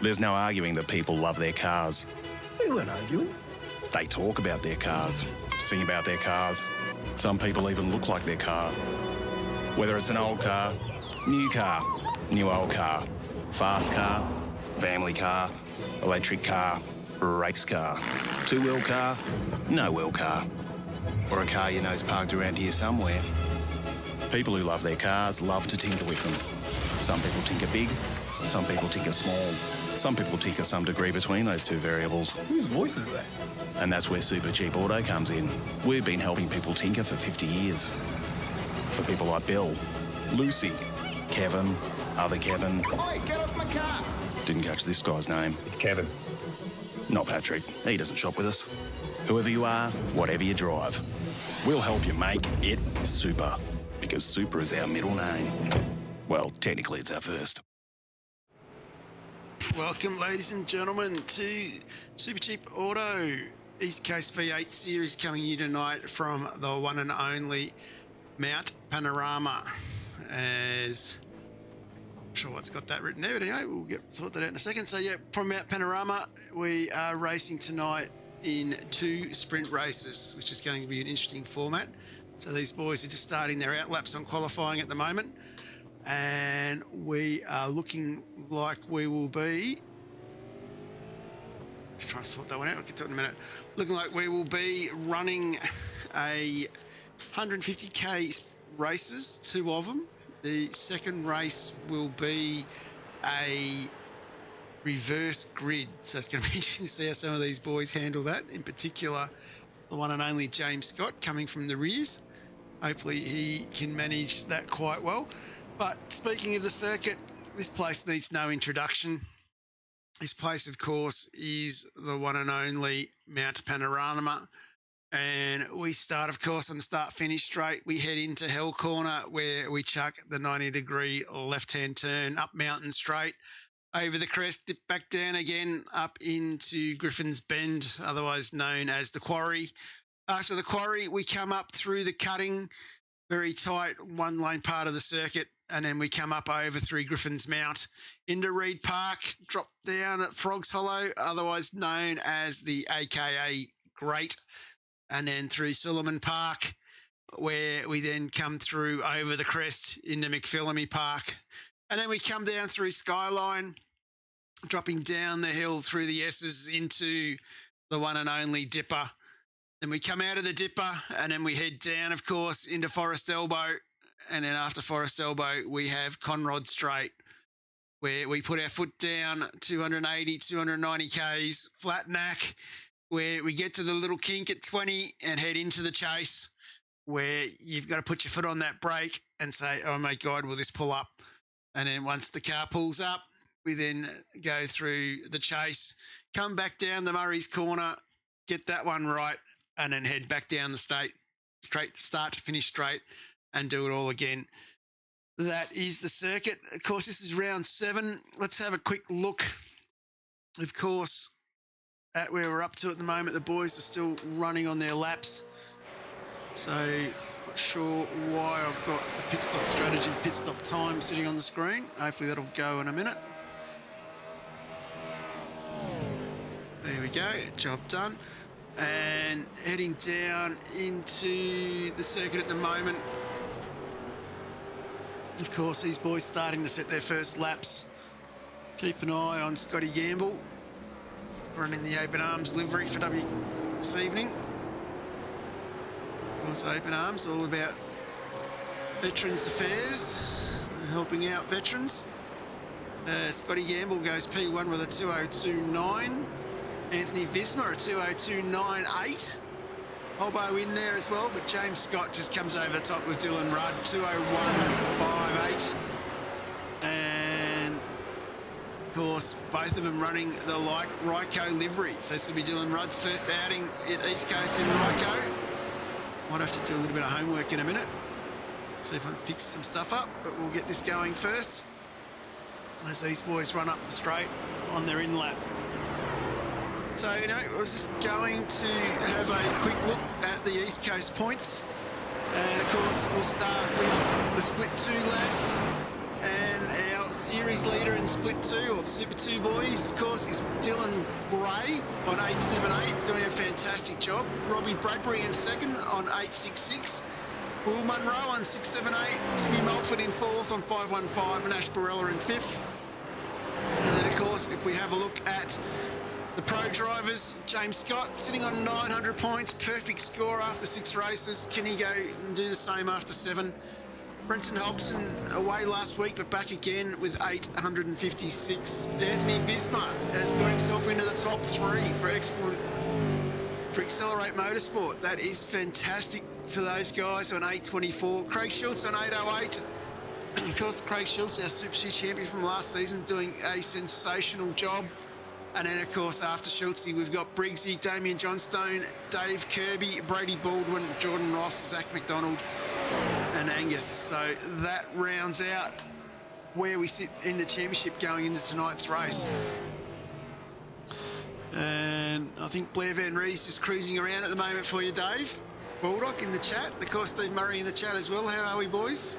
There's no arguing that people love their cars. We weren't arguing. They talk about their cars, sing about their cars. Some people even look like their car. Whether it's an old car, new old car, fast car, family car, electric car, race car, two-wheel car, no-wheel car, or a car you know's parked around here somewhere. People who love their cars love to tinker with them. Some people tinker big, some people tinker small, some people tinker some degree between those two variables. Whose voice is that? And that's where Supercheap Auto comes in. We've been helping people tinker for 50 years. For people like Bill, Lucy, Kevin, other Kevin. Oi, get off my car! Didn't catch this guy's name. It's Kevin. Not Patrick. He doesn't shop with us. Whoever you are, whatever you drive, we'll help you make it super. Because super is our middle name. Well, technically it's our first. Welcome, ladies and gentlemen, to Supercheap Auto. East Coast V8 series coming you tonight from the one and only Mount Panorama. As I'm not sure what's got that written there, but anyway, we'll sort that out in a second. So yeah, from Mount Panorama, we are racing tonight in 2 sprint races, which is going to be an interesting format. So these boys are just starting their outlaps on qualifying at the moment, and we are looking like we will be. Let's try to sort that one out. I'll get to it in a minute. Looking like we will be running a 150k races, 2 of them. The second race will be a reverse grid, so it's going to be interesting to see how some of these boys handle that. In particular, the one and only James Scott coming from the rears. Hopefully he can manage that quite well. But speaking of the circuit, this place needs no introduction. This place, of course, is the one and only Mount Panorama. And we start, of course, on the start-finish straight. We head into Hell Corner, where we chuck the 90-degree left-hand turn up Mountain Straight, over the crest, dip back down again, up into Griffin's Bend, otherwise known as the Quarry. After the Quarry, we come up through the cutting, very tight one-lane part of the circuit, and then we come up over through Griffin's Mount into Reed Park, drop down at Frogs Hollow, otherwise known as the AKA Great, and then through Suleiman Park, where we then come through over the crest into McPhillamy Park. And then we come down through Skyline, dropping down the hill through the S's into the one and only Dipper. Then we come out of the Dipper, and then we head down, of course, into Forest Elbow. And then after Forest Elbow, we have Conrod Straight, where we put our foot down 280, 290 Ks, flat knack, where we get to the little kink at 20 and head into the chase, where you've got to put your foot on that brake and say, oh my God, will this pull up? And then once the car pulls up, we then go through the chase, come back down the Murray's Corner, get that one right, and then head back down the straight, start to finish straight, and do it all again. That is the circuit. Of course, this is round 7. Let's have a quick look, of course, at where we're up to at the moment. The boys are still running on their laps. So, not sure why I've got the pit stop strategy, pit stop time sitting on the screen. Hopefully that'll go in a minute. There we go, job done. And heading down into the circuit at the moment. Of course, these boys starting to set their first laps. Keep an eye on Scotty Gamble, running the Open Arms livery for W this evening. Of course, Open Arms, all about Veterans Affairs, helping out veterans. Scotty Gamble goes P1 with a 202.9. Anthony Visma a 202.98. Hobbo in there as well, but James Scott just comes over the top with Dylan Rudd, 201.58. And of course, both of them running the Ryco livery. So this will be Dylan Rudd's first outing at East Coast in Ryco. Might have to do a little bit of homework in a minute. See if I can fix some stuff up, but we'll get this going first. As these boys run up the straight on their in-lap. So, you know, I was just going to have a quick look at the East Coast points. And, of course, we'll start with the split 2 lads. And our series leader in split Split 2, or the Super 2 boys, of course, is Dylan Gray on 878, doing a fantastic job. Robbie Bradbury in second on 866. Will Munro on 678. Timmy Mulford in fourth on 515, and Ash Barella in fifth. And then, of course, if we have a look at the pro drivers, James Scott sitting on 900 points, perfect score after 6 races. Can he go and do the same after 7? Brenton Hobson away last week, but back again with 856. Anthony Visma has got himself into the top 3 for Accelerate Motorsport. That is fantastic for those guys on 824. Craig Schultz on 808. Of course, Craig Schultz, our Supercheap champion from last season, doing a sensational job. And then, of course, after Schultz, we've got Briggsy, Damien Johnstone, Dave Kirby, Brady Baldwin, Jordan Ross, Zach McDonald, and Angus. So that rounds out where we sit in the championship going into tonight's race. And I think Blair Van Ree's just cruising around at the moment for you, Dave. Baldock in the chat, and of course Steve Murray in the chat as well. How are we, boys?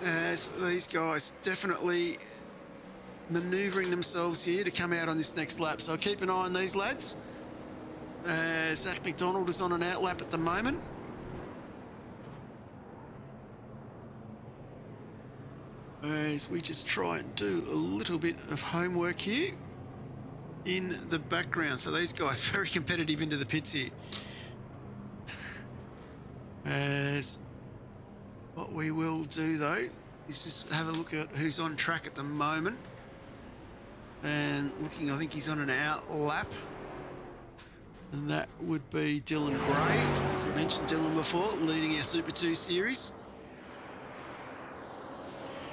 As these guys definitely manoeuvring themselves here to come out on this next lap. So keep an eye on these lads. Zach McDonald is on an out lap at the moment. As we just try and do a little bit of homework here in the background. So these guys very competitive into the pits here. As what we will do though is just have a look at who's on track at the moment. And looking, I think he's on an out lap. And that would be Dylan Gray. As I mentioned Dylan before, leading our Super 2 series.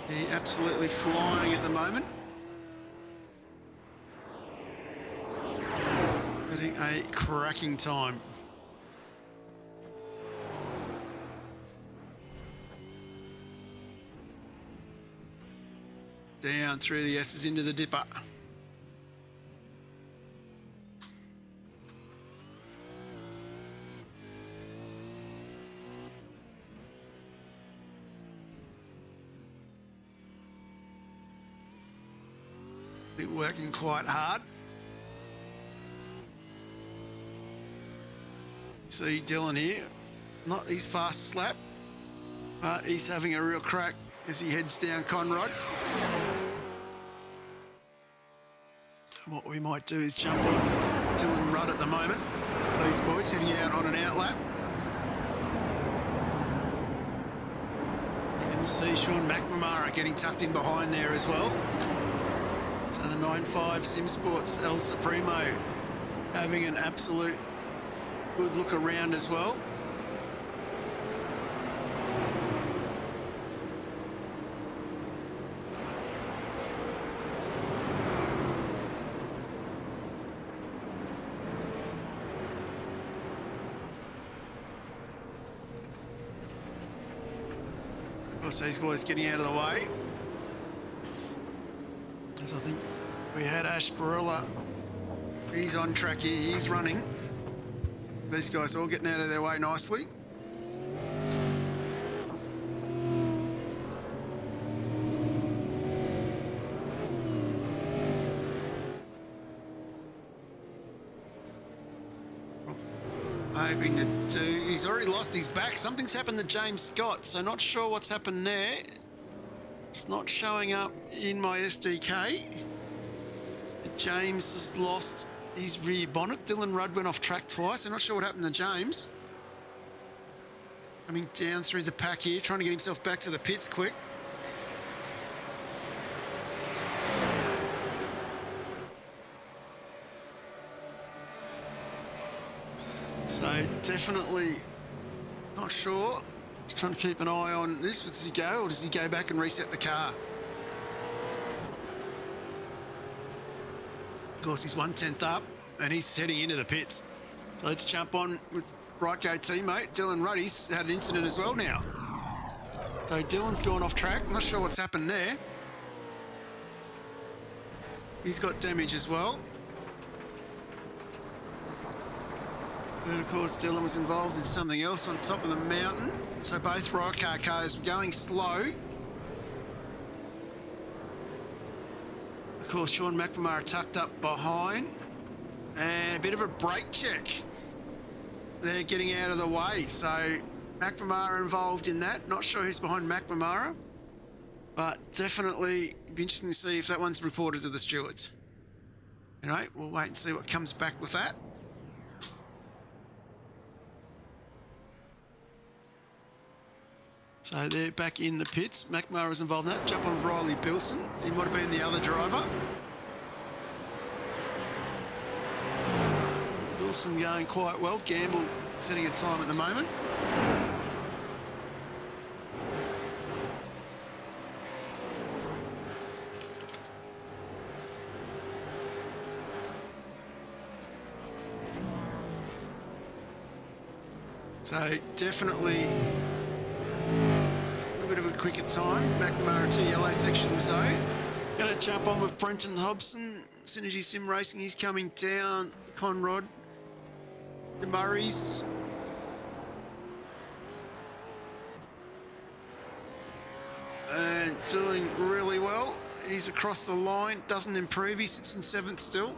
He absolutely flying at the moment. Getting a cracking time. Down through the S's into the dipper. Been working quite hard. See Dylan here, not his fastest lap, but he's having a real crack as he heads down Conrod. What we might do is jump on Dylan Rudd at the moment. These boys heading out on an out lap. You can see Sean McNamara getting tucked in behind there as well. So the 9.5 Sim Sports El Supremo having an absolute good look around as well. Of course, these boys getting out of the way. As I think we had Ash Barella. He's on track here, he's running. These guys all getting out of their way nicely. Hoping to do, he's already lost his back. Something's happened to James Scott, so not sure what's happened there. It's not showing up in my SDK. James has lost his rear bonnet. Dylan Rudd went off track twice. I'm not sure what happened to James. Coming down through the pack here, trying to get himself back to the pits quick. So definitely not sure. Just trying to keep an eye on this. Does he go, or does he go back and reset the car? Of course, he's 1/10 up, and he's heading into the pits. So let's jump on with Right-Go teammate Dylan Rudd. He's had an incident as well now. So Dylan's gone off track. I'm not sure what's happened there. He's got damage as well. And of course, Dylan was involved in something else on top of the mountain. So both Right-Go cars going slow. Of course, Sean McNamara tucked up behind. And a bit of a brake check. They're getting out of the way. So McNamara involved in that. Not sure who's behind McNamara. But definitely be interesting to see if that one's reported to the stewards. Anyway, we'll wait and see what comes back with that. So they're back in the pits. McNamara was involved in that. Jump on Riley Bilson. He might have been the other driver. Bilson going quite well. Gamble setting a time at the moment. So definitely a little bit of a quicker time. McNamara to yellow sections though. Going to jump on with Brenton Hobson. Synergy Sim Racing, he's coming down. Conrod. The Murrays. And doing really well. He's across the line. Doesn't improve. He sits in 7th still.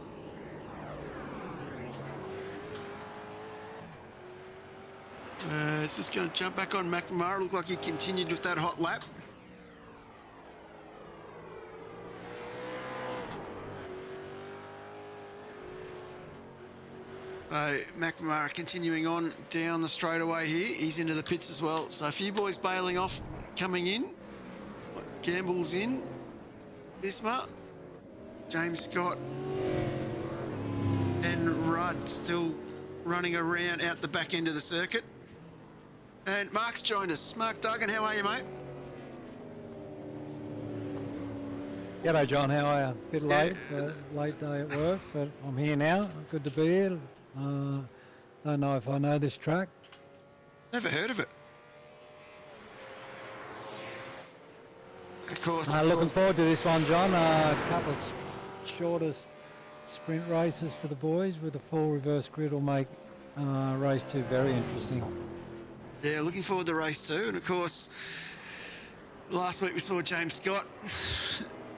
It's just going to jump back on McNamara. Looked like he continued with that hot lap. McNamara continuing on down the straightaway here. He's into the pits as well. So a few boys bailing off, coming in. Gamble's in. Bismarck. James Scott. And Rudd still running around out the back end of the circuit. And Mark's joined us. Mark Duggan, how are you, mate? G'day, John. How are you? Bit late, late day at work, but I'm here now. Good to be here. Don't know if I know this track. Never heard of it. Of course. Looking forward to this one, John. A couple of shorter sprint races for the boys with a full reverse grid will make race 2 very interesting. Yeah, looking forward to race 2. And of course, last week we saw James Scott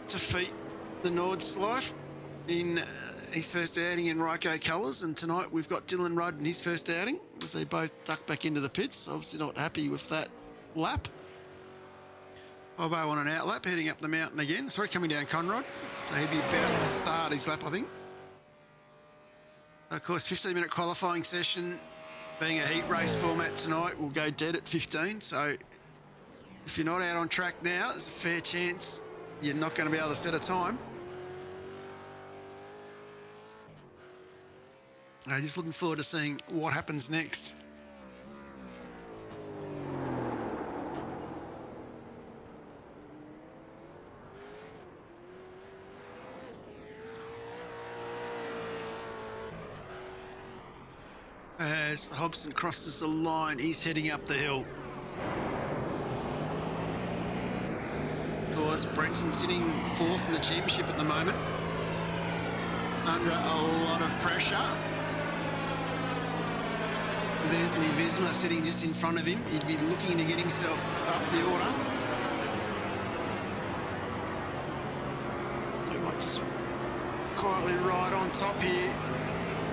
defeat the Nordslife in his first outing in Ryco colours, and tonight we've got Dylan Rudd in his first outing as they both duck back into the pits. Obviously not happy with that lap. Bobo on an out lap, heading up the mountain again. Sorry, coming down Conrod. So he'd be about to start his lap, I think. Of course, 15-minute qualifying session. Being a heat race format tonight, we'll go dead at 15. So if you're not out on track now, there's a fair chance you're not going to be able to set a time. Just looking forward to seeing what happens next. As Hobson crosses the line, he's heading up the hill. Of course, Brenton sitting 4th in the championship at the moment. Under a lot of pressure. With Anthony Visma sitting just in front of him, he'd be looking to get himself up the order. So he might just quietly ride on top here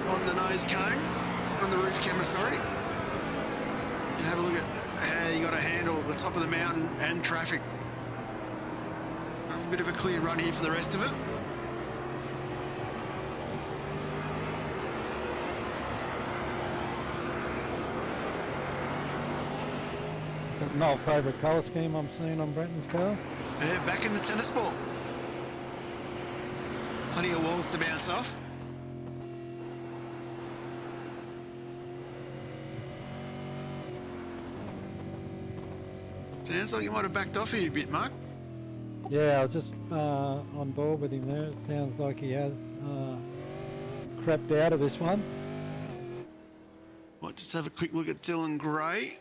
on the nose cone. On the roof camera, sorry. And have a look at how you got to handle the top of the mountain and traffic. A bit of a clear run here for the rest of it. Got an old favourite colour scheme I'm seeing on Brenton's car. Yeah, back in the tennis ball. Plenty of walls to bounce off. Sounds like you might have backed off here a bit, Mark. Yeah, I was just on board with him there. It sounds like he has crept out of this one. Might just have a quick look at Dylan Gray.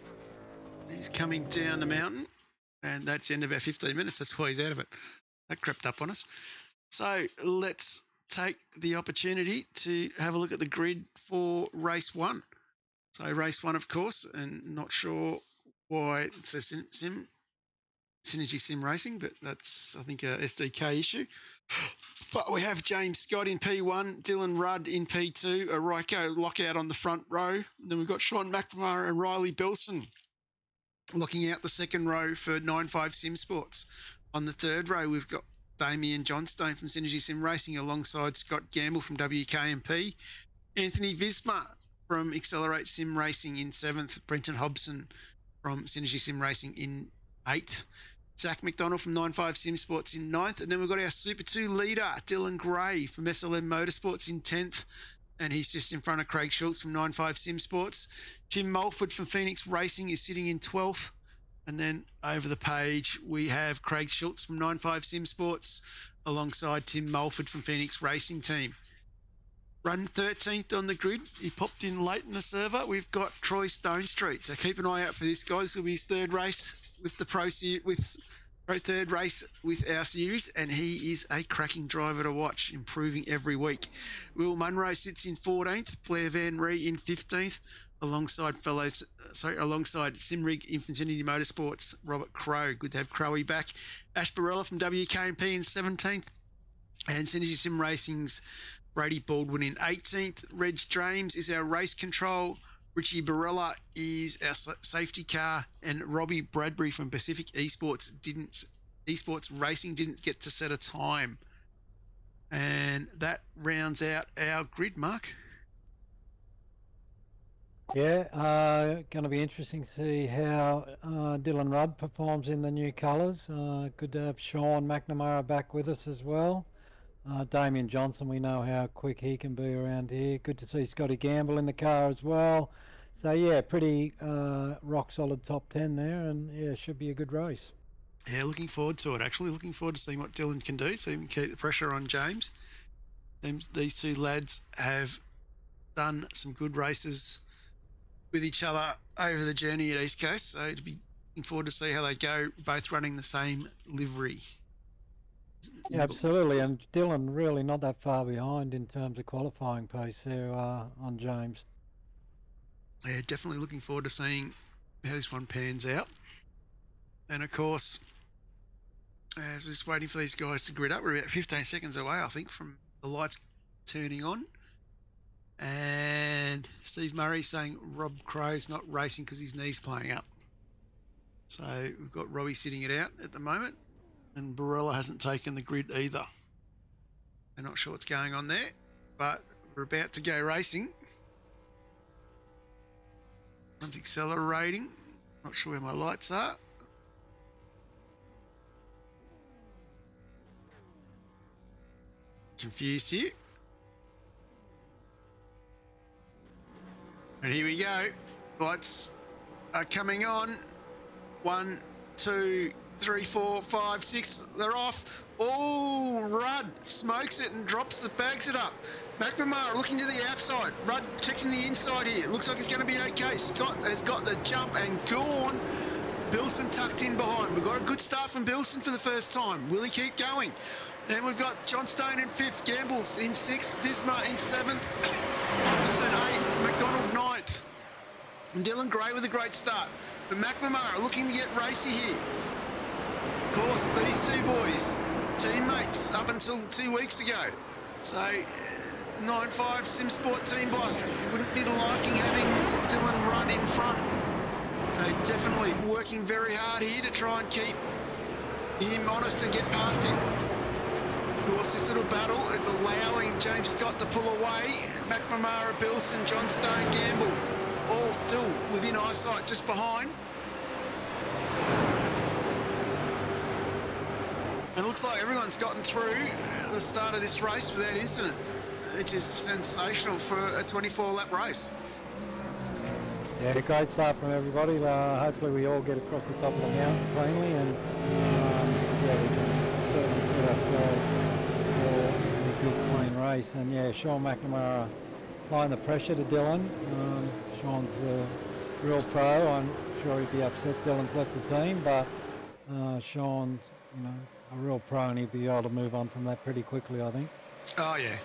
He's coming down the mountain, and that's the end of our 15 minutes. That's why he's out of it. That crept up on us. So let's take the opportunity to have a look at the grid for race 1. So race 1, of course, and not sure why it says Synergy Sim Racing, but that's, I think, a SDK issue. But we have James Scott in P1, Dylan Rudd in P2, a Ryko lockout on the front row. And then we've got Sean McNamara and Riley Bilson looking out the second row for 9.5 Sim Sports. On the third row, we've got Damien Johnstone from Synergy Sim Racing alongside Scott Gamble from WK&P. Anthony Visma from Accelerate Sim Racing in 7th. Brenton Hobson from Synergy Sim Racing in 8th. Zach McDonald from 9.5 Sim Sports in 9th. And then we've got our Super 2 leader, Dylan Gray from SLM Motorsports in 10th. And he's just in front of Craig Schultz from 9.5 Sim Sports. Tim Mulford from Phoenix Racing is sitting in 12th. And then over the page, we have Craig Schultz from 9.5 Sim Sports alongside Tim Mulford from Phoenix Racing Team. Run 13th on the grid. He popped in late in the server. We've got Troy Stone Street. So keep an eye out for this guy. This will be his third race with the third race with our series, and he is a cracking driver to watch, improving every week. Will Munro sits in 14th, Blair Van Ree in 15th, alongside Simrig Infinity Motorsports, Robert Crow. Good to have Crowy back. Ash Barella from WK&P in 17th, and Synergy Sim Racing's Brady Baldwin in 18th. Reg James is our race control. Richie Barella is our safety car, and Robbie Bradbury from Pacific Esports Racing didn't get to set a time. And that rounds out our grid, Mark. Yeah, going to be interesting to see how Dylan Rudd performs in the new colours. Good to have Sean McNamara back with us as well. Damien Johnson, we know how quick he can be around here. Good to see Scotty Gamble in the car as well. So yeah, pretty rock solid top 10 there, and yeah, should be a good race. Yeah, looking forward to it. Actually, looking forward to seeing what Dylan can do, so he can keep the pressure on James. These two lads have done some good races with each other over the journey at East Coast, so to be looking forward to see how they go, both running the same livery. Yeah, absolutely, and Dylan really not that far behind in terms of qualifying pace there on James. Yeah, definitely looking forward to seeing how this one pans out. And of course, as we're just waiting for these guys to grid up, we're about 15 seconds away, I think, from the lights turning on. And Steve Murray saying Rob Crow's not racing because his knee's playing up. So we've got Robbie sitting it out at the moment, and Barella hasn't taken the grid either. I'm not sure what's going on there, but we're about to go racing. One's accelerating. Not sure where my lights are. Confused here. And here we go. Lights are coming on. 1, 2, 3, 4, 5, 6. They're off. Oh, Rudd smokes it and bags it up. McNamara looking to the outside. Rudd checking the inside here. Looks like it's going to be okay. Scott has got the jump and gone. Bilson tucked in behind. We've got a good start from Bilson for the first time. Will he keep going? Then we've got Johnstone in 5th, Gambles in 6th, Visma in 7th, Hobson 8th, McDonald 9th. And Dylan Gray with a great start. But McNamara looking to get racy here. Of course, these two boys, teammates up until 2 weeks ago. So 9.5 SimSport team boss wouldn't be liking having Dylan Rudd in front. So definitely working very hard here to try and keep him honest and get past him. Of course, this little battle is allowing James Scott to pull away. McNamara, Bilson, Johnstone, Gamble, all still within eyesight just behind. And it looks like everyone's gotten through the start of this race without incident, which is sensational for a 24-lap race. Yeah, a great start from everybody. Hopefully we all get across the top of the mountain cleanly, and yeah, we can certainly put ourselves for a good clean race. And yeah, Sean McNamara applying the pressure to Dylan. Sean's a real pro. I'm sure he'd be upset Dylan's left the team, but Sean's, you know, a real pro, and he'd be able to move on from that pretty quickly, I think. Oh, yeah.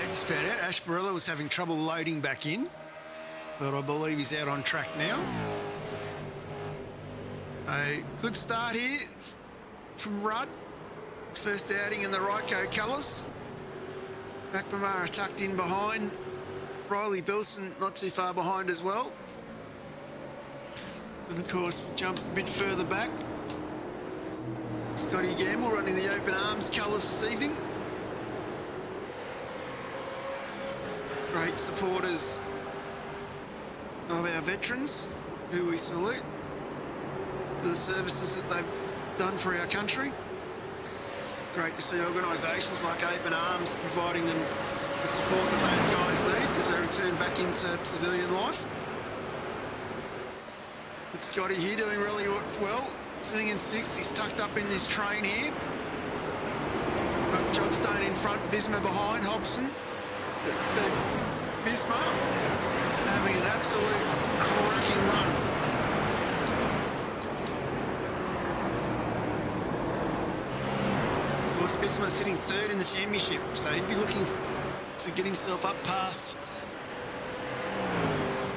Just found out Ash Barella was having trouble loading back in, but I believe he's out on track now. A good start here from Rudd. His first outing in the Ryco colours. McNamara tucked in behind. Riley Bilson not too far behind as well. And of course, jump a bit further back. Scotty Gamble running the Open Arms colours this evening. Great supporters of our veterans, who we salute for the services that they've done for our country. Great to see organisations like Open Arms providing them the support that those guys need as they return back into civilian life. But Scotty here doing really well, sitting in 6th. He's tucked up in this train here. Got Johnstone in front, Visma behind, Hobson. But Visma having an absolute cracking run. Of course, Visma sitting 3rd in the championship, so he'd be looking to get himself up past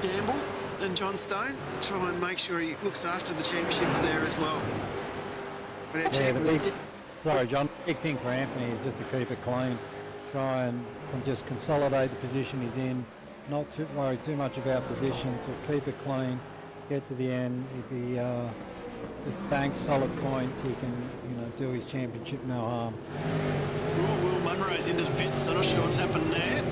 Gamble and Johnstone to try and make sure he looks after the championships there as well. But our sorry, John. Big thing for Anthony is just to keep it clean. Try and just consolidate the position he's in. Not to worry too much about position. Just keep it clean. Get to the end. If he just banks solid points, he can do his championship no harm. Will Munro's into the pits. I'm not sure what's happened there.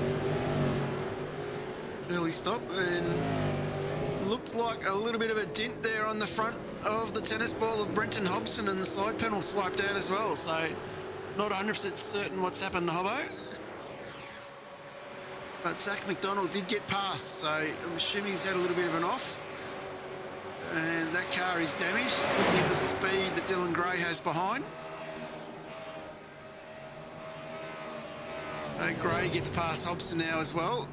Early stop and looked like a little bit of a dent there on the front of the tennis ball of Brenton Hobson, and the side panel swiped out as well, so not 100% certain what's happened to Hobbo. But Zach McDonald did get past, so I'm assuming he's had a little bit of an off. And that car is damaged, looking at the speed that Dylan Gray has behind. Gray gets past Hobson now as well.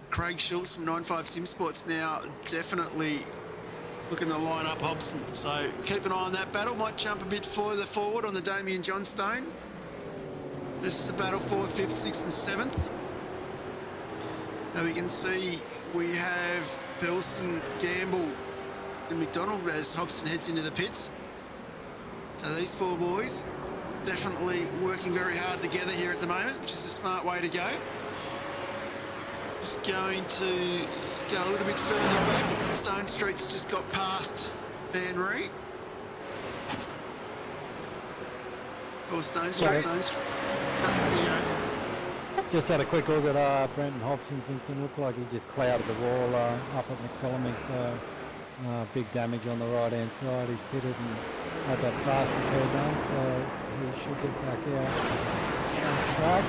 Craig Schultz from 95 Sim Sports now definitely looking to line up Hobson. So keep an eye on that battle. Might jump a bit further forward on the Damien Johnstone. This is the battle for 5th, 6th and 7th. Now we can see we have Belson, Gamble and McDonald as Hobson heads into the pits. So these 4 boys definitely working very hard together here at the moment, which is a smart way to go. Just going to go a little bit further back. Stone Street's just got past Van Reed. Or Stone Street. Just had a quick look at Brenton Hobson. It looked like he just clouded the wall up at McPhillamy. So big damage on the right hand side. He's pitted and had that fast repair done, so he should get back out on track.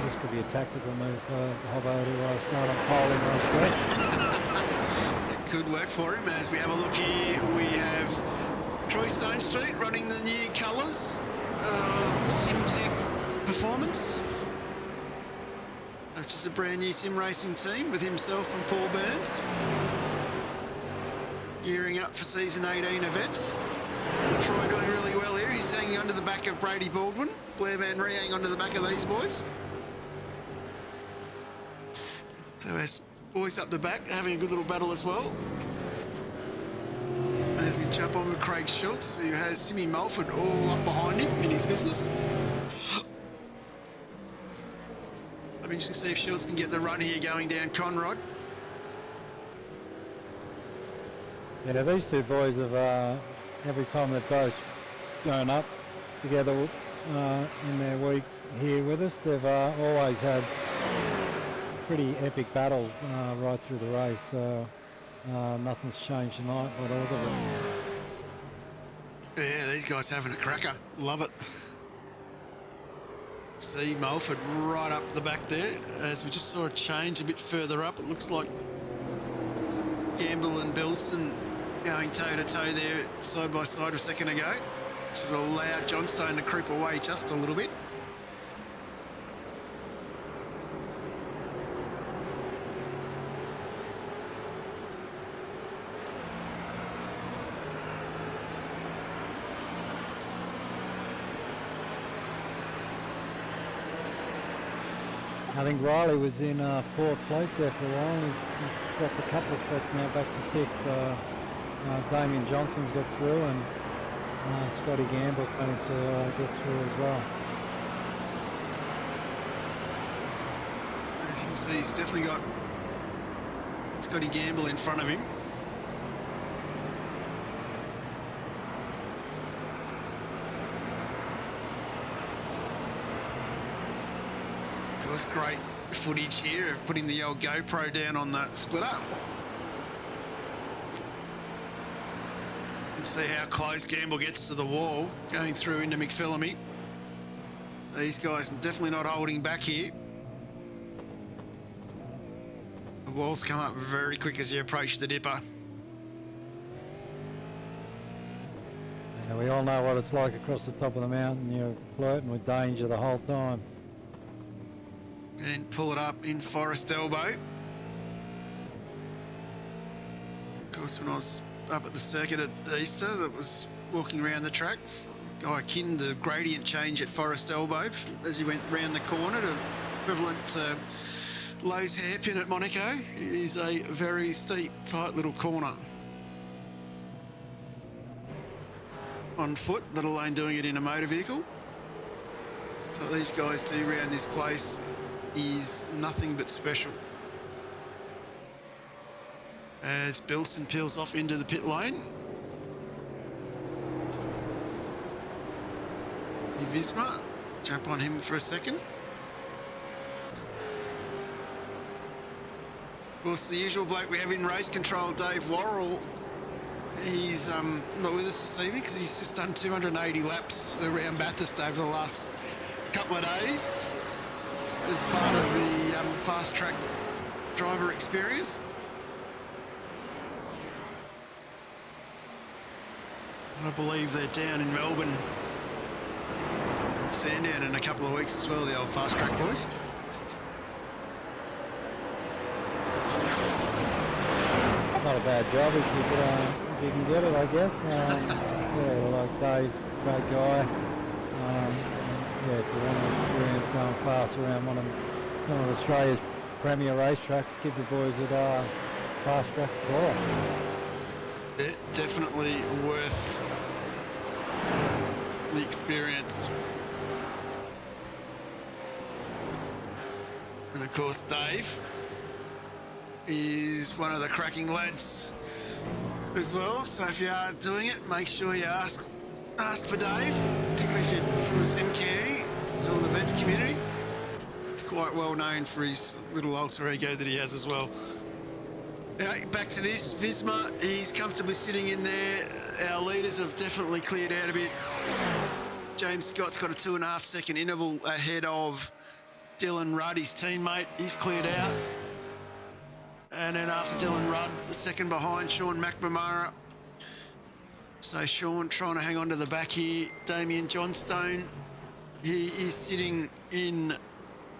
This could be a tactical move for Hobbo to start on pole in race. It could work for him. As we have a look here, we have Troy Stone Street running the new colours of SimTech Performance, which is a brand new sim racing team with himself and Paul Burns gearing up for season 18 events. Troy doing really well here. He's hanging onto the back of Brady Baldwin. Blair Van Ree hanging onto the back of these boys. So as boys up the back having a good little battle as well. As we jump on with Craig Schultz, who has Simi Mulford all up behind him in his business. I'll be interested to see if Schultz can get the run here going down Conrod. Yeah, these 2 boys have, every time they've both grown up together in their week here with us, they've always had pretty epic battles right through the race, so nothing's changed tonight but all of them. Yeah, these guys having a cracker. Love it. See Mulford right up the back there, as we just saw a change a bit further up. It looks like Gamble and Bilson going toe-to-toe there side by side a second ago, which has allowed Johnstone to creep away just a little bit. I think Riley was in 4th place there for a while. He's dropped a couple of spots now back to 5th. Damien Johnson's got through, and Scotty Gamble coming to get through as well. As you can see, he's definitely got Scotty Gamble in front of him. Of course, great footage here of putting the old GoPro down on the splitter. And see how close Gamble gets to the wall, going through into McPhillamy. These guys are definitely not holding back here. The walls come up very quick as you approach the dipper. And we all know what it's like across the top of the mountain. You're flirting with danger the whole time. And pull it up in Forest Elbow. Of course, when I was up at the circuit at Easter, that was walking around the track, I akin the gradient change at Forest Elbow as you went round the corner to equivalent to Lowe's hairpin at Monaco. It is a very steep, tight little corner. On foot, let alone doing it in a motor vehicle. So what these guys do around this place is nothing but special. As Bilson peels off into the pit lane. Visma, jump on him for a second. Of course, the usual bloke we have in race control, Dave Worrell, he's not with us this evening because he's just done 280 laps around Bathurst over the last couple of days as part of the fast track driver experience. I believe they're down in Melbourne at Sandown in a couple of weeks as well, the old fast track boys. Not a bad job if you can get it, I guess. Yeah, like Dave's a great guy. Yeah, if you want to experience going fast around one of Australia's premier racetracks, give the boys at fast track a try. Yeah, definitely worth the experience. And of course, Dave is one of the cracking lads as well. So if you are doing it, make sure you ask for Dave, particularly if you're from the sim community or the vets community. He's quite well known for his little alter ego that he has as well. Now, back to this, Visma, he's comfortably sitting in there. Our leaders have definitely cleared out a bit. James Scott's got a 2.5 second interval ahead of Dylan Rudd, his teammate. He's cleared out. And then after Dylan Rudd, the second behind, Sean McNamara. So Sean trying to hang on to the back here. Damien Johnstone, he is sitting in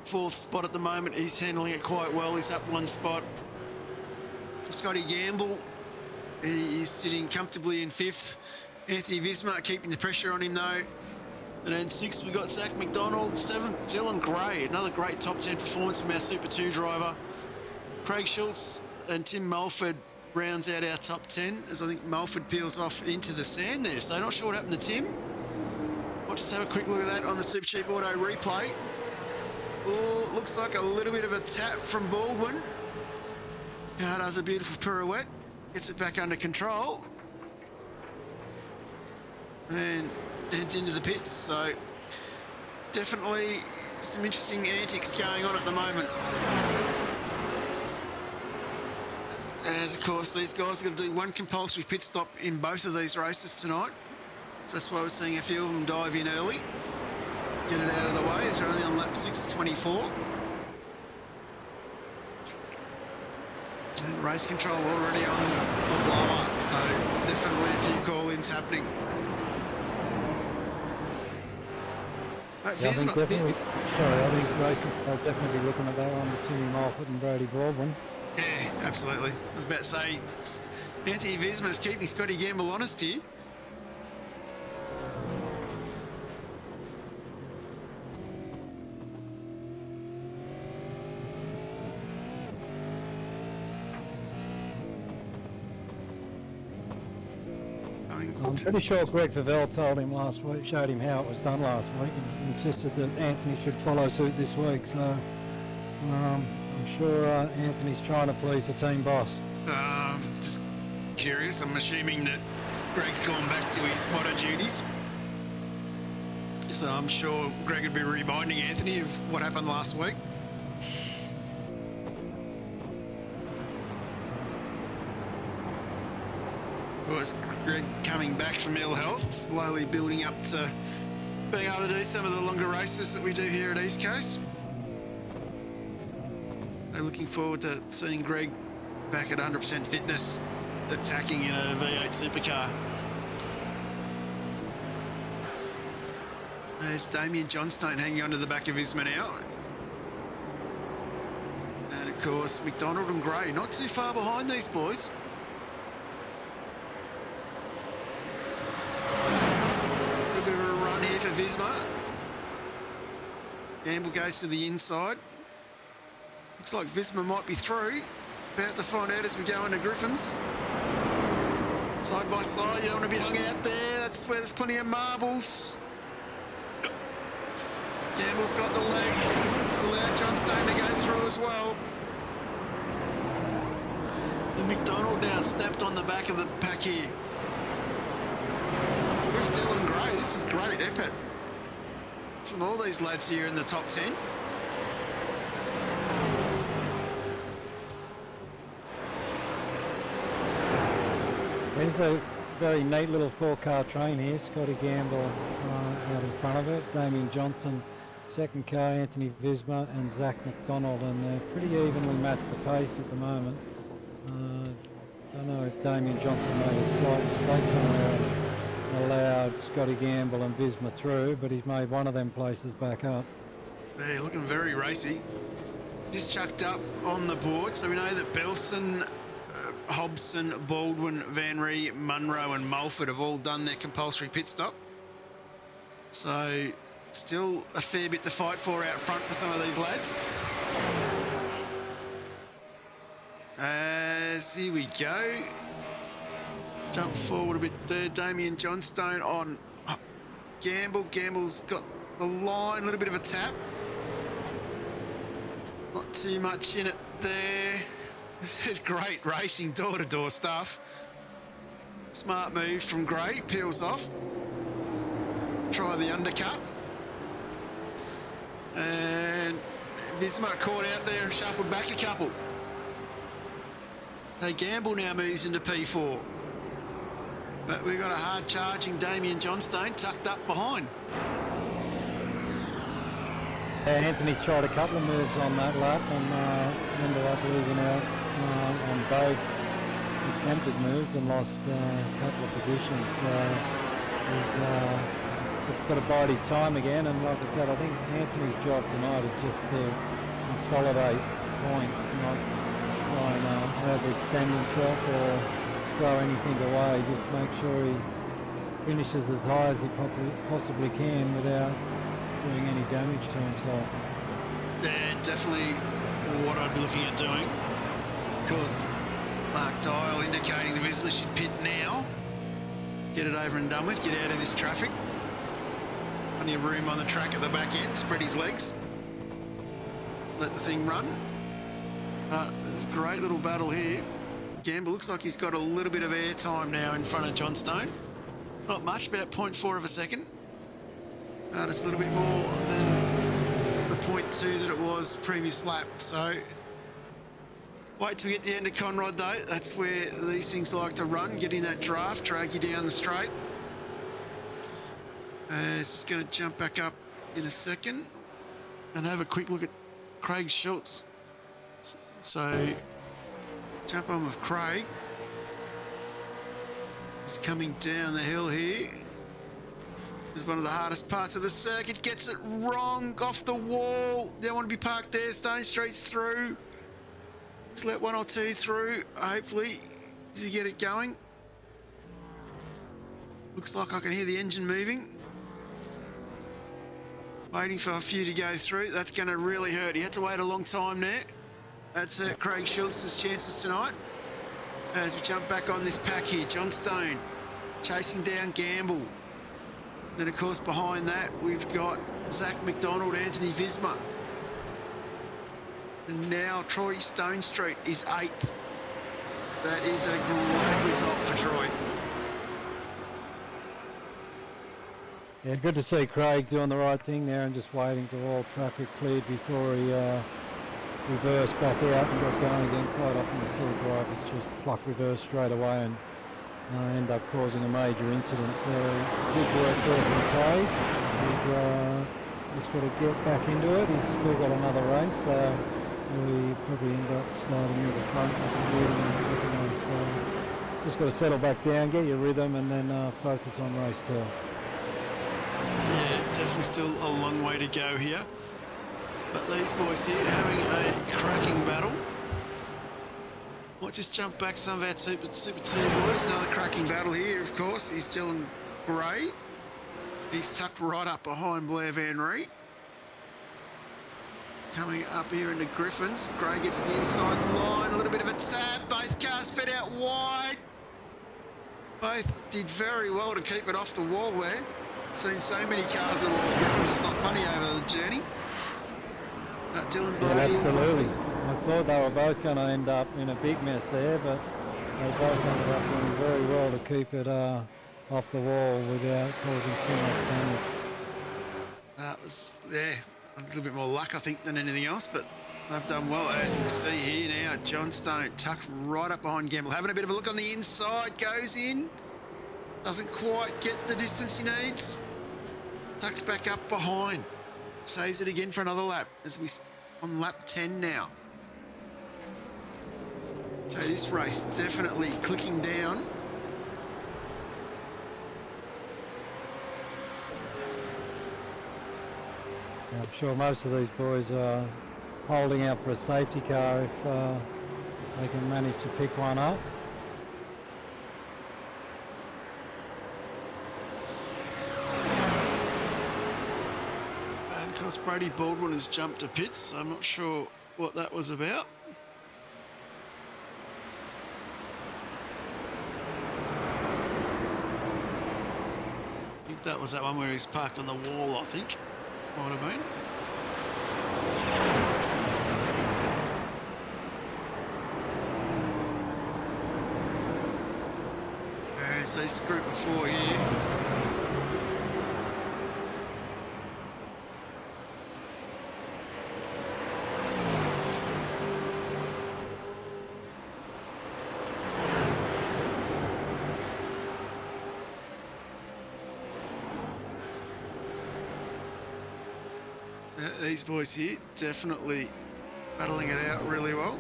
4th spot at the moment. He's handling it quite well. He's up 1 spot. Scotty Gamble, he is sitting comfortably in 5th. Anthony Visma keeping the pressure on him though. And then 6th we've got Zach McDonald. 7th, Dylan Gray, another great top 10 performance from our Super 2 driver. Craig Schultz and Tim Mulford rounds out our top 10 as I think Mulford peels off into the sand there. So not sure what happened to Tim. I'll just have a quick look at that on the Supercheap Auto replay. Oh, looks like a little bit of a tap from Baldwin. Now does a beautiful pirouette, gets it back under control, and heads into the pits. So definitely some interesting antics going on at the moment. As of course these guys are going to do 1 compulsory pit stop in both of these races tonight. So that's why we're seeing a few of them dive in early, get it out of the way as they're only on lap 6:24. And race control already on the blower, so definitely a few call-ins happening. Yeah, I think definitely. Sorry, I think race control definitely be looking at that one with Timmy Mulford and Brody Baldwin. Yeah, absolutely. I was about to say, Anthony Visma's keeping Scotty Gamble honest here. I'm pretty sure Greg Favell told him last week, showed him how it was done last week, and insisted that Anthony should follow suit this week. So I'm sure Anthony's trying to please the team boss. Just curious. I'm assuming that Greg's gone back to his spotter duties. So I'm sure Greg would be reminding Anthony of what happened last week. Of course, Greg coming back from ill health, slowly building up to being able to do some of the longer races that we do here at East Coast. So looking forward to seeing Greg back at 100% fitness, attacking in a V8 supercar. There's Damien Johnstone hanging onto the back of Isma now. And of course, McDonald and Gray not too far behind these boys. A little bit of a run here for Visma. Gamble goes to the inside. Looks like Visma might be through. About to find out as we go into Griffins. Side by side, you don't want to be hung out there. That's where there's plenty of marbles. Gamble's got the legs. It's allowed Johnstone to go through as well. And McDonald now snapped on the back of the pack here. With Dylan Gray, this is great effort from all these lads here in the top 10. There's a very neat little 4-car train here. Scotty Gamble out in front of it. Damien Johnson, second car, Anthony Visma and Zach McDonald, and they're pretty evenly matched the pace at the moment. I don't know if Damien Johnson made a slight mistake somewhere and allowed Scotty Gamble and Visma through, but he's made one of them places back up. They're looking very racy. Just chucked up on the board, so we know that Belson, Hobson, Baldwin, Van Ree, Munro and Mulford have all done their compulsory pit stop. So still a fair bit to fight for out front for some of these lads. As here we go. Jump forward a bit there. Damien Johnstone on Gamble. Gamble's got the line, a little bit of a tap. Not too much in it there. This is great racing, door-to-door stuff. Smart move from Gray, peels off. Try the undercut. And Visma caught out there and shuffled back a couple. Hey, Gamble now moves into P4. But we've got a hard charging Damien Johnstone tucked up behind. Anthony tried a couple of moves on that lap and ended up losing out on both attempted moves and lost a couple of positions. He's got to bide his time again, and like I said, I think Anthony's job tonight is just to consolidate points, not try and overextend himself or throw anything away. Just make sure he finishes as high as he possibly can without doing any damage to himself. Yeah, definitely what I'd be looking at doing. Of course, Mark Dial indicating to Visma should pit now. Get it over and done with, get out of this traffic. Plenty of room on the track at the back end, spread his legs. Let the thing run. There's a great little battle here. Gamble looks like he's got a little bit of air time now in front of Johnstone. Not much, about 0.4 of a second. It's a little bit more than the 0.2 that it was previous lap. So wait till we get to the end of Conrod though. That's where these things like to run, get in that draft, drag you down the straight. It's just going to jump back up in a second and have a quick look at Craig Schultz. So jump on with Craig. He's coming down the hill here. This is one of the hardest parts of the circuit. Gets it wrong off the wall. Don't want to be parked there. Stone Street's through. Let's let one or two through. Hopefully, does he get it going? Looks like I can hear the engine moving. Waiting for a few to go through. That's going to really hurt. He had to wait a long time there. That's hurt Craig Schultz's chances tonight. As we jump back on this pack here, Johnstone chasing down Gamble. Then, of course, behind that, we've got Zach McDonald, Anthony Visma. And now Troy Stonestreet is 8th. That is a great result for Troy. Yeah, good to see Craig doing the right thing there and just waiting till all traffic cleared before he reversed back out and got going again. Quite often you see drivers just pluck reverse straight away and end up causing a major incident. So good work there from Craig. He's got to get back into it. He's still got another race, so we probably end up starting near the front and leading in the second race. So just got to settle back down, get your rhythm, and then focus on race 2. Yeah, definitely still a long way to go here. But these boys here having a cracking battle. Might just jump back some of our Super 2 boys. Another cracking battle here, of course, is Dylan Gray. He's tucked right up behind Blair Van Reet. Coming up here into Griffins. Gray gets the inside line. A little bit of a tap. Both cars fed out wide. Both did very well to keep it off the wall there. Seen so many cars in the wall. Griffins, it's not funny over the journey. Dylan Gray. Yeah, absolutely. I thought they were both going to end up in a big mess there, but they both ended up doing very well to keep it off the wall without causing too much damage. That was, yeah, a little bit more luck, I think, than anything else, but they've done well. As we see here now, John Stone tucked right up behind Gamble. Having a bit of a look on the inside, goes in. Doesn't quite get the distance he needs. Tucks back up behind. Saves it again for another lap as we on lap 10 now. So this race definitely clicking down. I'm sure most of these boys are holding out for a safety car if they can manage to pick one up. And of course Brady Baldwin has jumped to pits, so I'm not sure what that was about. I think that was that one where he's parked on the wall, I think. Might have been. There's this group of 4 here. These boys here definitely battling it out really well.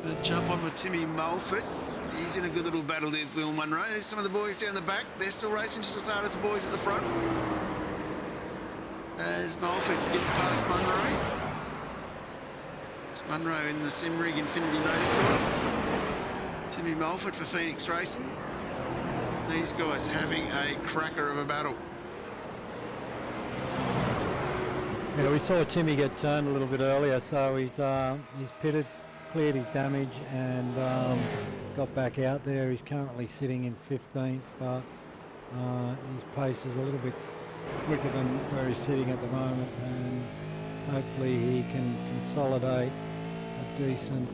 Gonna jump on with Timmy Mulford. He's in a good little battle there with Will Munro. There's some of the boys down the back. They're still racing just as hard as the boys at the front. As Mulford gets past Munro. It's Munro in the Simrig Infinity Motorsports. Timmy Mulford for Phoenix Racing. These guys having a cracker of a battle. Yeah, we saw Timmy get turned a little bit earlier, so he's pitted, cleared his damage, and got back out there. He's currently sitting in 15th, but his pace is a little bit quicker than where he's sitting at the moment, and hopefully he can consolidate a decent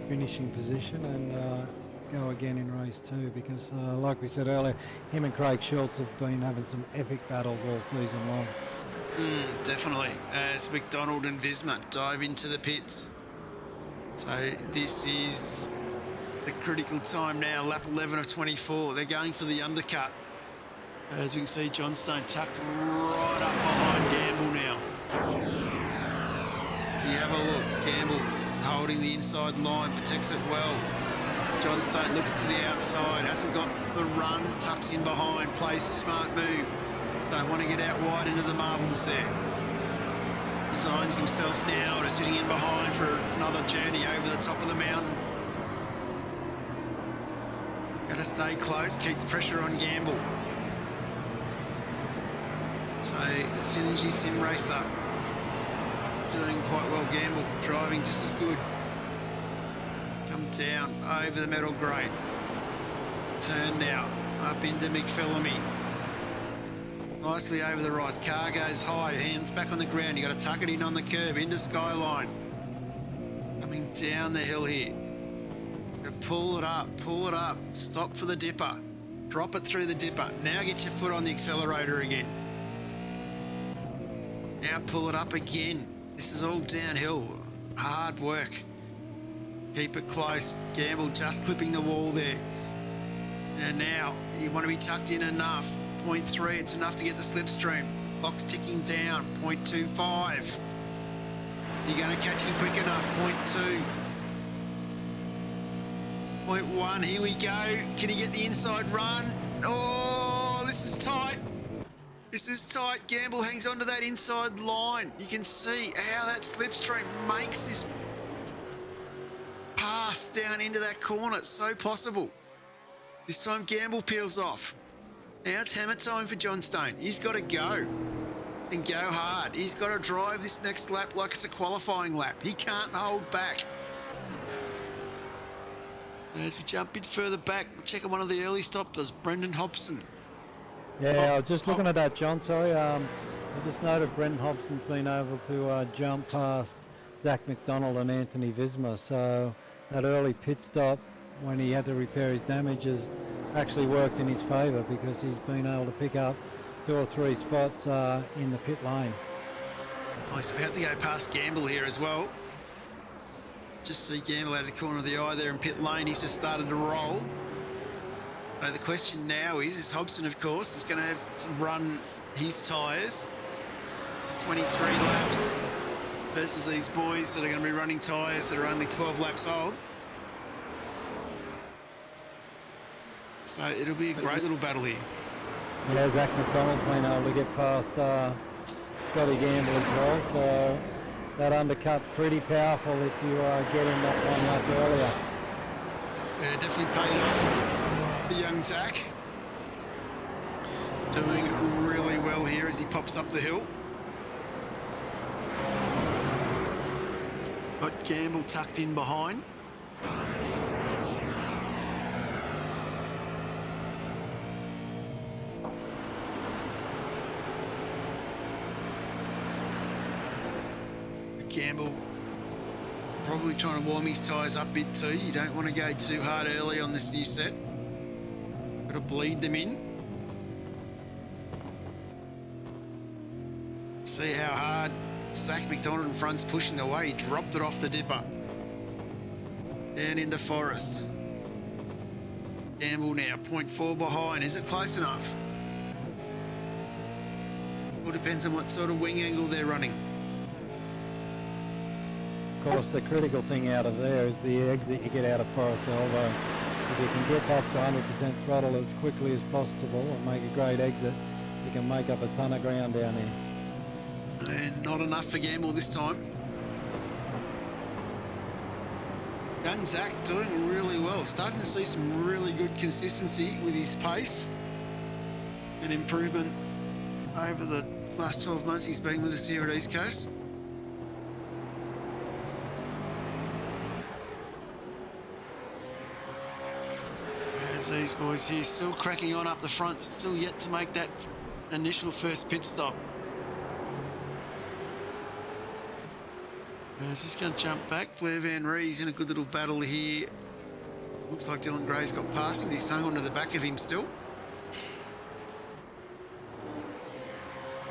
finishing position and go again in race 2, because like we said earlier, him and Craig Schultz have been having some epic battles all season long. Definitely, as McDonald and Visma dive into the pits. So this is the critical time now, lap 11 of 24. They're going for the undercut. As we can see, John Stone tucked right up behind Gamble now. So you have a look, Gamble holding the inside line, protects it well. John Stone looks to the outside, hasn't got the run, tucks in behind, plays a smart move. Don't want to get out wide into the marbles there. Resigns himself now to sitting in behind for another journey over the top of the mountain. Got to stay close, keep the pressure on Gamble. So the Synergy Sim Racer doing quite well. Gamble driving just as good. Come down over the metal grate. Turn now up into McPhillamy. Nicely over the rise. Car goes high. Hands back on the ground. You got to tuck it in on the curb into Skyline. Coming down the hill here. Got to pull it up. Pull it up. Stop for the dipper. Drop it through the dipper. Now get your foot on the accelerator again. Now pull it up again. This is all downhill. Hard work. Keep it close. Gamble just clipping the wall there. And now you want to be tucked in enough. 0.3, it's enough to get the slipstream. The clock's ticking down. 0.25. You're going to catch him quick enough. 0.2. 0.1, here we go. Can he get the inside run? Oh, this is tight. This is tight. Gamble hangs onto that inside line. You can see how that slipstream makes this pass down into that corner. It's so possible. This time Gamble peels off. Now it's hammer time for John Stone. He's got to go and go hard. He's got to drive this next lap like it's a qualifying lap. He can't hold back. As we jump a bit further back, we'll check on one of the early stoppers, Brendan Hobson. Yeah, I was just looking at that, John. Sorry, I just noted Brendan Hobson's been able to jump past Zach McDonald and Anthony Visma. So that early pit stop when he had to repair his damages actually worked in his favour because he's been able to pick up 2 or 3 spots in the pit lane. Nice, we have to go past Gamble here as well. Just see Gamble out of the corner of the eye there in pit lane. He's just started to roll. So the question now is Hobson, of course, is going to have to run his tyres for 23 laps versus these boys that are going to be running tyres that are only 12 laps old. So it'll be a great little battle here. Yeah, Zach McDonald's been able to get past Scotty Gamble as well, so that undercut pretty powerful if you get in that 1 lap earlier. Yeah, definitely paid off. The young Zach doing really well here as he pops up the hill. Got Gamble tucked in behind. Gamble probably trying to warm his tyres up a bit too. You don't want to go too hard early on this new set. Got to bleed them in. See how hard Zach McDonald in front's pushing away. He dropped it off the dipper. Down into Forest. Gamble now 0.4 behind. Is it close enough? All depends on what sort of wing angle they're running. Of course, the critical thing out of there is the exit you get out of Forest Elbow. If you can get back to 100% throttle as quickly as possible and make a great exit, you can make up a ton of ground down there. And not enough for Gamble this time. Young Zach doing really well. Starting to see some really good consistency with his pace and improvement over the last 12 months he's been with us here at East Coast. These boys here still cracking on up the front, still yet to make that initial first pit stop. He's just going to jump back. Blair Van Rie's in a good little battle here. Looks like Dylan Gray's got past him. He's hung onto the back of him still.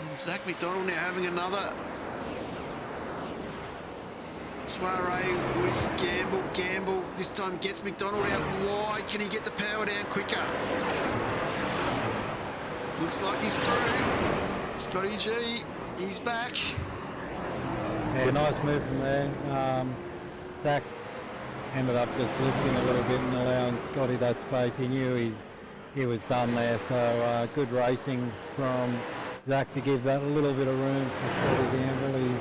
And Zach McDonald now having another soiree with Gamble. Gamble this time gets McDonald out wide. Can he get the power down quicker? Looks like he's through. Scotty G, he's back. Yeah, nice move from there. Zach ended up just lifting a little bit and allowing Scotty that space. He knew he was done there, so good racing from Zach to give that a little bit of room for Scotty Gamble.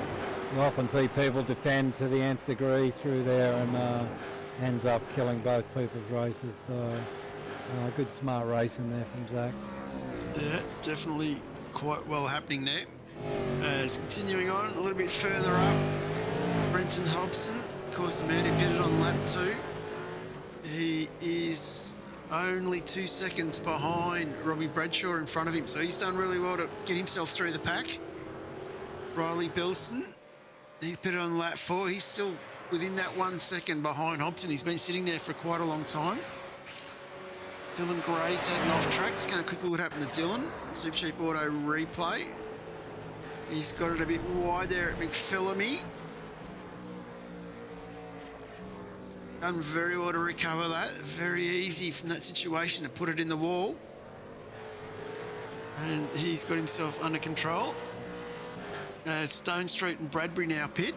You often see people defend to the nth degree through there and ends up killing both people's races. So good smart racing there from Zach. Yeah, definitely quite well happening there. It's continuing on a little bit further up. Brenton Hobson, of course, the man who pitted on lap 2. only 2 seconds behind Robbie Bradshaw in front of him. So he's done really well to get himself through the pack. Riley Bilson, he's put it on lap 4. He's still within that 1 second behind Hobson. He's been sitting there for quite a long time. Dylan Gray's heading off track. Just going to quickly what happened to Dylan. Supercheap Auto replay. He's got it a bit wide there at McPhillamy. Done very well to recover that. Very easy from that situation to put it in the wall. And he's got himself under control. Stone Street and Bradbury now pit.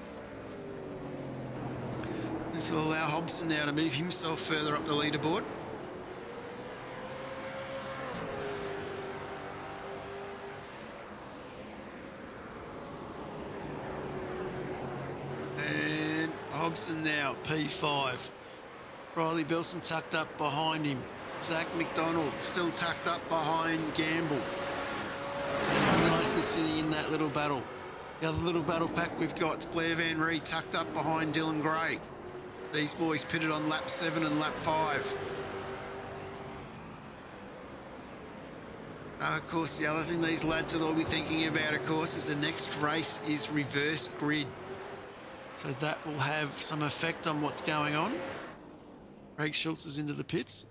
This will allow Hobson now to move himself further up the leaderboard. And Hobson now P5. Riley Bilson tucked up behind him. Zach McDonald still tucked up behind Gamble. So it'll be nice to see in that little battle. The other little battle pack we've got is Blair Van Ree tucked up behind Dylan Gray. These boys pitted on lap 7 and lap 5. Of course, the other thing these lads will all be thinking about, of course, is the next race is reverse grid. So that will have some effect on what's going on. Craig Schultz is into the pits.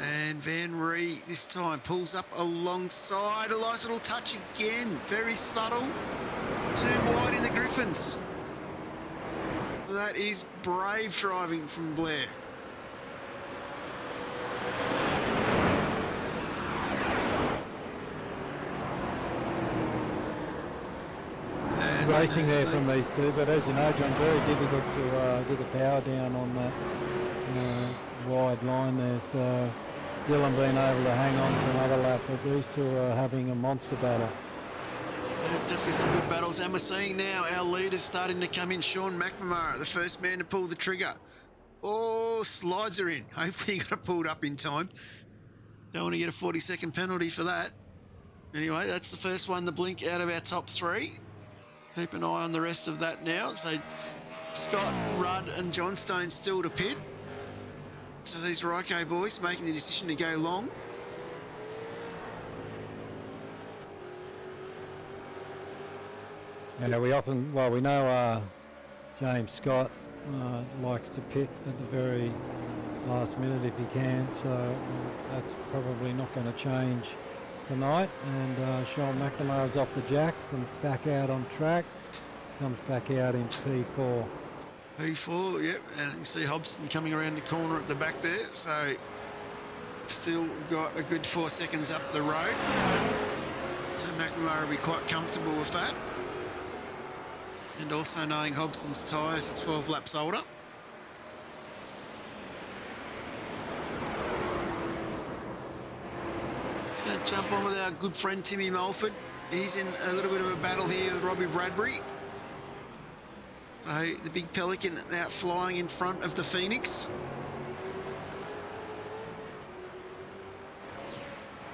And Van Ree this time pulls up alongside. A nice little touch again. Very subtle. Too wide in the Griffins. That is brave driving from Blair. Racing there from these two, but as you know, John, very difficult to get the power down on that wide line there. So Dylan being able to hang on for another lap, but these two are having a monster battle. Definitely some good battles, and we're seeing now our leaders starting to come in. Sean McNamara, the first man to pull the trigger. Oh, slides are in. Hopefully he got it pulled up in time. Don't want to get a 40-second penalty for that. Anyway, that's the first one to blink out of our top 3. Keep an eye on the rest of that now. So Scott, Rudd and Johnstone still to pit. So these Ryko boys making the decision to go long. Yeah, we know James Scott likes to pit at the very last minute if he can, so that's probably not going to change tonight. And Sean McNamara's off the jacks and back out on track, comes back out in P4. P4, yep, and you can see Hobson coming around the corner at the back there, so still got a good 4 seconds up the road. So McNamara will be quite comfortable with that. And also knowing Hobson's tyres are 12 laps older. He's going to jump on with our good friend Timmy Mulford. He's in a little bit of a battle here with Robbie Bradbury. So the big Pelican out flying in front of the Phoenix.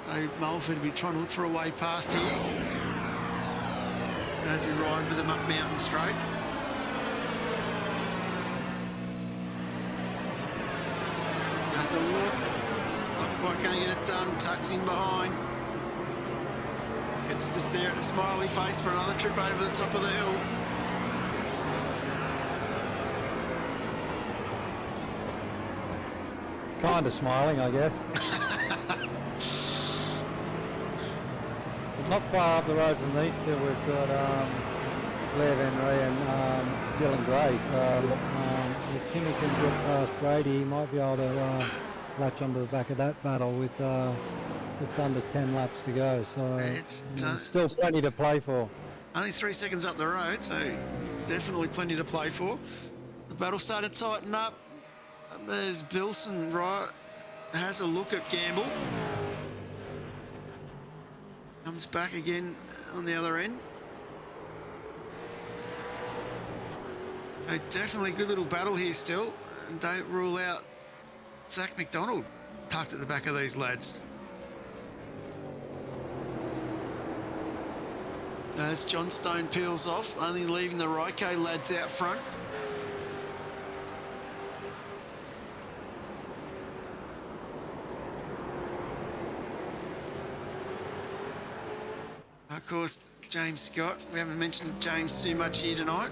So Mulford will be trying to look for a way past here as we ride with them up Mountain Straight. Has a look. Not quite going to get it done. Tucks in behind. Gets to stare at a smiley face for another trip over the top of the hill. Kind of smiling, I guess. Not far up the road from these two, we've got Blair Van Ree and Dylan Gray. So if Timmy can get past Brady, he might be able to latch onto the back of that battle with under 10 laps to go. So it's still plenty to play for. Only 3 seconds up the road, so definitely plenty to play for. The battle started to tighten up. There's Bilson, right, has a look at Gamble. Comes back again on the other end. Definitely a good little battle here still. And don't rule out Zach McDonald tucked at the back of these lads. As Johnstone peels off, only leaving the Ryko lads out front. course, James Scott. We haven't mentioned James too much here tonight.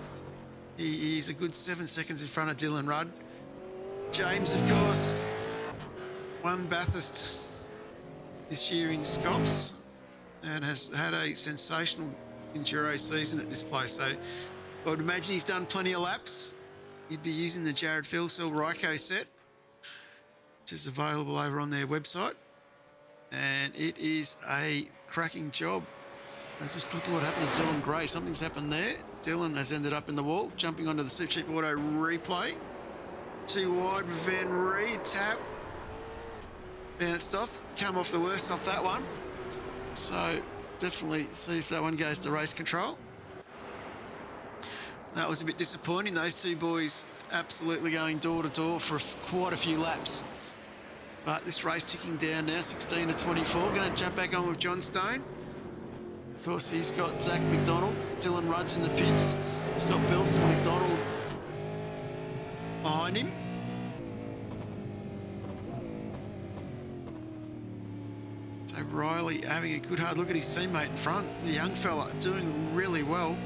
He is a good 7 seconds in front of Dylan Rudd. James, of course, won Bathurst this year in Scots and has had a sensational enduro season at this place. So I would imagine he's done plenty of laps. He'd be using the Jared Philsell Ryco set, which is available over on their website. And it is a cracking job. Let's just look at what happened to Dylan Gray. Something's happened there. Dylan has ended up in the wall, jumping onto the Supercheap Auto replay. Too wide with Van Reed, tap. Bounced off, come off the worst off that one. So definitely see if that one goes to race control. That was a bit disappointing. Those two boys absolutely going door to door for quite a few laps. But this race ticking down now, 16 to 24. Going to jump back on with John Stone. Of course, he's got Zach McDonald. Dylan Rudd's in the pits. He's got Belson McDonald behind him. So Riley having a good hard look at his teammate in front. The young fella doing really well.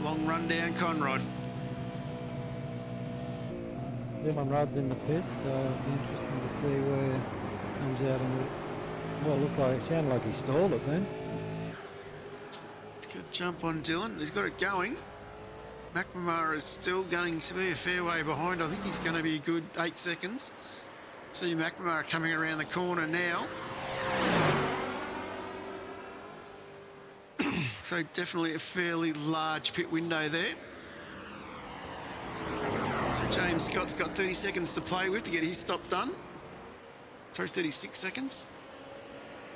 Long run down Conrod. Dylan Rudd's in the pit, so it'll be interesting to see where it comes out in the... Well, it looked like, it sounded like he stalled it then. Let's get a jump on Dylan. He's got it going. McNamara is still going to be a fair way behind. I think he's going to be a good 8 seconds. See McNamara coming around the corner now. So definitely a fairly large pit window there. So James Scott's got 30 seconds to play with to get his stop done. Sorry, 36 seconds.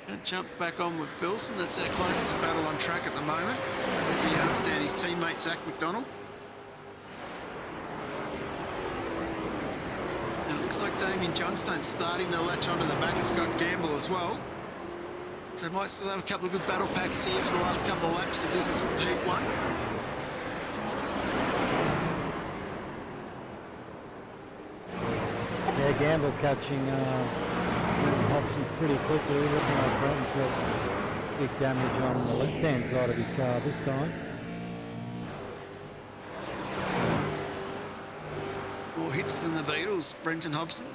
And jump back on with Bilson. That's our closest battle on track at the moment, as he hunts down his teammate Zach McDonald. And it looks like Damien Johnstone's starting to latch onto the back of Scott Gamble as well. So might still have a couple of good battle packs here for the last couple of laps of this heat one. Yeah, Gamble catching Hobson pretty quickly. Looking like Brenton's got big damage on the left-hand side of his car this time. More hits than the Beatles, Brenton Hobson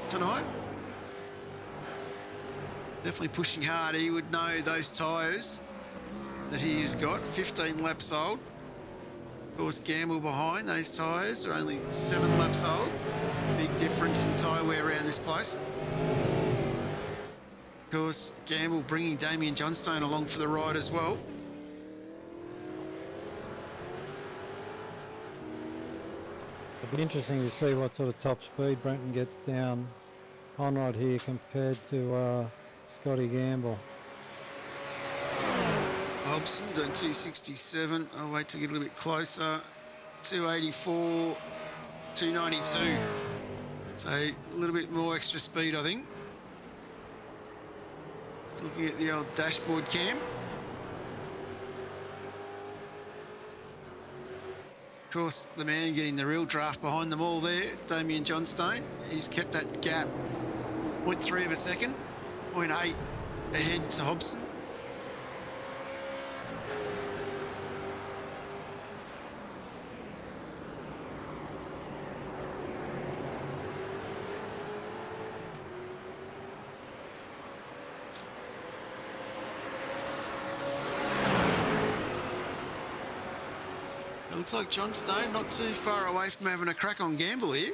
tonight. Definitely pushing hard. He would know those tyres that he has got. 15 laps old. Of course, Gamble behind. Those tyres are only 7 laps old. Big difference in tyre wear around this place. Of course, Gamble bringing Damien Johnstone along for the ride as well. It'll be interesting to see what sort of top speed Brenton gets down Conrod here compared to Scotty Gamble. Hobson doing 267. I'll wait till we get a little bit closer. 284, 292. So a little bit more extra speed, I think. Looking at the old dashboard cam. Of course, the man getting the real draft behind them all there, Damien Johnstone. He's kept that gap 0.3 of a second, 0.8 ahead to Hobson. Looks like Johnstone not too far away from having a crack on Gamble here.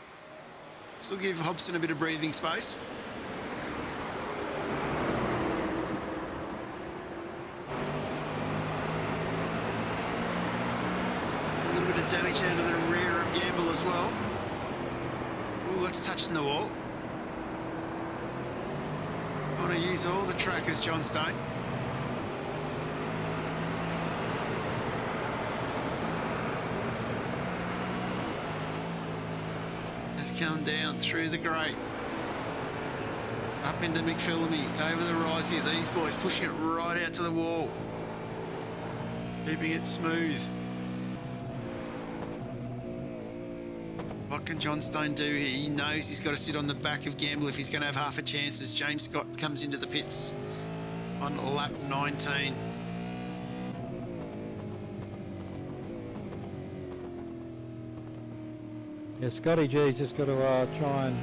Still give Hobson a bit of breathing space. A little bit of damage out of the rear of Gamble as well. Ooh, that's touching the wall. Want to use all the trackers, Johnstone. Come down through the grate, up into McPhillamy, over the rise here. These boys pushing it right out to the wall. Keeping it smooth. What can John Stone do here? He knows he's got to sit on the back of Gamble if he's going to have half a chance as James Scott comes into the pits on lap 19. Yeah, Scotty G's just got to try and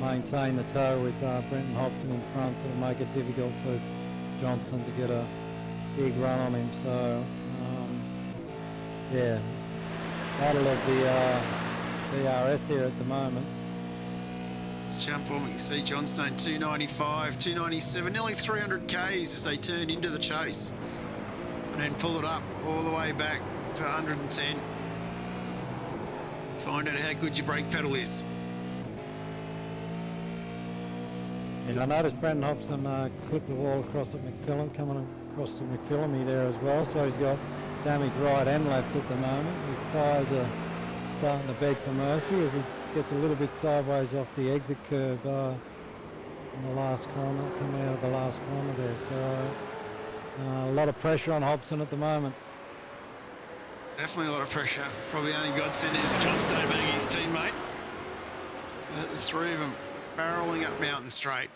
maintain the tow with Brenton Hobson in front. It'll make it difficult for Johnson to get a big run on him. So, yeah, battle of the DRS here at the moment. Let's jump on. We can see Johnstone 295, 297, nearly 300 Ks as they turn into the chase, and then pull it up all the way back to 110. Find out how good your brake pedal is. And I noticed Brendan Hobson clipped the wall across at McPhillum, coming across to McPhillamy there as well, so he's got damage right and left at the moment. His tyres are starting to beg for mercy as he gets a little bit sideways off the exit curve in the last corner, coming out of the last corner there. So a lot of pressure on Hobson at the moment. Definitely a lot of pressure. Probably only godsend is Johnstone being his teammate. The three of them barreling up Mountain Straight.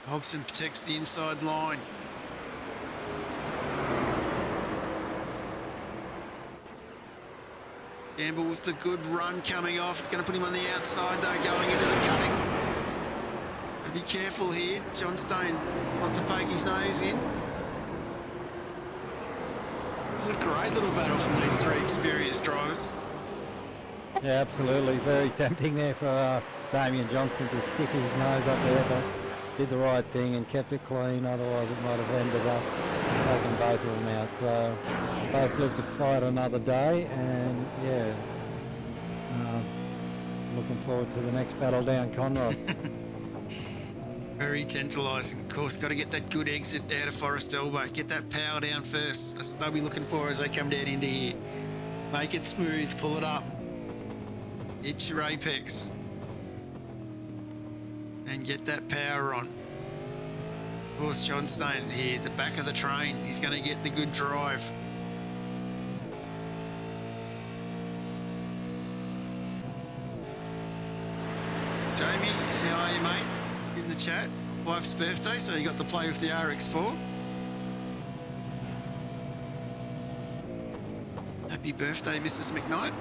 Hobson protects the inside line. Gamble with the good run coming off. It's going to put him on the outside though, going into the cutting. Be careful here, Johnstone, not to poke his nose in. This is a great little battle from these three experienced drivers. Yeah, absolutely. Very tempting there for Damien Johnson to stick his nose up there, but did the right thing and kept it clean. Otherwise it might have ended up taking both of them out. So both live to fight another day, and yeah, looking forward to the next battle down Conrod. Very tantalising. Of course, got to get that good exit out of Forest Elbow. Get that power down first. That's what they'll be looking for as they come down into here. Make it smooth, pull it up. Hit your apex. And get that power on. Of course, Johnstone here, the back of the train. He's going to get the good drive. Jamie, how are you, mate? In the chat, wife's birthday, so you got to play with the RX4. Happy birthday, Mrs. McKnight.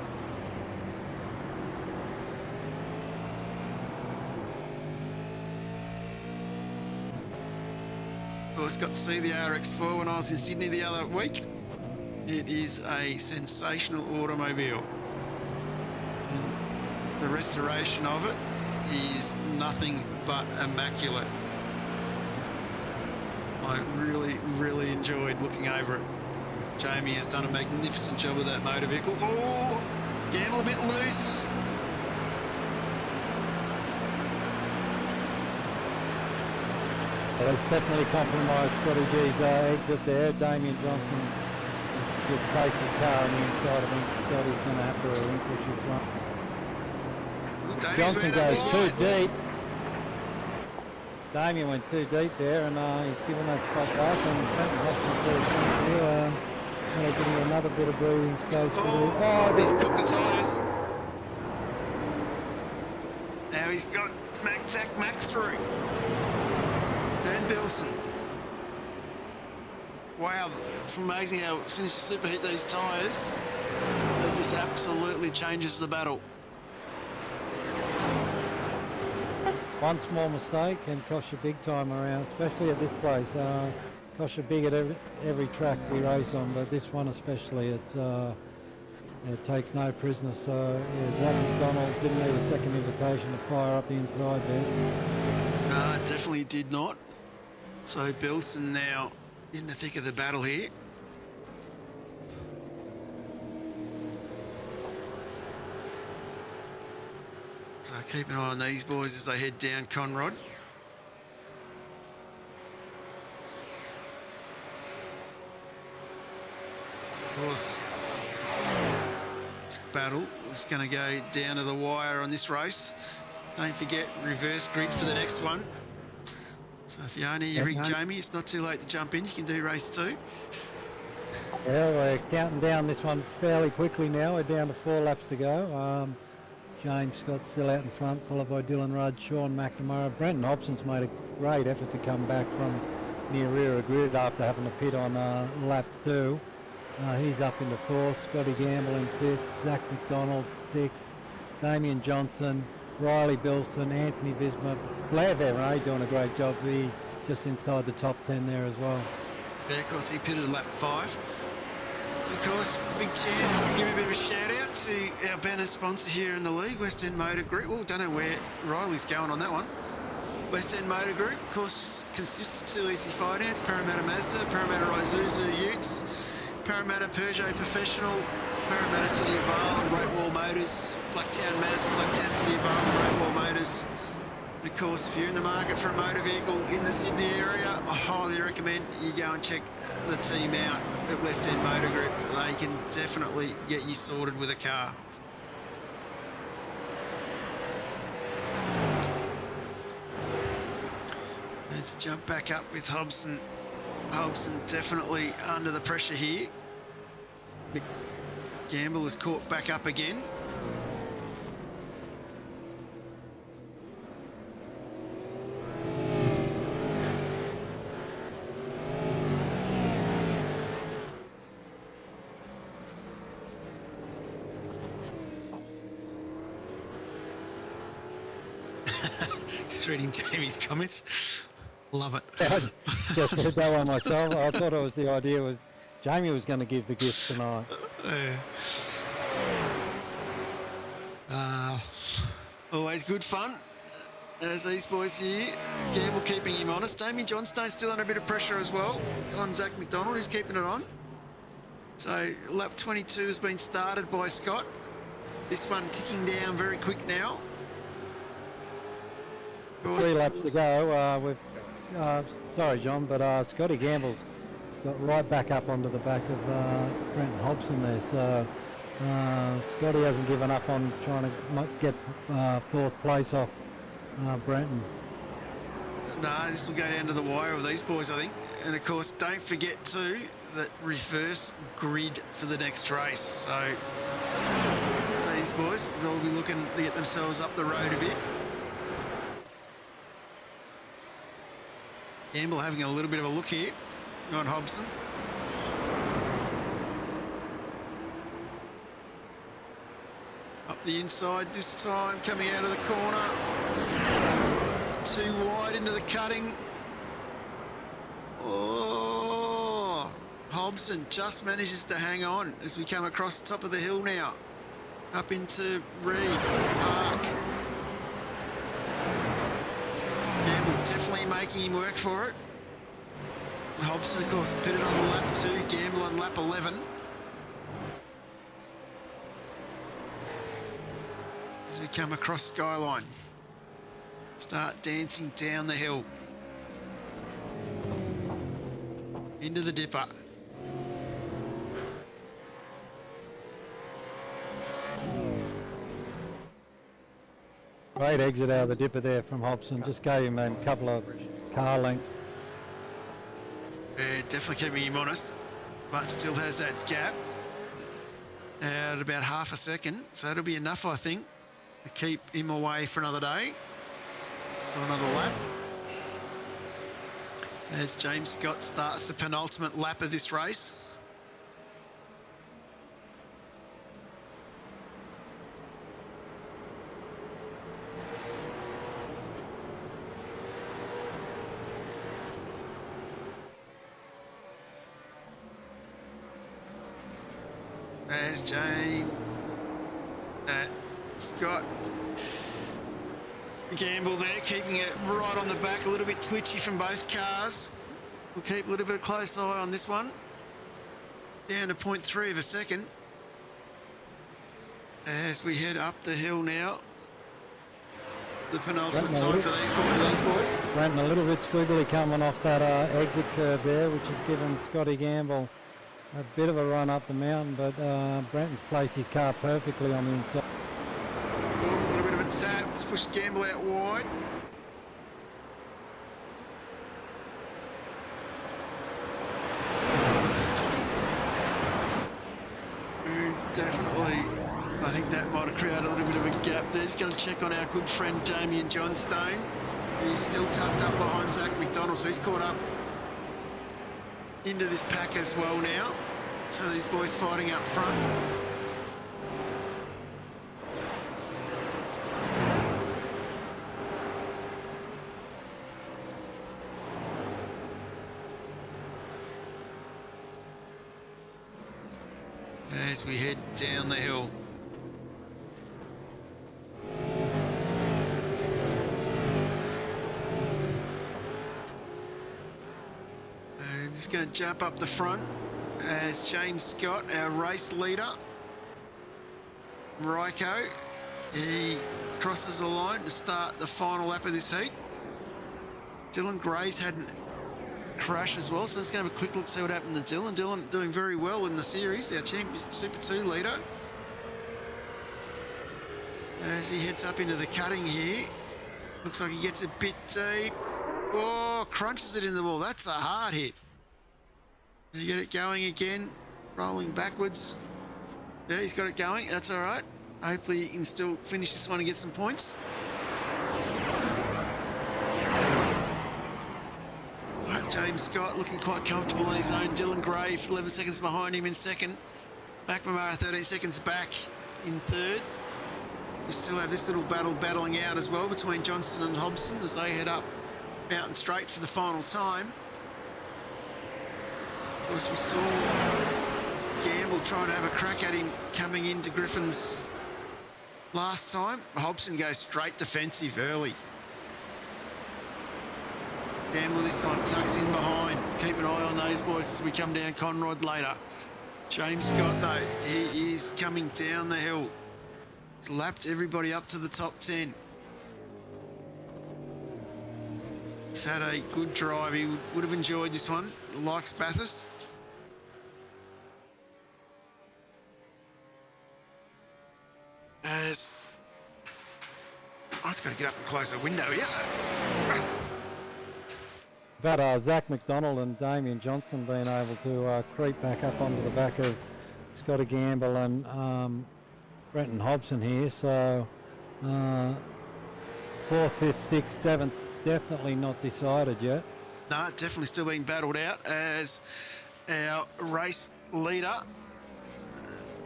Of course, got to see the RX4 when I was in Sydney the other week. It is a sensational automobile. And the restoration of it is nothing but immaculate. I really enjoyed looking over it. Jamie has done a magnificent job with that motor vehicle. Oh, Gamble a bit loose. That's definitely compromised Scotty G's exit there. Damien Johnson just placed the car on the inside. I think Scotty's going to have to relinquish his run. Johnson goes too deep. Damien went too deep there, and he's given that spot back, and Brenton Hobson's very soon here. Giving him another bit of breathing space. He's cooked the tyres. Now he's got Zach Max through. Dan Bilson. Wow, it's amazing how as soon as you superheat these tyres, that just absolutely changes the battle. One small mistake can cost you big time around, especially at this place. Cost you big at every track we race on, but this one especially, it takes no prisoners. So yeah, Zach McDonald didn't need a second invitation to fire up the inside there. Definitely did not. So Bilson now in the thick of the battle here. So keep an eye on these boys as they head down Conrod. Of course, this battle is going to go down to the wire on this race. Don't forget, reverse grid for the next one. So if you only rig Jamie, it's not too late to jump in. You can do race 2. Well, we're counting down this one fairly quickly now. We're down to 4 laps to go. James Scott's still out in front, followed by Dylan Rudd, Sean McNamara. Brenton Hobson's made a great effort to come back from near rear of grid after having to pit on lap 2. He's up into 4th. Scotty Gamble in 5th. Zach McDonald 6th. Damien Johnson, Riley Bilson, Anthony Visma, Blair Verray doing a great job. He just inside the top 10 there as well. Yeah, of course, he pitted lap 5. Of course, big chance to give a bit of a shout out to our banner sponsor here in the league, West End Motor Group. Well, don't know where Riley's going on that one. West End Motor Group, of course, consists of 2 Easy Finance, Parramatta Mazda, Parramatta Isuzu Utes, Parramatta Peugeot Professional, Parramatta City of Vale and Great Wall Motors, Blacktown Mazda, Blacktown City of Vale and Great Wall Motors. And of course, if you're in the market for a motor vehicle in the Sydney area, I highly recommend you go and check the team out at West End Motor Group. They can definitely get you sorted with a car. Let's jump back up with Hobson. Hobson definitely under the pressure here. Gamble is caught back up again. Just reading Jamie's comments. Love it. I just said that one myself. I thought it was the idea was Jamie was going to give the gift tonight. Always good fun. As these boys here, Gamble keeping him honest. Damien Johnstone's still under a bit of pressure as well on Zach McDonald. He's keeping it on. So lap 22 has been started by Scott. This one ticking down very quick now. 3 laps to go. Sorry, John, but Scotty Gamble's got right back up onto the back of Brenton Hobson there. So Scotty hasn't given up on trying to get 4th place off Brenton. No, this will go down to the wire with these boys, I think. And of course, don't forget too that reverse grid for the next race. So these boys, they'll be looking to get themselves up the road a bit. Gamble having a little bit of a look here on Hobson. Up the inside this time, coming out of the corner. Too wide into the cutting. Oh, Hobson just manages to hang on as we come across the top of the hill now. Up into Reed Park. Gamble definitely making him work for it. Hobson, of course, pitted on lap 2, Gamble on lap 11. As we come across Skyline, start dancing down the hill. Into the dipper. Great exit out of the dipper there from Hobson. Just gave him a couple of car lengths. Yeah, definitely keeping him honest, but still has that gap at about half a second. So it'll be enough, I think, to keep him away for another day, or another lap. As James Scott starts the penultimate lap of this race. There's James, Scott, Gamble there, keeping it right on the back, a little bit twitchy from both cars. We'll keep a little bit of close eye on this one. Down to 0.3 of a second. As we head up the hill now. The penultimate time for these boys. Brenton a little bit squiggly coming off that exit curve there, which has given Scotty Gamble a bit of a run up the mountain, but Brenton's placed his car perfectly on the inside. A little bit of a tap. Let's push Gamble out wide. create a little bit of a gap there. He's going to check on our good friend Damien Johnstone. He's still tucked up behind Zach McDonald, so he's caught up into this pack as well now. So these boys fighting up front. As we head down the hill. And just going to jump up the front as James Scott, our race leader, Ryko, he crosses the line to start the final lap of this heat. Dylan Gray's had a crash as well, so let's go have a quick look, see what happened to Dylan. Dylan doing very well in the series, our champion Super 2 leader. As he heads up into the cutting here, looks like he gets a bit deep. Oh, crunches it in the wall. That's a hard hit. You get it going again, rolling backwards. Yeah, he's got it going. That's all right. Hopefully he can still finish this one and get some points. Right, James Scott looking quite comfortable on his own. Dylan Gray 11 seconds behind him in second. McNamara 13 seconds back in third. We still have this little battle battling out as well between Johnston and Hobson as they head up Mountain Straight for the final time. Of course, we saw Gamble trying to have a crack at him coming into Griffin's last time. Hobson goes straight defensive early. Gamble this time tucks in behind. Keep an eye on those boys as we come down Conrod later. James Scott, though, he is coming down the hill. He's lapped everybody up to the top 10. He's had a good drive. He would have enjoyed this one. Likes Bathurst. As I just got to get up and close the window here. But Zach McDonald and Damien Johnson being able to creep back up onto the back of Scotty Gamble and Brenton Hobson here. So 4th, 5th, 6th, 7th, definitely not decided yet. No, definitely still being battled out as our race leader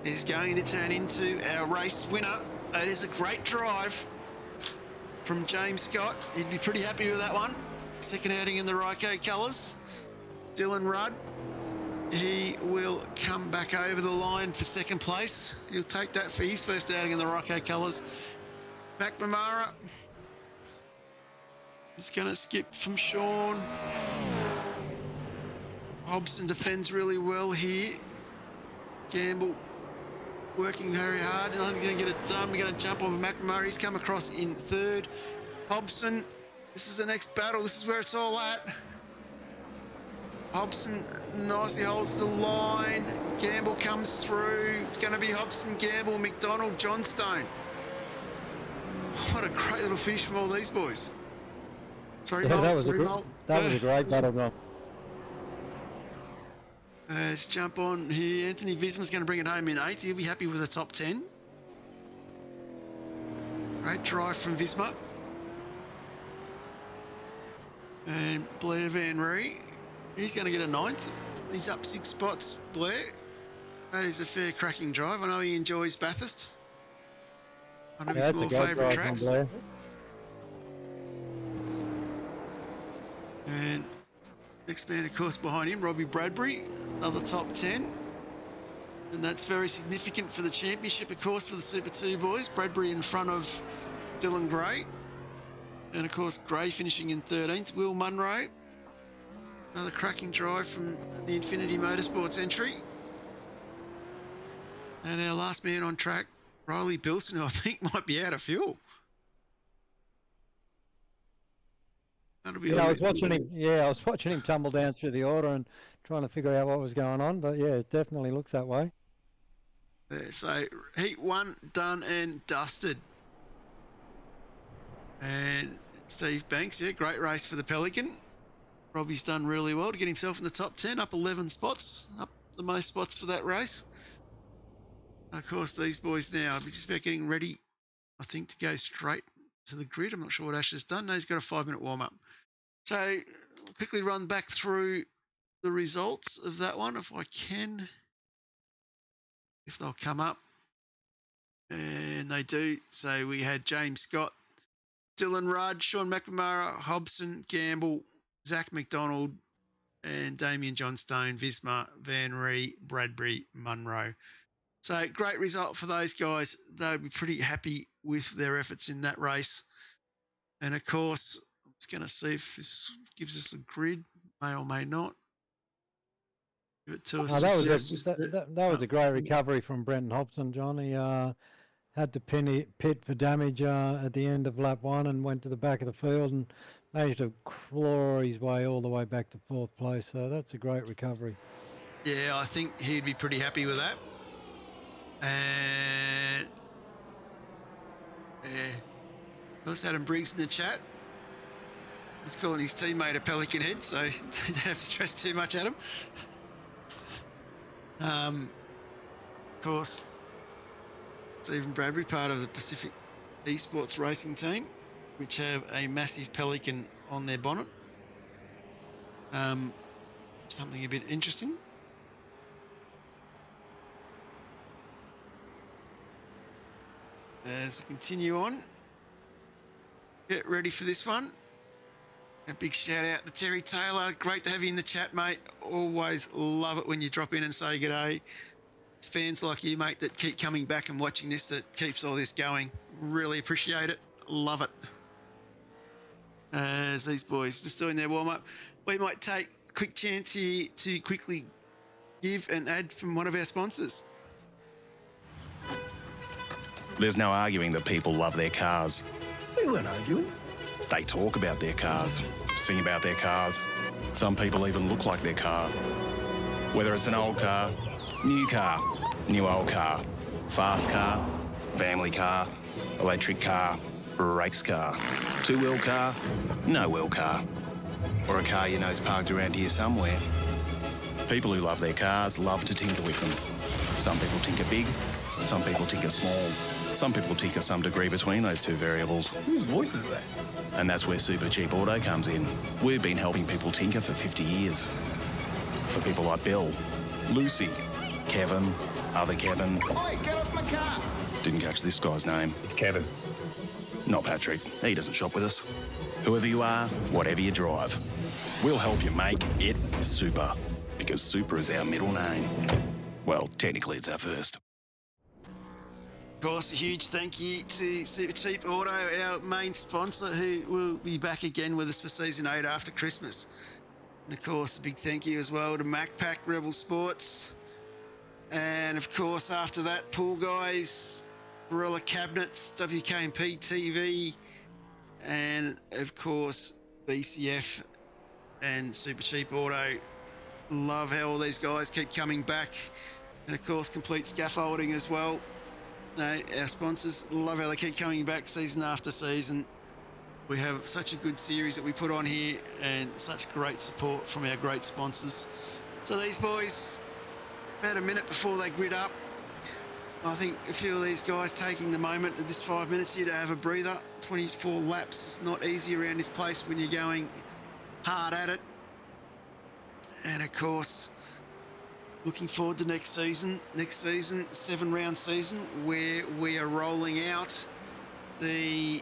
is going to turn into our race winner. It is a great drive from James Scott. He'd be pretty happy with that one. Second outing in the Ryko colours. Dylan Rudd, he will come back over the line for second place. He'll take that for his first outing in the Ryko colours. McNamara is going to skip from Sean. Hobson defends really well here. Gamble working very hard. Not going to get it done. We're going to jump over McNamara. He's come across in third. Hobson, this is the next battle. This is where it's all at. Hobson nicely holds the line. Gamble comes through. It's going to be Hobson, Gamble, McDonald, Johnstone. What a great little finish from all these boys. Sorry, yeah, that was a great battle, Rob. Let's jump on here. Anthony Visma's going to bring it home in 8th. He'll be happy with the top 10. Great drive from Visma. And Blair Van Ree, he's going to get a 9th. He's up 6 spots, Blair. That is a fair cracking drive. I know he enjoys Bathurst. One of his more favourite tracks. And next man, of course, behind him, Robbie Bradbury, another top 10. And that's very significant for the championship, of course, for the Super 2 boys. Bradbury in front of Dylan Gray. And, of course, Gray finishing in 13th. Will Munro, another cracking drive from the Infinity Motorsports entry. And our last man on track, Riley Bilson, who I think might be out of fuel. That'll be I was watching him tumble down through the order and trying to figure out what was going on. But yeah, it definitely looks that way. So heat 1 done and dusted. And Steve Banks, yeah, great race for the Pelican. Robbie's done really well to get himself in the top 10, up 11 spots, up the most spots for that race. Of course, these boys now are just about getting ready, I think, to go straight to the grid. I'm not sure what Ash has done. No, he's got a 5-minute warm-up. So I'll quickly run back through the results of that one, if I can, if they'll come up. And they do. So we had James Scott, Dylan Rudd, Sean McNamara, Hobson, Gamble, Zach McDonald, and Damien Johnstone, Visma, Van Ree, Bradbury, Munro. So great result for those guys. They would be pretty happy with their efforts in that race. And of course, I'm just going to see if this gives us a grid. May or may not. Give it to us. That was a great recovery from Brenton Hobson, John. He had to pit for damage at the end of lap 1 and went to the back of the field and managed to claw his way all the way back to 4th place. So that's a great recovery. Yeah, I think he'd be pretty happy with that. And there's Adam Briggs in the chat. He's calling his teammate a pelican head, so you don't have to stress too much at him. Of course, Stephen Bradbury, part of the Pacific Esports racing team, which have a massive pelican on their bonnet. Something a bit interesting. As we continue on, get ready for this one. A big shout out to Terry Taylor. Great to have you in the chat, mate. Always love it when you drop in and say g'day. It's fans like you, mate, that keep coming back and watching this, that keeps all this going. Really appreciate it. Love it. As these boys just doing their warm-up, we might take a quick chance here to quickly give an ad from one of our sponsors. There's no arguing that people love their cars. We weren't arguing. They talk about their cars, sing about their cars. Some people even look like their car. Whether it's an old car, new old car, fast car, family car, electric car, race car, two-wheel car, no-wheel car, or a car you know's parked around here somewhere. People who love their cars love to tinker with them. Some people tinker big, some people tinker small. Some people tinker some degree between those two variables. Whose voice is that? And that's where Supercheap Auto comes in. We've been helping people tinker for 50 years. For people like Bill, Lucy, Kevin, other Kevin. Oi, get off my car! Didn't catch this guy's name. It's Kevin. Not Patrick. He doesn't shop with us. Whoever you are, whatever you drive, we'll help you make it super. Because super is our middle name. Well, technically it's our first. Of course, a huge thank you to Supercheap Auto, our main sponsor, who will be back again with us for Season 8 after Christmas. And of course, a big thank you as well to MacPack, Rebel Sports. And of course, after that, Pool Guys, Gorilla Cabinets, WK&P TV, and of course, BCF and Supercheap Auto. Love how all these guys keep coming back. And of course, Complete Scaffolding as well. No, our sponsors, love how they keep coming back season after season. We have such a good series that we put on here and such great support from our great sponsors. So these boys, about a minute before they grid up, I think a few of these guys taking the moment of this 5 minutes here to have a breather. 24 laps, it's not easy around this place when you're going hard at it. And of course, looking forward to next season, 7-round season, where we are rolling out the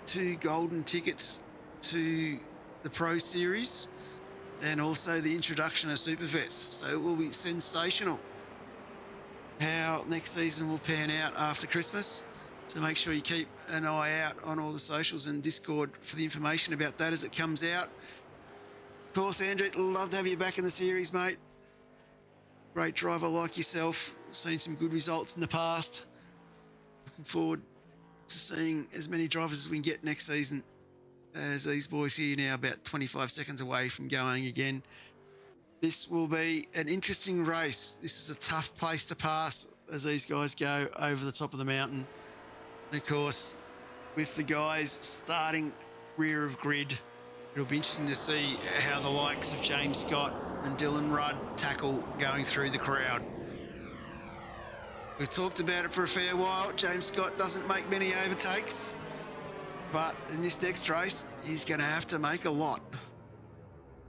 2 golden tickets to the Pro Series and also the introduction of Super Vets. So it will be sensational how next season will pan out after Christmas. So make sure you keep an eye out on all the socials and Discord for the information about that as it comes out. Of course, Andrew, love to have you back in the series, mate. Great driver like yourself, seen some good results in the past. Looking forward to seeing as many drivers as we can get next season, as these boys here now about 25 seconds away from going again. This will be an interesting race. This is a tough place to pass as these guys go over the top of the mountain. And of course, with the guys starting rear of grid, it'll be interesting to see how the likes of James Scott and Dylan Rudd tackle going through the crowd. We've talked about it for a fair while. James Scott doesn't make many overtakes, but in this next race, he's going to have to make a lot.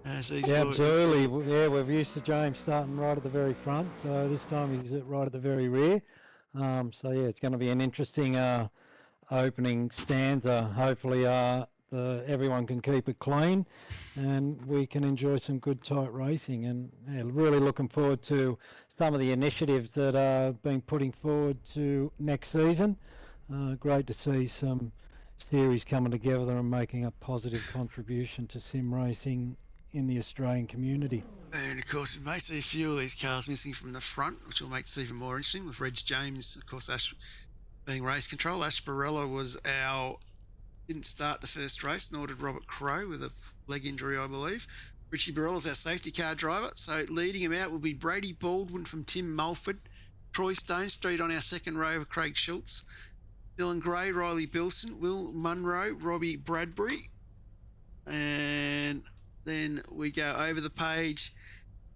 Yeah, absolutely. Yeah, we're used to James starting right at the very front, so this time he's right at the very rear. So yeah, it's going to be an interesting opening stanza. Hopefully, everyone can keep it clean, and we can enjoy some good tight racing. And yeah, really looking forward to some of the initiatives that are being putting forward to next season. Great to see some series coming together and making a positive contribution to sim racing in the Australian community. And of course, we may see a few of these cars missing from the front, which will make it even more interesting. With Reg James, of course, Ash being race control. Ash Barella didn't start the first race, nor did Robert Crow with a leg injury, I believe. Richie Barella's our safety car driver. So leading him out will be Brady Baldwin from Tim Mulford, Troy Stonestreet on our second row of Craig Schultz, Dylan Gray, Riley Bilson, Will Munro, Robbie Bradbury, and then we go over the page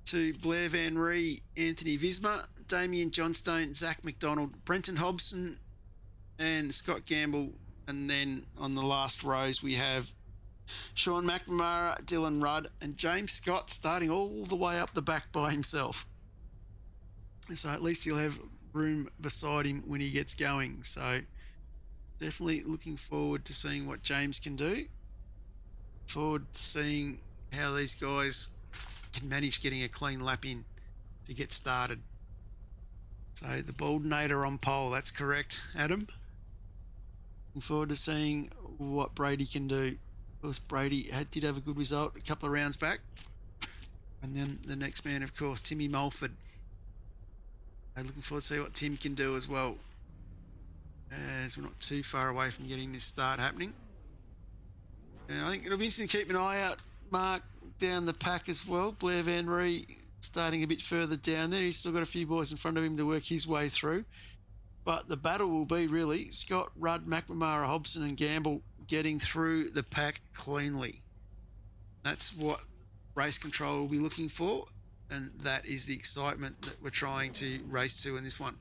to Blair Van Ree, Anthony Visma, Damien Johnstone, Zach McDonald, Brenton Hobson, and Scott Gamble. And then on the last rows, we have Sean McNamara, Dylan Rudd, and James Scott starting all the way up the back by himself. And so at least he'll have room beside him when he gets going. So definitely looking forward to seeing what James can do. Forward to seeing how these guys can manage getting a clean lap in to get started. So the Baldinator on pole, that's correct, Adam. Looking forward to seeing what Brady can do. Of course, Brady did have a good result a couple of rounds back. And then the next man, of course, Timmy Mulford. Looking forward to see what Tim can do as well, as we're not too far away from getting this start happening. And I think it'll be interesting to keep an eye out, Mark, down the pack as well. Blair Van Ree starting a bit further down there. He's still got a few boys in front of him to work his way through. But the battle will be really Scott, Rudd, McNamara, Hobson and Gamble getting through the pack cleanly. That's what race control will be looking for, and that is the excitement that we're trying to race to in this one.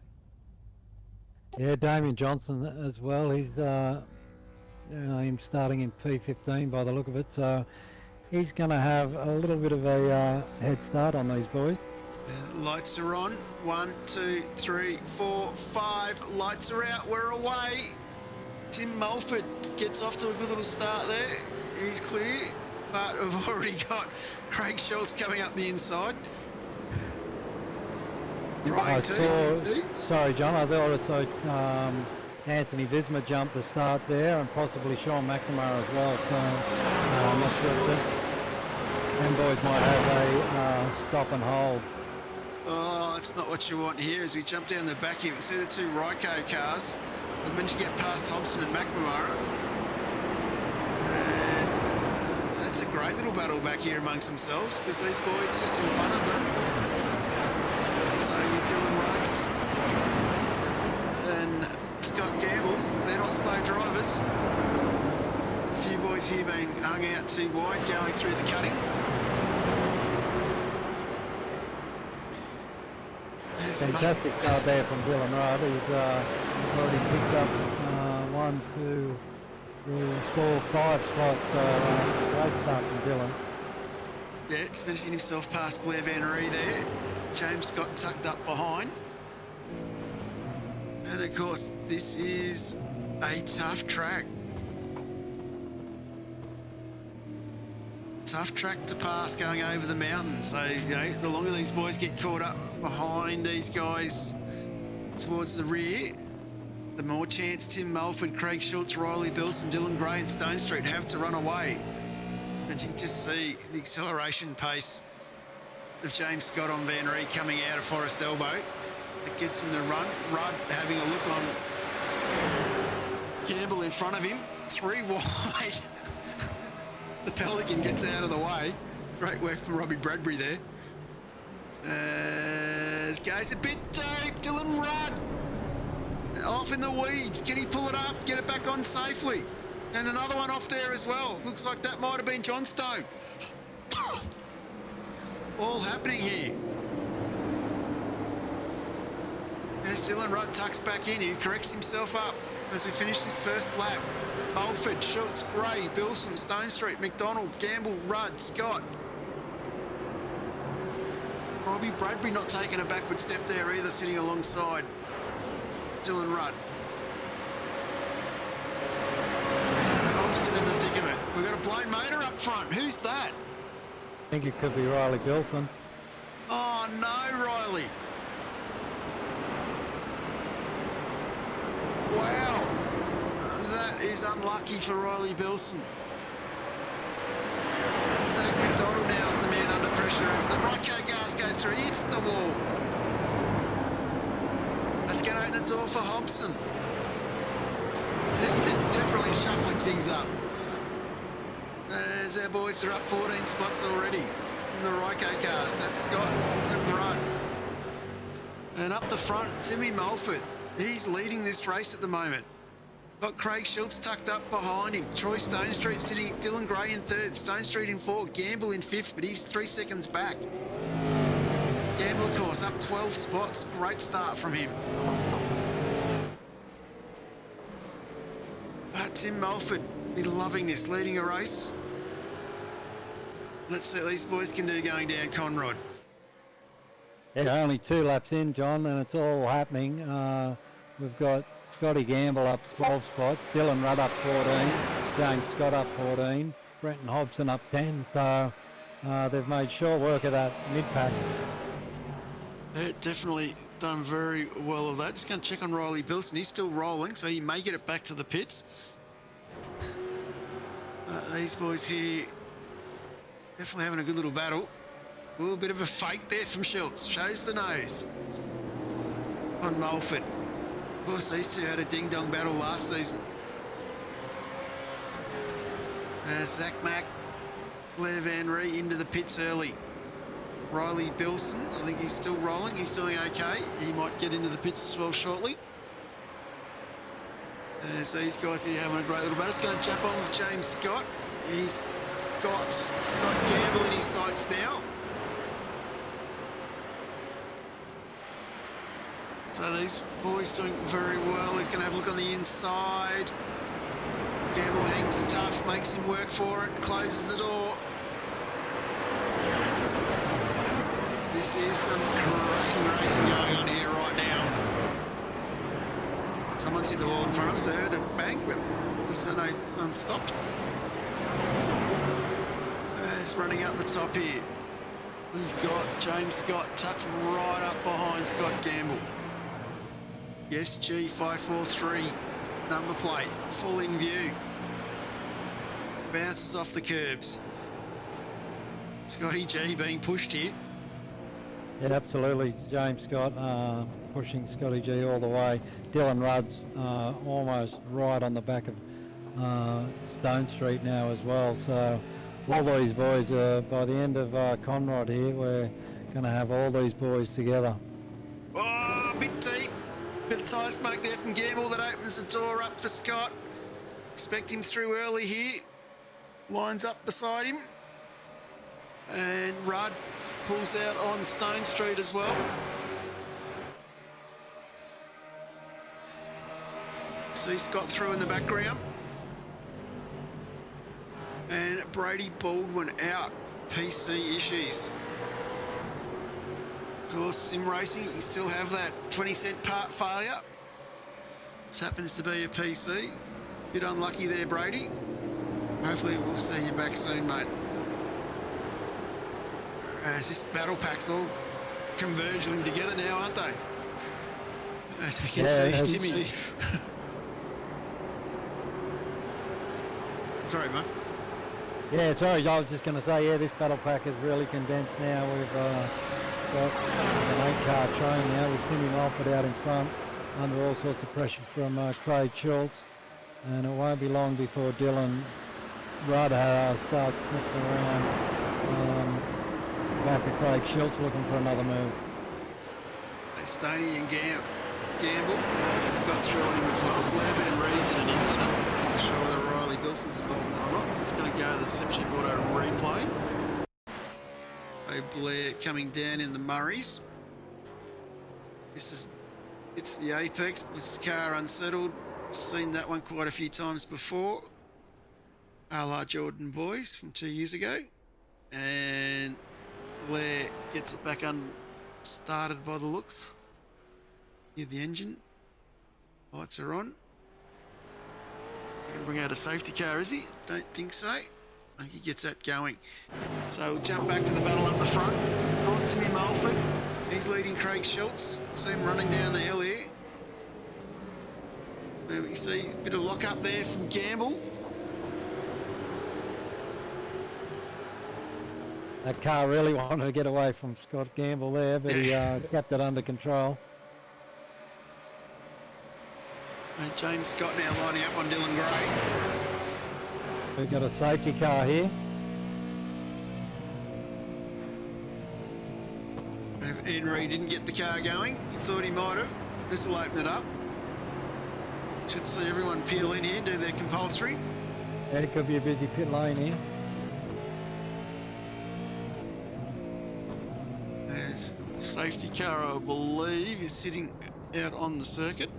Yeah, Damien Johnson as well. He's him starting in P15 by the look of it, so he's going to have a little bit of a head start on these boys. And lights are on. 1, 2, 3, 4, 5. Lights are out. We're away. Tim Mulford gets off to a good little start there. He's clear, but we've already got Craig Schultz coming up the inside. Sorry, John, I thought I saw Anthony Visma jump the start there, and possibly Sean McNamara as well. So I'm not sure if them boys might have a stop and hold. Oh, that's not what you want here. As we jump down the back here, we can see the two Ryco cars. They've managed to get past Hobson and McNamara. And that's a great little battle back here amongst themselves, because these boys just in front of them. So your Dylan Rudds and Scott Gambles, they're not slow drivers. A few boys here being hung out too wide, going through the cutting. Fantastic start there from Dylan Rudd. He's already picked up 1, 2, 3, 4, 5 spots. Great start from Dylan. Yeah, it's finishing himself past Blair Van Ree there. James Scott tucked up behind. And of course, this is a tough track. Tough track to pass going over the mountain. So, you know, the longer these boys get caught up behind these guys towards the rear, the more chance Tim Mulford, Craig Schultz, Riley Bilson, Dylan Gray and Stonestreet have to run away. And you can just see the acceleration pace of James Scott on Van Ree coming out of Forest Elbow. It gets him the run. Rudd having a look on Campbell in front of him. 3 wide. The Pelican gets out of the way. Great work from Robbie Bradbury there. This goes a bit deep. Dylan Rudd off in the weeds. Can he pull it up? Get it back on safely? And another one off there as well. Looks like that might have been Johnstone. All happening here. As Dylan Rudd tucks back in, he corrects himself up as we finish this first lap. Mulford, Schultz, Gray, Bilson, Stone Street, McDonald, Gamble, Rudd, Scott. Robbie Bradbury not taking a backward step there either, sitting alongside Dylan Rudd. Hobson in the thick of it. We've got a blown motor up front. Who's that? I think it could be Riley Bilson. Oh no, Riley. Wow. That is unlucky for Riley Bilson. Zach McDonald now is the man under pressure as the Ryco cars go through. Hits the wall. That's going to open the door for Hobson. This is definitely shuffling things up. As our boys are up 14 spots already in the Ryco cars. That's Scott and Rudd. And up the front, Timmy Mulford. He's leading this race at the moment. Got Craig Schultz tucked up behind him. Troy Stone Street sitting, Dylan Gray in third. Stone Street in fourth. Gamble in fifth, but he's 3 seconds back. Gamble, of course, up 12 spots. Great start from him. Tim Mulford be loving this, leading a race. Let's see what these boys can do going down Conrod. Yeah, only 2 laps in, John, and it's all happening. We've got Scotty Gamble up 12 spots, Dylan Rudd up 14, James Scott up 14, Brenton Hobson up 10, so they've made short work of that mid-pack. Yeah, definitely done very well of that. Just going to check on Riley Bilson. He's still rolling, so he may get it back to the pits. These boys here definitely having a good little battle. A little bit of a fake there from Schultz. Shows the nose on Mulford. Of course, these two had a ding-dong battle last season. Zach Mack, Blair Van Ree into the pits early. Riley Bilson, I think he's still rolling. He's doing okay. He might get into the pits as well shortly. So these guys here having a great little battle. It's going to jump on with James Scott. He's got Scott Gamble in his sights now. So these boys doing very well. He's going to have a look on the inside. Gamble hangs tough, makes him work for it, closes the door. This is some cracking racing going on here right now. Someone's hit the wall in front of us. I heard a bang, but it's unstopped. It's running up the top here. We've got James Scott tucked right up behind Scott Gamble. Yes, G543 number plate, full in view. Bounces off the curbs. Scotty G being pushed here. Yeah, absolutely. James Scott pushing Scotty G all the way. Dylan Rudd's almost right on the back of Stone Street now as well. So all these boys, by the end of Conrod here, we're going to have all these boys together. Oh, a bit deep. Bit of tyre smoke there from Gamble that opens the door up for Scott. Expect him through early here. Lines up beside him. And Rudd pulls out on Stone Street as well. See Scott through in the background. And Brady Baldwin out. PC issues. Of course, sim racing, you can still have that 20-cent part failure. This happens to be a PC. Bit unlucky there, Brady. Hopefully we'll see you back soon, mate. As this battle pack's all converging together now, aren't they? As we can see, Timmy. Sorry, mate. Yeah, sorry, I was just going to say, yeah, this battle pack is really condensed now. We've got an 8-car train now with Timmy Mulford out in front under all sorts of pressure from Craig Schultz. And it won't be long before Dylan Rudd starts sniffing around back of Craig Schultz looking for another move. Stoney and Gamble just got through on him as well. Blair Van Ree's in an incident. Not sure whether Riley Bilson's involved in that or not. It's going to go to the Supercheap Auto replay. Blair coming down in the Murrays. This is It's the apex, puts the car unsettled. Seen that one quite a few times before. A la Jordan boys from 2 years ago. And Blair gets it back unstarted by the looks. Hear the engine. Lights are on. He can bring out a safety car, is he? Don't think so. I think he gets that going. So we'll jump back to the battle up the front. Of course, Timmy Mulford. He's leading Craig Schultz. See him running down the hill here. There we see a bit of lock up there from Gamble. That car really wanted to get away from Scott Gamble there, but he kept it under control. And James Scott now lining up on Dylan Gray. We've got a safety car here. Henry didn't get the car going. He thought he might have. This will open it up. Should see everyone peel in here and do their compulsory. Yeah, it could be a busy pit lane here. There's the safety car, I believe, is sitting out on the circuit.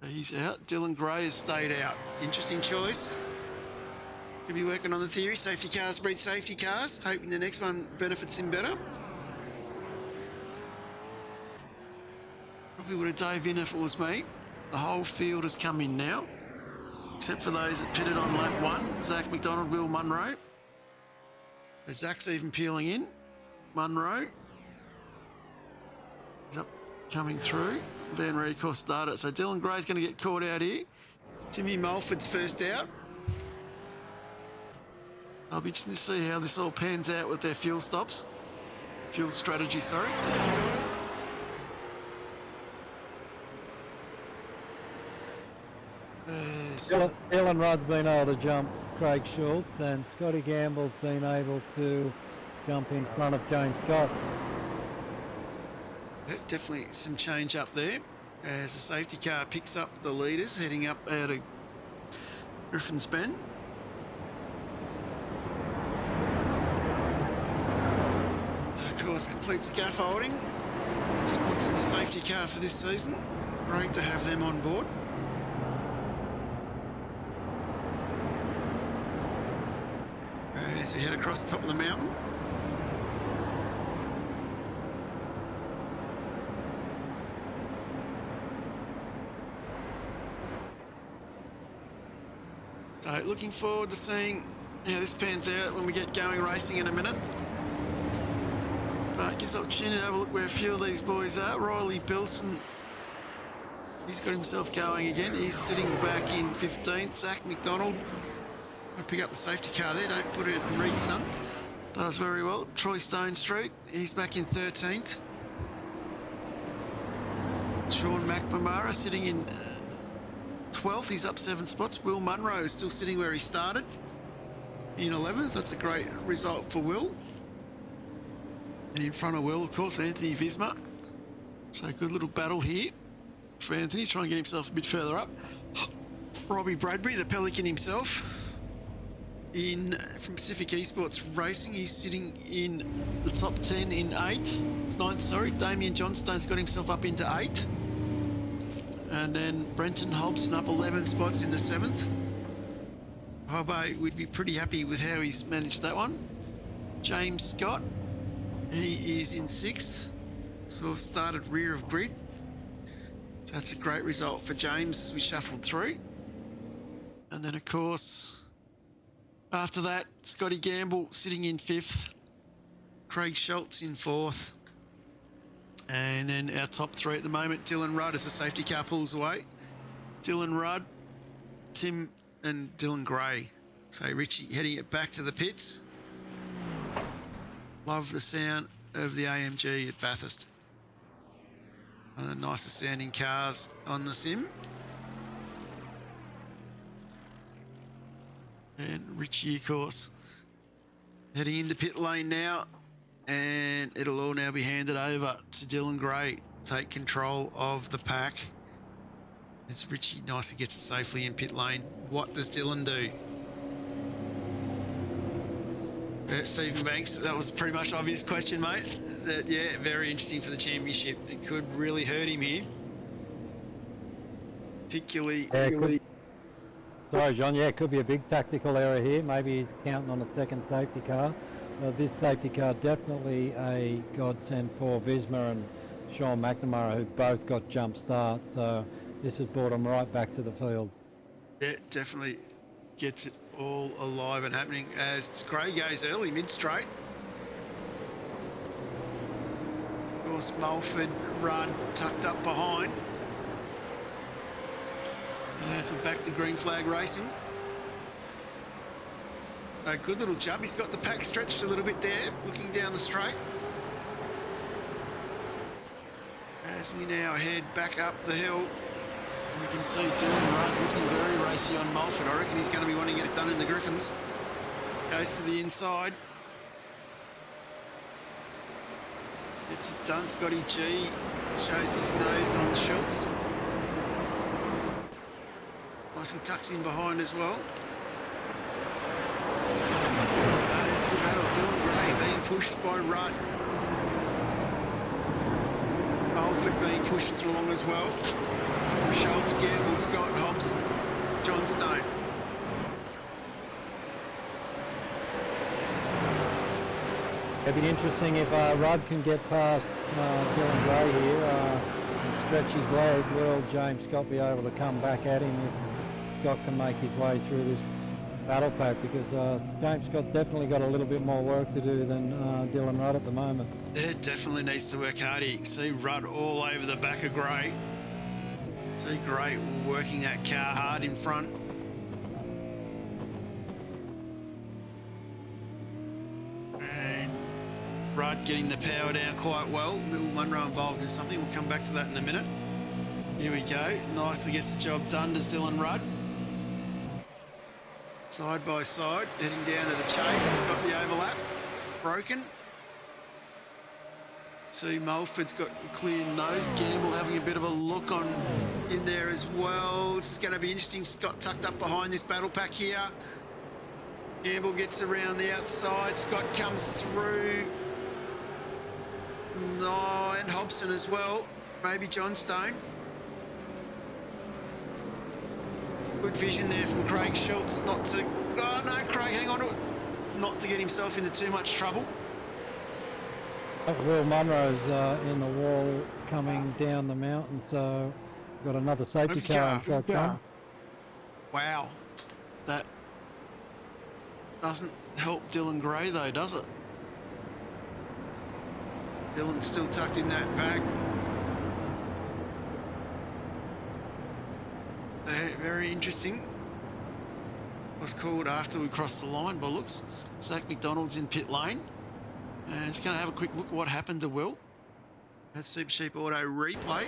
He's out. Dylan Gray has stayed out. Interesting choice. Could be working on the theory. Safety cars breed safety cars. Hoping the next one benefits him better. Probably would have dove in if it was me. The whole field has come in now, except for those that pitted on lap 1. Zach McDonald, Will Munro. Zach's even peeling in. Munro. He's up, coming through. Van Reekoff started. So Dylan Gray's going to get caught out here. Timmy Mulford's first out. I'll be interested to see how this all pans out with their fuel stops. Fuel strategy, sorry. Dylan Rudd's been able to jump Craig Schultz, and Scotty Gamble's been able to jump in front of James Scott. Definitely some change up there as the safety car picks up the leaders heading up out of Griffin's Bend. So of course complete scaffolding, sponsor the safety car for this season. Great to have them on board. As we head across the top of the mountain. So looking forward to seeing how this pans out when we get going racing in a minute. But gives opportunity to have a look where a few of these boys are. Riley Bilson, he's got himself going again. He's sitting back in 15th. Zach McDonald, I'll pick up the safety car there. Don't put it in Reed's son. Does very well. Troy Stone Street, he's back in 13th. Sean McNamara sitting in 12th, he's up 7 spots. Will Munro is still sitting where he started in 11th. That's a great result for Will. And in front of Will, of course, Anthony Visma. So a good little battle here for Anthony, trying to get himself a bit further up. Robbie Bradbury, the Pelican himself, from Pacific Esports Racing, he's sitting in the top 10 in 9th, sorry. Damien Johnstone's got himself up into 8th. And then Brenton Hobson up 11 spots in the 7th. Hobbo would be pretty happy with how he's managed that one. James Scott, he is in 6th. Sort of started rear of grid. So that's a great result for James as we shuffled through. And then, of course, after that, Scotty Gamble sitting in 5th. Craig Schultz in 4th. And then our top 3 at the moment, Dylan Rudd as the safety car pulls away. Dylan Rudd, Tim and Dylan Gray. So Richie heading it back to the pits. Love the sound of the AMG at Bathurst. One of the nicest sounding cars on the sim. And Richie, of course, heading into pit lane now. And it'll all now be handed over to Dylan Gray. Take control of the pack. As Richie nicely gets it safely in pit lane. What does Dylan do? Stephen Banks, that was a pretty much obvious question, mate. Yeah, very interesting for the championship. It could really hurt him here. Particularly... Sorry, John. Yeah, it could be a big tactical error here. Maybe he's counting on a second safety car. This safety car definitely a godsend for Visma and Sean McNamara, who both got jump start. So this has brought them right back to the field. Yeah, definitely gets it all alive and happening as Gray goes early, mid-straight. Of course, Mulford, Rudd tucked up behind. As we're back to green flag racing. A good little jump. He's got the pack stretched a little bit there, looking down the straight. As we now head back up the hill, we can see Dylan Rudd looking very racy on Mulford. I reckon he's going to be wanting to get it done in the Griffins. Goes to the inside. Gets it done. Scotty G shows his nose on Schultz. Nicely tucks in behind as well. This is a battle. Dylan Gray being pushed by Rudd. Mulford being pushed through along as well. Schultz, Gamble, Scott, Hobson, John Stone. It'd be interesting if Rudd can get past Dylan Gray here and stretch his leg. Will James Scott be able to come back at him if Scott can make his way through this battle pack? Because James Scott's definitely got a little bit more work to do than Dylan Rudd at the moment. Yeah, definitely needs to work hard here. You can see Rudd all over the back of Gray. See Gray working that car hard in front. And Rudd getting the power down quite well. Will Munro involved in something. We'll come back to that in a minute. Here we go. Nicely gets the job done, does Dylan Rudd. Side by side, heading down to the chase. He's got the overlap. Broken. See, Mulford's got a clear nose. Gamble having a bit of a look on in there as well. This is going to be interesting. Scott tucked up behind this battle pack here. Gamble gets around the outside. Scott comes through. No, and Hobson as well. Maybe John Stone. Good vision there from Craig Schultz not to... Oh, no, Craig, hang on to it. Not to get himself into too much trouble. Will Munro's in the wall coming down the mountain, so got another safety car on track one. Wow. That doesn't help Dylan Gray though, does it? Dylan's still tucked in that back. Very interesting. Was called after we crossed the line by looks. Zach McDonald's in pit lane. And it's going to have a quick look at what happened to Will. That's Supercheap Auto replay.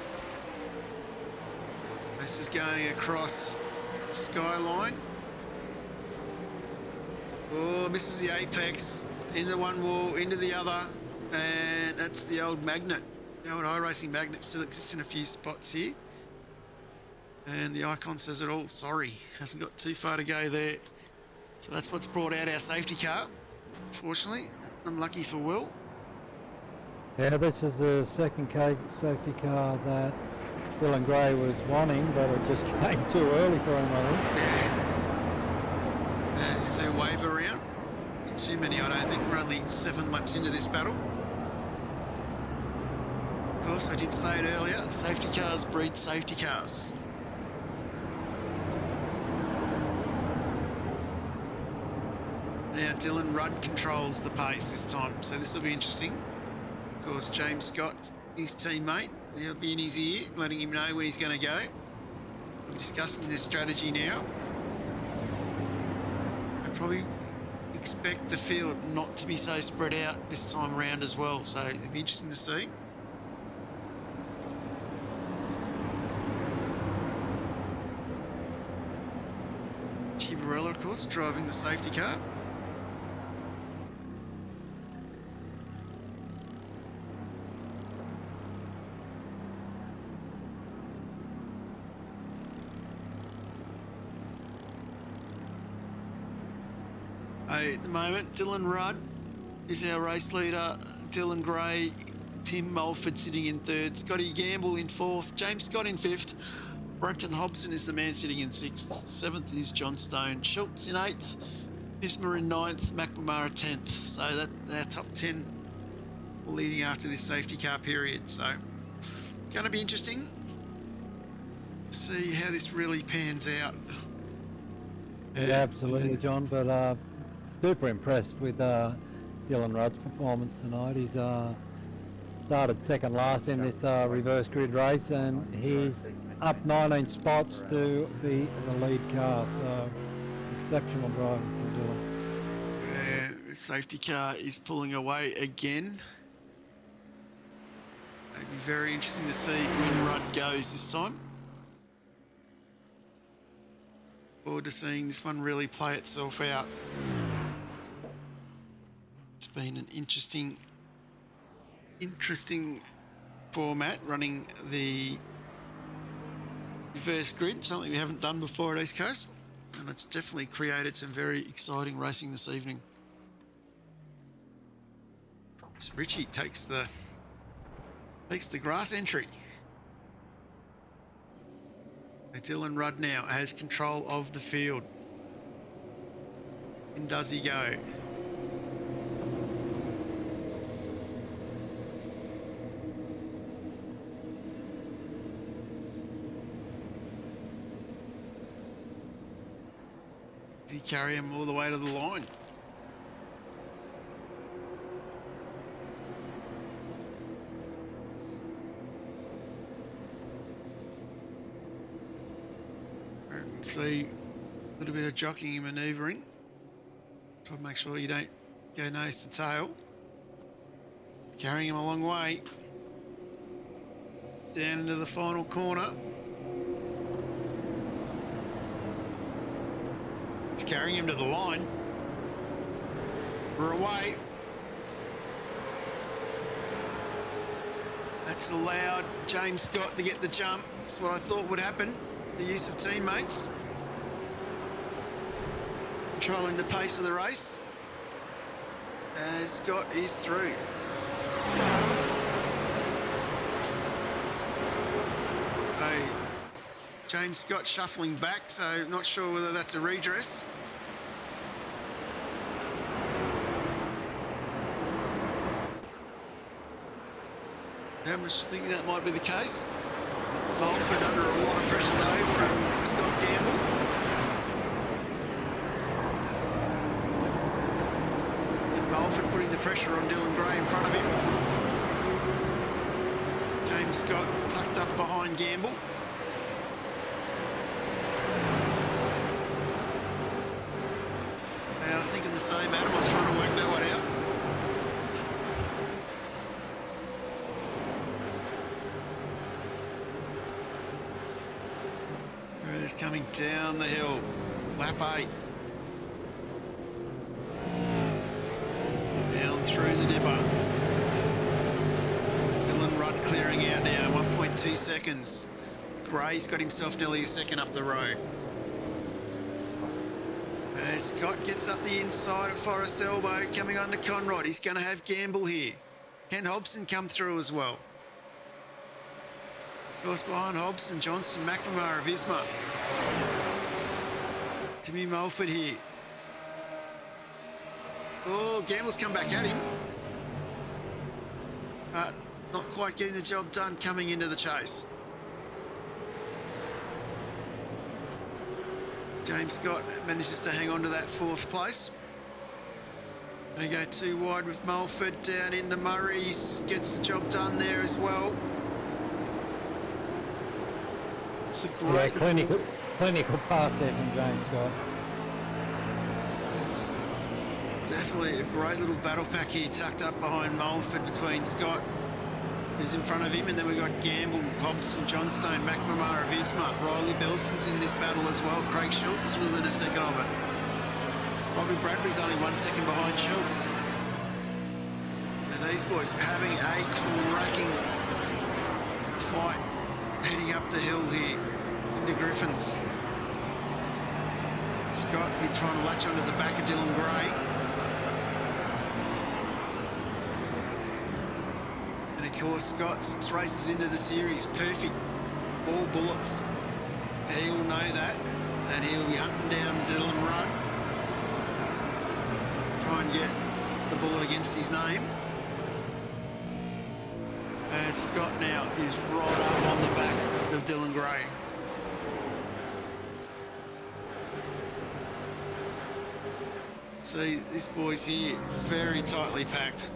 This is going across Skyline. Oh, misses the apex. Into one wall, into the other. And that's the old magnet. The old iRacing magnet still exists in a few spots here. And the icon says it all. Sorry, hasn't got too far to go there. So that's what's brought out our safety car. Unfortunately, unlucky for Will. Yeah, this is the second safety car that Dylan Gray was wanting, but it just came too early for him, I think. Yeah. And you see a wave around. Not too many, I don't think. We're only 7 laps into this battle. Of course, I did say it earlier. Safety cars breed safety cars. Now Dylan Rudd controls the pace this time, so this will be interesting. Of course, James Scott, his teammate, he'll be in his ear, letting him know when he's going to go. We're discussing this strategy now. I probably expect the field not to be so spread out this time around as well, so it'll be interesting to see. Chibarella, of course, driving the safety car. At the moment, Dylan Rudd is our race leader, Dylan Gray. Tim Mulford sitting in third. Scotty Gamble in fourth. James Scott in fifth. Brenton Hobson is the man sitting in sixth. Seventh is John Stone. Schultz in eighth. Bismarck in ninth. McNamara 10th. So that our top 10 leading after this safety car period. So going to be interesting to see how this really pans out. Yeah, absolutely, John. But super impressed with Dylan Rudd's performance tonight. He's started second last in this reverse grid race, and he's up 19 spots to be the lead car. So exceptional driving from Dylan. The safety car is pulling away again. It'll be very interesting to see when Rudd goes this time. Forward to seeing this one really play itself out. It's been an interesting format running the reverse grid, something we haven't done before at East Coast, and it's definitely created some very exciting racing this evening. So Richie takes the grass entry. Dylan Rudd now has control of the field. And does he go? Does he carry him all the way to the line? See a little bit of jockeying and manoeuvring. Try to make sure you don't go nose to tail. Carrying him a long way. Down into the final corner. He's carrying him to the line. We're away. That's allowed James Scott to get the jump. That's what I thought would happen. The use of teammates. Controlling the pace of the race. As Scott is through. James Scott shuffling back, so not sure whether that's a redress. How much think that might be the case? Mulford under a lot of pressure though from Scott Gamble. And Mulford putting the pressure on Dylan Gray in front of him. James Scott tucked up behind Gamble. I was thinking the same, Adam. I was trying to work that one out. It's coming down the hill. Lap 8. Down through the dipper. Dylan Rudd clearing out now. 1.2 seconds. Gray's got himself nearly a second up the road. Scott gets up the inside of Forest Elbow, coming on to Conrod. He's going to have Gamble here. Can Hobson come through as well? Of course, behind Hobson, Johnson, McNamara of Isma. Timmy Mulford here. Oh, Gamble's come back at him. But not quite getting the job done coming into the chase. James Scott manages to hang on to that fourth place. Going to go too wide with Mulford down into Murray's. Gets the job done there as well. It's a great clinical pass there from James Scott. It's definitely a great little battle pack here, tucked up behind Mulford between Scott, who's in front of him, and then we've got Gamble, Hobson, Johnstone, McNamara of Isma. Riley Belson's in this battle as well. Craig Schultz is within a second of it. Robbie Bradbury's only 1 second behind Schultz. And these boys having a cracking fight heading up the hill here into Griffins. Scott will be trying to latch onto the back of Dylan Gray. course, Scott, 6 races into the series, perfect, all bullets. He'll know that, and he'll be hunting down Dylan Rudd. Try and get the bullet against his name. And Scott now is right up on the back of Dylan Gray. See, this boy's here, very tightly packed.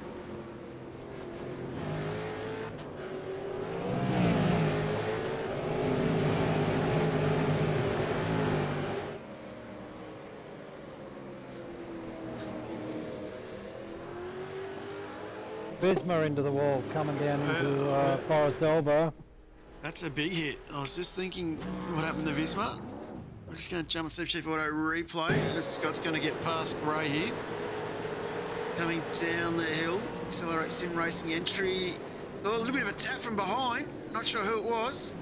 Visma into the wall, coming down into Forest Elbow. That's a big hit. I was just thinking what happened to Visma. I'm just going to jump on Supercheap Auto replay. Scott's going to get past Gray here. Coming down the hill. Accelerate Sim Racing entry. Oh, a little bit of a tap from behind. Not sure who it was.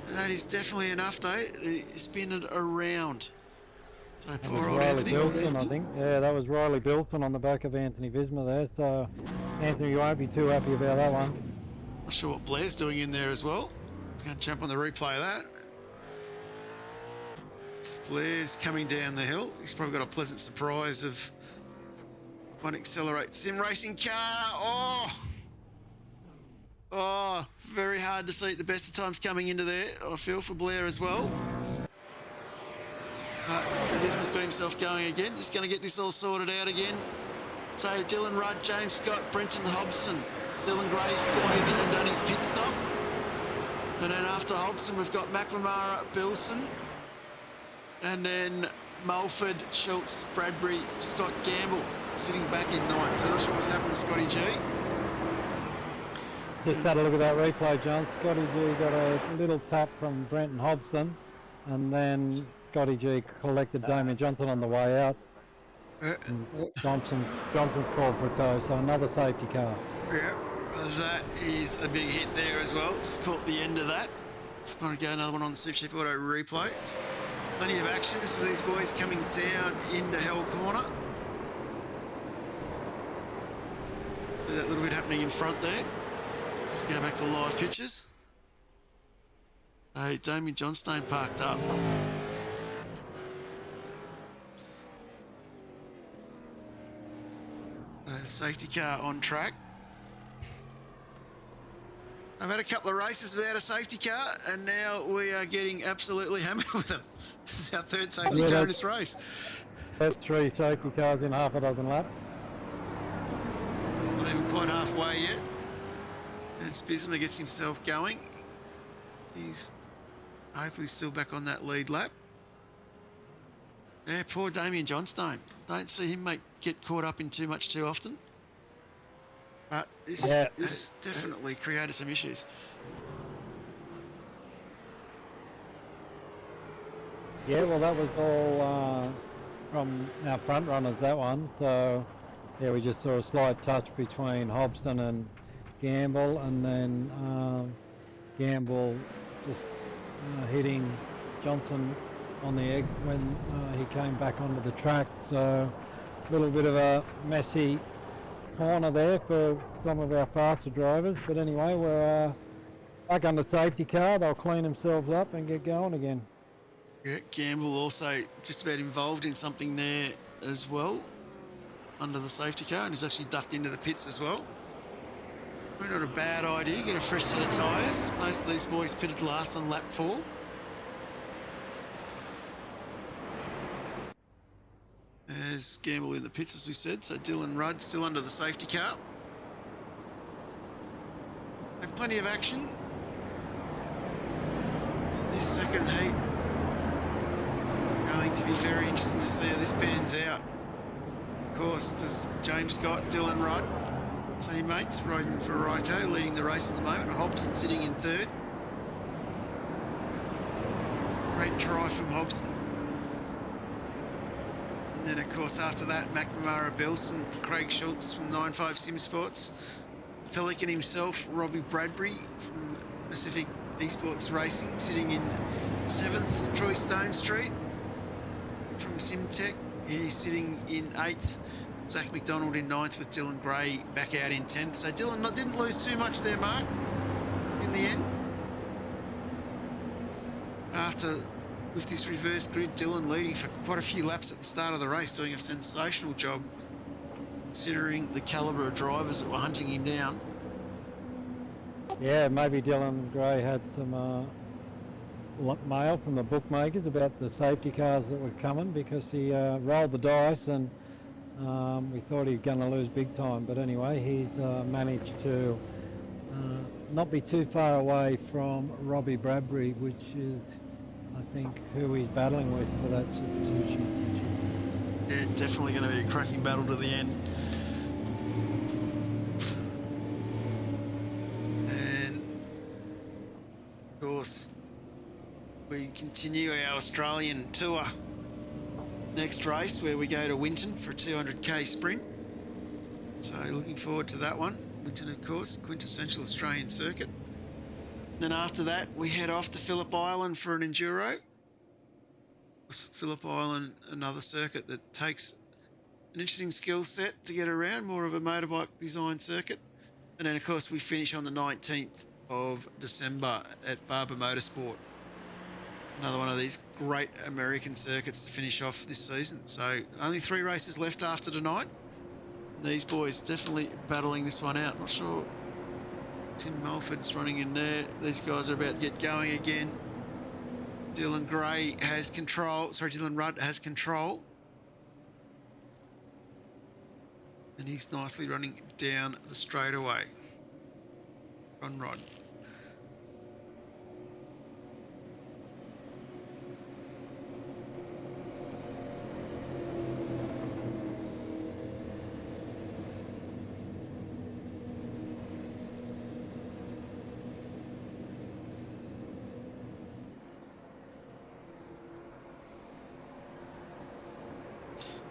That is definitely enough though to spin it around. So That poor was old Riley Anthony. Bilson, I think. Yeah, that was Riley Bilson on the back of Anthony Visma there. So, Anthony, you won't be too happy about that one. Not sure what Blair's doing in there as well. Going to jump on the replay of that. Blair's coming down the hill. He's probably got a pleasant surprise of one Accelerate Sim Racing car. Oh, very hard to see at the best of times coming into there. I feel for Blair as well. But Visma's got himself going again. Just going to get this all sorted out again. So Dylan Rudd, James Scott, Brenton Hobson. Dylan Gray's gone in and done his pit stop. And then after Hobson, we've got McNamara, Bilson. And then Mulford, Schultz, Bradbury, Scott Gamble sitting back in 9th. So not sure what's happened to Scotty G. Just had a look at that replay, John. Scotty G got a little tap from Brenton Hobson, and then Scotty G collected Damien Johnson on the way out. And Johnson's called for a tow, so another safety car. Yeah, that is a big hit there as well. Just caught the end of that. Just going to go another one on the Supercheap Auto replay. Plenty of action. This is these boys coming down into Hell Corner. That little bit happening in front there. Let's go back to live pictures. Hey, Damien Johnstone parked up. Safety car on track. I've had a couple of races without a safety car, and now we are getting absolutely hammered with them. This is our third safety car in this race. That's 3 safety cars in half a dozen laps. Not even quite halfway yet. And Spisma gets himself going. He's hopefully still back on that lead lap. Yeah, poor Damien Johnstone. Don't see him get caught up in too much too often. But this has definitely created some issues. Yeah, well, that was all from our front runners, that one. So, yeah, we just saw a slight touch between Hobson and Gamble, and then Gamble just hitting Johnson on the egg when he came back onto the track. So, a little bit of a messy corner there for some of our faster drivers. But anyway, we're back on the safety car. They'll clean themselves up and get going again. Yeah, Gamble also just about involved in something there as well under the safety car, and he's actually ducked into the pits as well. Probably not a bad idea. Get a fresh set of tyres. Most of these boys pitted last on lap 4. There's Gamble in the pits, as we said. So Dylan Rudd still under the safety car. Had plenty of action in this second heat. Going to be very interesting to see how this pans out. Of course, does James Scott, Dylan Rudd, teammates, riding for Ryco, leading the race at the moment. Hobson sitting in 3rd. Great try from Hobson. And then, of course, after that, McNamara, Bilson, Craig Schultz from 9.5 Sim Sports, Pelican himself, Robbie Bradbury from Pacific Esports Racing, sitting in 7th, Troy Stone Street from SimTech. He's sitting in 8th. Zach McDonald in 9th with Dylan Gray back out in 10th. So Dylan didn't lose too much there, Mark, in the end. After, with this reverse grid, Dylan leading for quite a few laps at the start of the race, doing a sensational job considering the calibre of drivers that were hunting him down. Yeah, maybe Dylan Gray had some mail from the bookmakers about the safety cars that were coming, because he rolled the dice and we thought he was going to lose big time. But anyway, he's managed to not be too far away from Robbie Bradbury, which is, I think, who he's battling with for that Supercheap. Yeah, definitely going to be a cracking battle to the end. And, of course, we continue our Australian tour. Next race, where we go to Winton for a 200k sprint. So looking forward to that one. Winton, of course, quintessential Australian circuit. Then after that, we head off to Phillip Island for an enduro. Phillip Island, another circuit that takes an interesting skill set to get around, more of a motorbike design circuit. And then, of course, we finish on the 19th of December at Barber Motorsport. Another one of these great American circuits to finish off this season. So only 3 races left after tonight. And these boys definitely battling this one out. Not sure Tim Mulford's running in there. These guys are about to get going again. Dylan Gray has control. Sorry, Dylan Rudd has control. And he's nicely running down the straightaway. Ron Rod.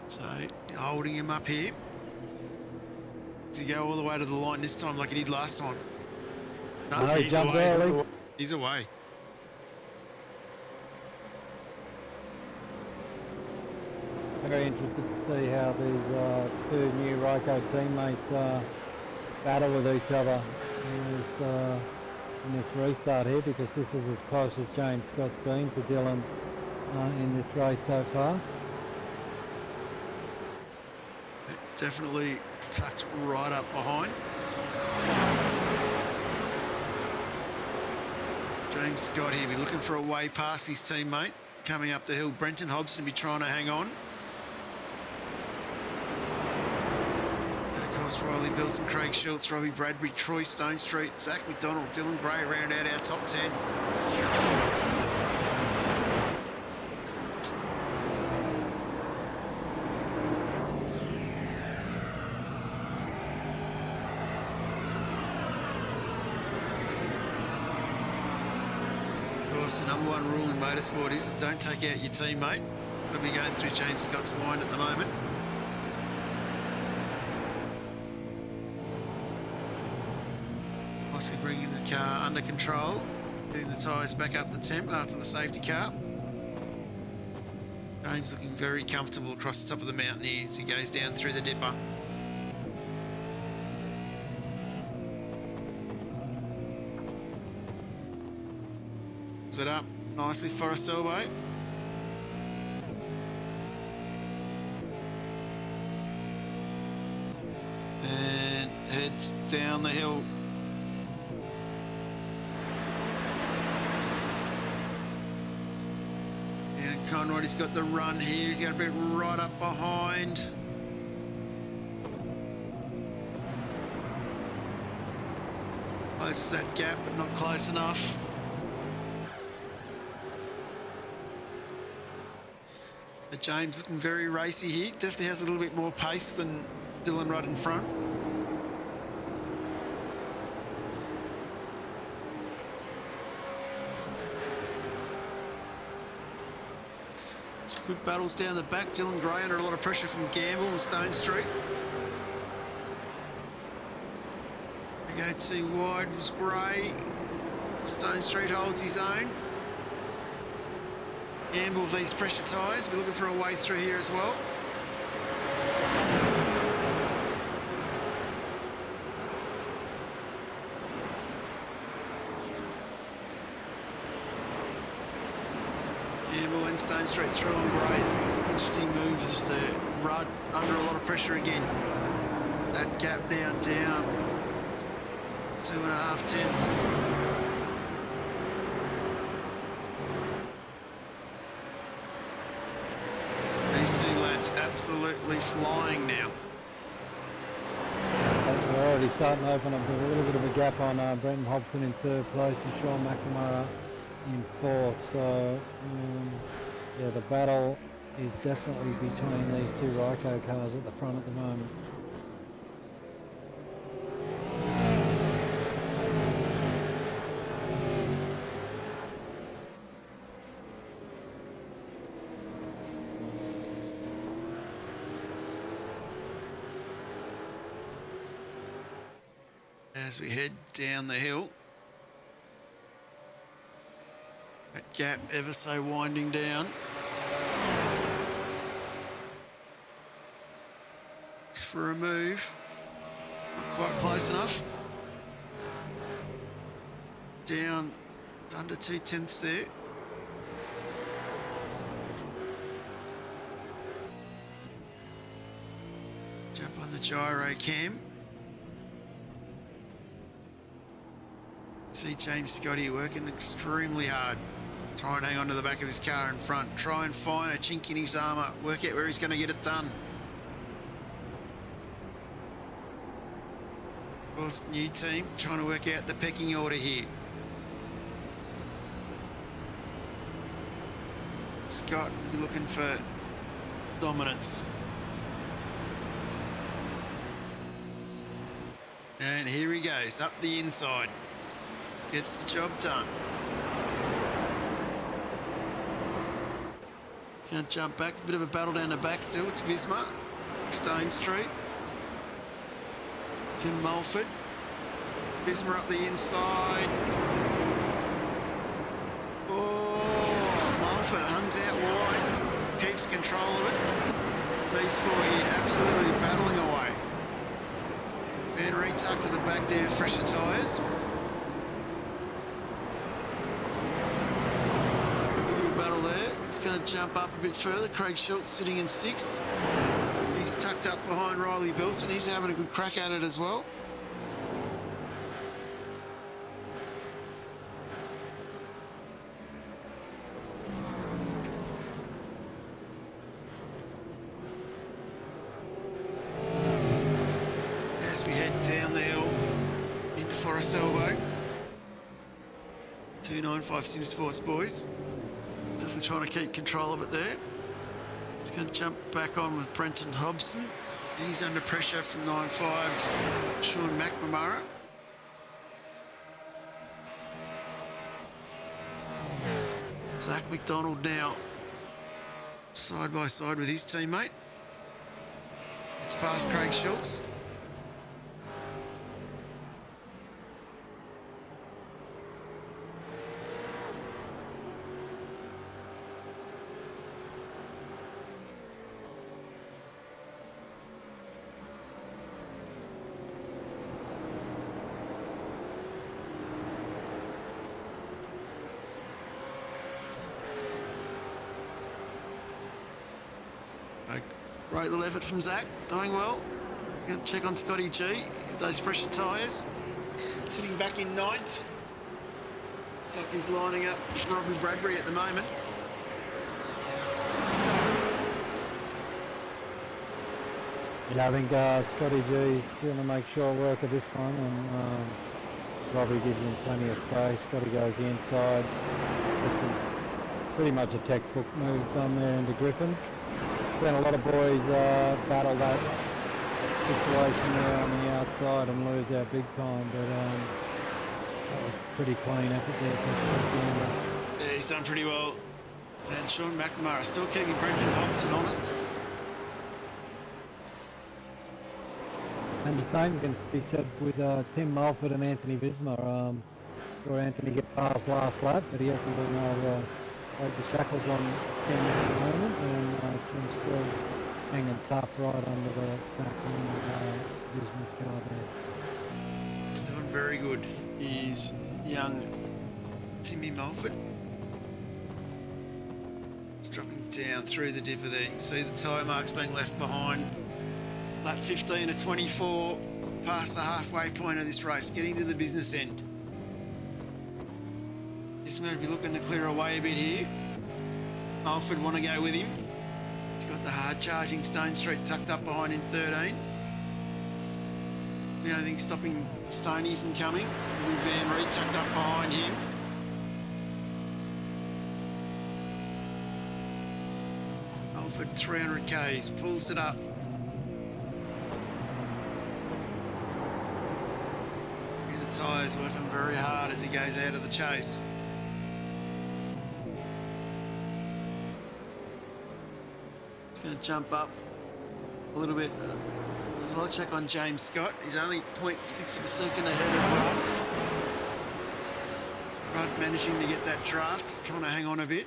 So, holding him up here. Does he go all the way to the line this time like he did last time? No, he he's jumped away. early. He's away. Very interested to see how these 2 new Ryco teammates battle with each other in this restart here, because this is as close as James Scott's been to Dylan in this race so far. Definitely tucked right up behind. James Scott here be looking for a way past his teammate. Coming up the hill, Brenton Hobson will be trying to hang on. And of course, Riley Bilson, Craig Schultz, Robbie Bradbury, Troy Stonestreet, Zach McDonald, Dylan Gray round out our top 10. The number 1 rule in motorsport is don't take out your teammate. That'll be going through James Scott's mind at the moment. Nicely bringing the car under control, getting the tyres back up to temp after the safety car. James looking very comfortable across the top of the mountain here as he goes down through the dipper. It up nicely, Forest Elbow. And heads down the hill. And Conrad, he's got the run here. He's going to be right up behind. Close that gap, but not close enough. James looking very racy here. Definitely has a little bit more pace than Dylan Rudd in front. Some good battles down the back. Dylan Gray under a lot of pressure from Gamble and Stonestreet. We go too wide was Gray. Stonestreet holds his own. Gamble with these pressure tyres. We're looking for a way through here as well. we'll end Stone Street through on Grey. Interesting moves there. Rudd under a lot of pressure again. That gap now down 2.5 tenths. These two lads absolutely flying now. We're already starting to open up a little bit of a gap on Brenton Hobson in third place and Sean McNamara in fourth. So, yeah, the battle is definitely between these two Ryco cars at the front at the moment. As we head down the hill, that gap ever so winding down. It's for a move, not quite close enough. Down under 2 tenths there. Jump on the gyro cam. See James Scotty working extremely hard. Try and hang on to the back of this car in front. Try and find a chink in his armour. Work out where he's going to get it done. Of course, new team trying to work out the pecking order here. Scott looking for dominance. And here he goes, up the inside. Gets the job done. Going to jump back. It's a bit of a battle down the back still. It's Visma. Stone Street. Tim Mulford. Visma up the inside. Oh, Mulford hungs out wide. Keeps control of it. These four here absolutely battling away. Van Reed tucked to the back there, fresher tyres. Going to jump up a bit further. Craig Schultz sitting in 6th. He's tucked up behind Riley Bilson. He's having a good crack at it as well. As we head down the hill into Forest Elbow. 295 Sim Sports boys. Definitely trying to keep control of it there. He's going to jump back on with Brenton Hobson. He's under pressure from 9.5's Sean McNamara. Zach McDonald now side by side with his teammate. It's past Craig Schultz. Great little effort from Zach, doing well. Going to check on Scotty G, those fresher tyres. Sitting back in 9th. Looks like he's lining up Robbie Bradbury at the moment. Yeah, I think Scotty G is going to make short work of this one, and Robbie gives him plenty of space. Scotty goes the inside. Pretty much a textbook move done there into Griffin. Then a lot of boys battle that situation there on the outside and lose out big time, but that was pretty clean effort there. Yeah, he's done pretty well. And Sean McNamara still keeping Brenton Hobson honest. And the same can be said with Tim Mulford and Anthony Visma. Saw Anthony get past last lap, but he hasn't been able to break the shackles on Tim at the moment, and Tim's still hanging tough right under the back end of Visma's car there. Doing very good is young Timmy Mulford. dropping down through the dipper there. You can see the tyre marks being left behind. Lap 15 of 24, past the halfway point of this race, getting to the business end. This man will be looking to clear away a bit here. Alfred want to go with him. He's got the hard charging Stone Street tucked up behind in 13. The only thing stopping Stoney from coming will be Van Reed tucked up behind him. Alfred 300 Ks, pulls it up. The tyres working very hard as he goes out of the chase. It's going to jump up a little bit as well. Check on James Scott. He's only 0.6 of a second ahead of Rudd. Rudd managing to get that draft, trying to hang on a bit.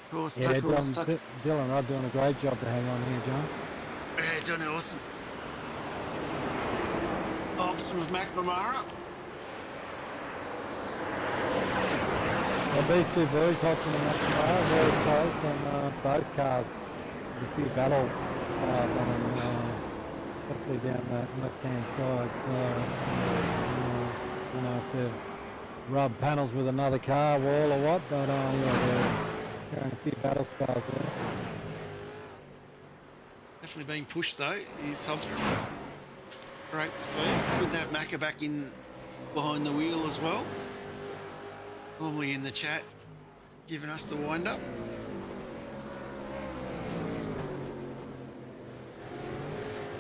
Of course, yeah, Dylan Rudd doing a great job to hang on here, John. Yeah, doing awesome. Hobson with McNamara. Well, these two boys, Hobson and McNamara, very close, and both cars with a few battle on them, particularly down that left-hand side. I don't know if they've rubbed panels with another car wall or what, but yeah, they're carrying a few battle scars there. Definitely being pushed though, is Hobson. Great to see. Good to have Macca back in behind the wheel as well. Normally in the chat, giving us the wind-up.